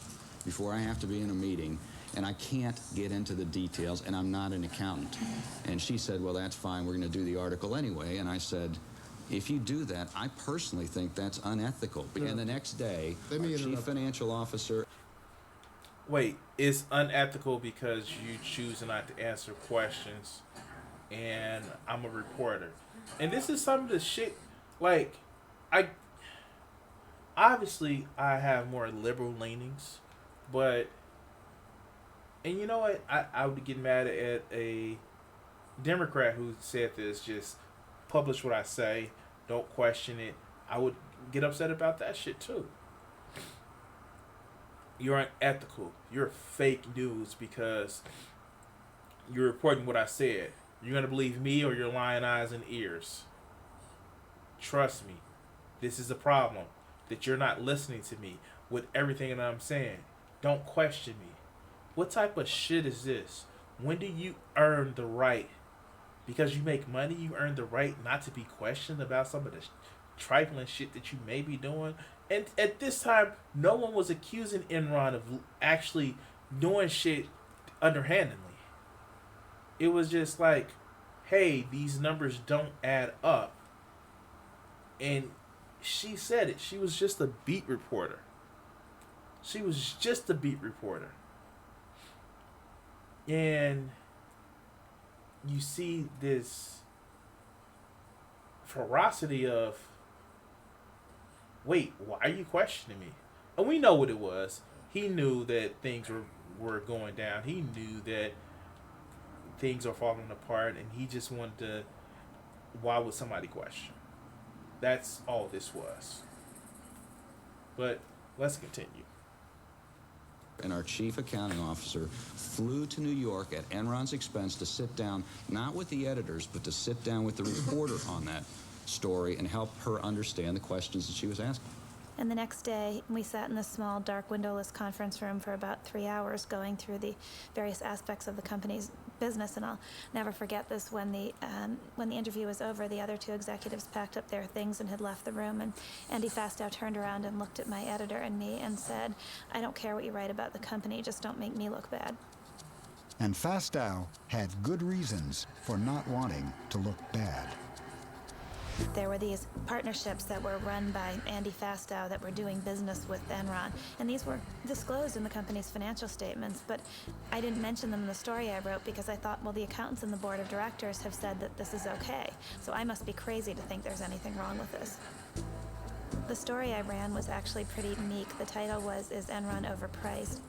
before I have to be in a meeting, and I can't get into the details, and I'm not an accountant. And she said, well, that's fine. We're going to do the article anyway. And I said, if you do that, I personally think that's unethical. And the next day, our chief financial officer... Wait, it's unethical because you choose not to answer questions, and I'm a reporter. And this is some of the shit, like, obviously I have more liberal leanings, but, and you know what, I would get mad at a Democrat who said this, just publish what I say, don't question it. I would get upset about that shit too. You're unethical. You're fake news because you're reporting what I said. You're going to believe me or your lying eyes and ears. Trust me. This is a problem. That you're not listening to me with everything that I'm saying. Don't question me. What type of shit is this? When do you earn the right? Because you make money, you earn the right not to be questioned about some of the trifling shit that you may be doing? And at this time, no one was accusing Enron of actually doing shit underhandedly. It was just like, hey, these numbers don't add up. And she said it. She was just a beat reporter. She was just a beat reporter. And you see this ferocity of, wait, why are you questioning me? And we know what it was. He knew that things were going down. He knew that things are falling apart, and he just wanted to, why would somebody question? That's all this was. But let's continue. And our chief accounting officer flew to New York at Enron's expense to sit down, not with the editors, but to sit down with the reporter on that story and help her understand the questions that she was asking. And the next day, we sat in this small, dark, windowless conference room for about 3 hours going through the various aspects of the company's business. And I'll never forget this. When the interview was over, the other two executives packed up their things and had left the room. And Andy Fastow turned around and looked at my editor and me and said, I don't care what you write about the company, just don't make me look bad. And Fastow had good reasons for not wanting to look bad. There were these partnerships that were run by Andy Fastow that were doing business with Enron, and these were disclosed in the company's financial statements, but I didn't mention them in the story I wrote because I thought, well, the accountants and the board of directors have said that this is okay, so I must be crazy to think there's anything wrong with this. The story I ran was actually pretty meek. The title was, Is Enron Overpriced?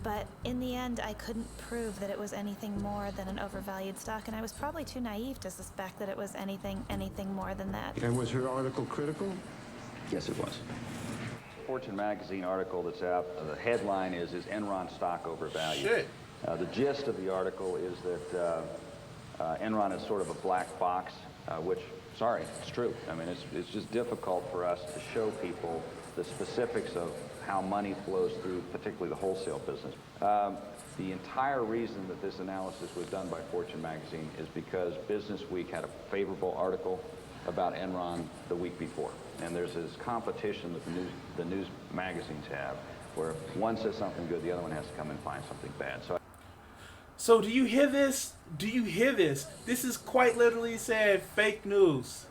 But in the end, I couldn't prove that it was anything more than an overvalued stock, and I was probably too naive to suspect that it was anything more than that. And was her article critical? Yes, it was. Fortune magazine article that's out, the headline is Enron stock overvalued? Shit. The gist of the article is that Enron is sort of a black box, which, sorry, it's true. I mean, it's just difficult for us to show people the specifics of how money flows through, particularly the wholesale business. The entire reason that this analysis was done by Fortune magazine is because Business Week had a favorable article about Enron the week before. And there's this competition that the news magazines have, where if one says something good, the other one has to come and find something bad. So do you hear this? Do you hear this? This is quite literally saying fake news.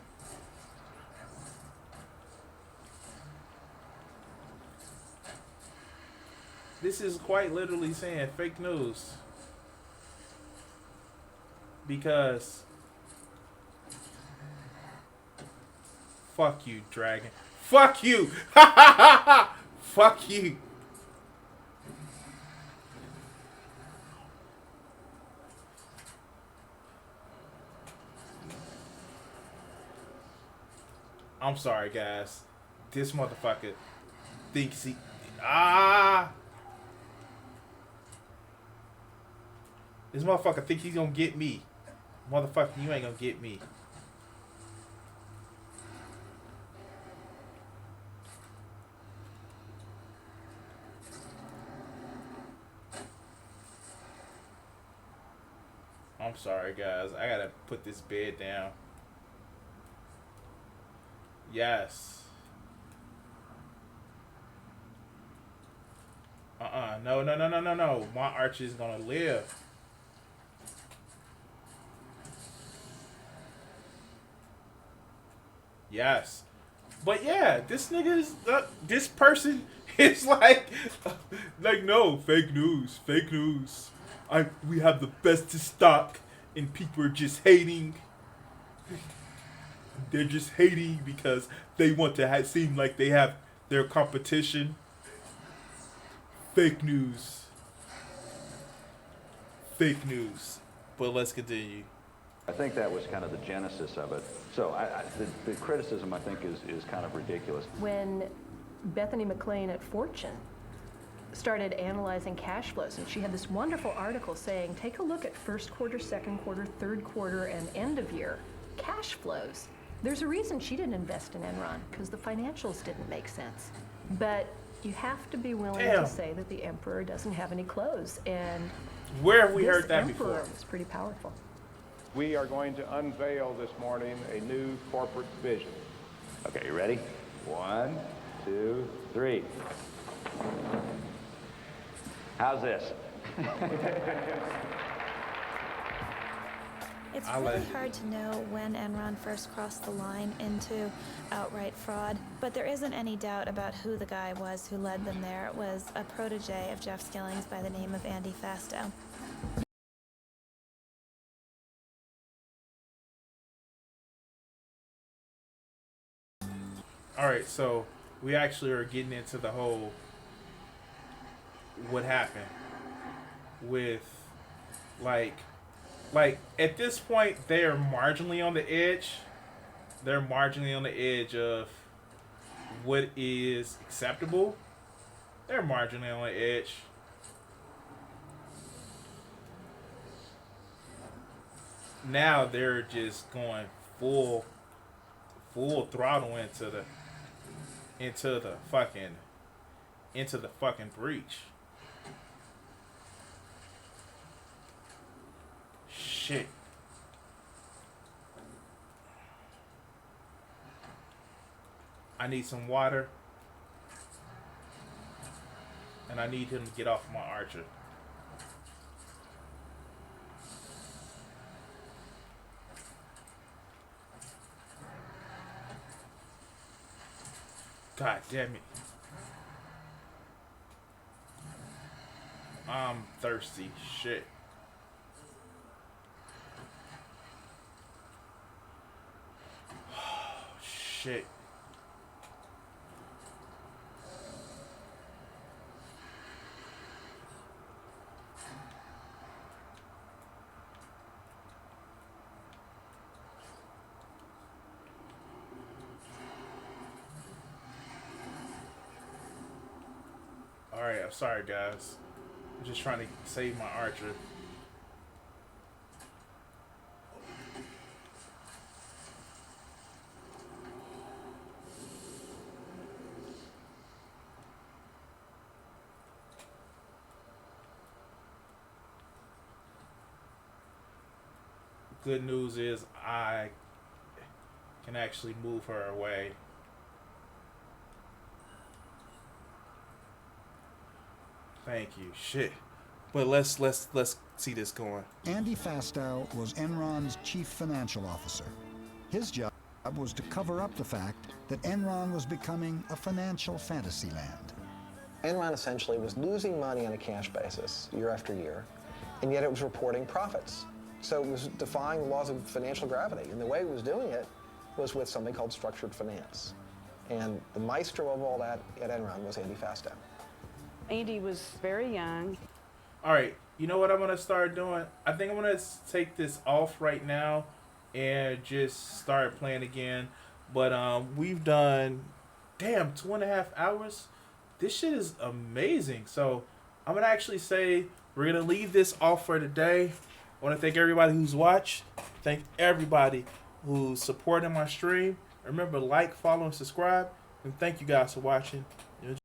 This is quite literally saying fake news. Because fuck you, Dragon. Fuck you. Ha ha ha ha. Fuck you. I'm sorry, guys. This motherfucker thinks he... This motherfucker thinks he's gonna get me. Motherfucker, you ain't gonna get me. I'm sorry, guys. I gotta put this bed down. Yes. No, no, no, no, no, no. My Archie is gonna live. Yes. But yeah, this nigga is, this person is like no, fake news, fake news. We have the best to stock, and people are just hating. They're just hating because they want to seem like they have their competition. Fake news. Fake news. But let's continue. I think that was kind of the genesis of it. So the criticism, I think, is kind of ridiculous. When Bethany McLean at Fortune started analyzing cash flows, and she had this wonderful article saying, take a look at first quarter, second quarter, third quarter, and end of year cash flows. There's a reason she didn't invest in Enron, because the financials didn't make sense. But you have to be willing to say that the emperor doesn't have any clothes, and where have we heard that before? before? It's pretty powerful. We are going to unveil this morning a new corporate vision. Okay, you ready? 1, 2, 3. How's this? It's really hard to know when Enron first crossed the line into outright fraud, but there isn't any doubt about who the guy was who led them there. It was a protege of Jeff Skilling's by the name of Andy Fastow. Alright, so we actually are getting into the whole what happened with like at this point they're marginally on the edge. They're marginally on the edge of what is acceptable. They're marginally on the edge. Now they're just going full throttle into the fucking breach. Shit. I need some water. And I need him to get off my Archer. God damn it. I'm thirsty. Shit. Shit. Alright, I'm sorry guys. I'm just trying to save my Archer. Good news is I can actually move her away. Thank you. Shit. But let's see this going. Andy Fastow was Enron's chief financial officer. His job was to cover up the fact that Enron was becoming a financial fantasy land. Enron essentially was losing money on a cash basis year after year, and yet it was reporting profits. So it was defying the laws of financial gravity, and the way it was doing it was with something called structured finance. And the maestro of all that at Enron was Andy Fastow. Andy was very young. All right, you know what I'm gonna start doing? I think I'm gonna take this off right now and just start playing again. But we've done, damn, 2.5 hours. This shit is amazing. So I'm gonna actually say we're gonna leave this off for today. I want to thank everybody who's watched. Thank everybody who's supporting my stream. Remember, like, follow, and subscribe. And thank you guys for watching.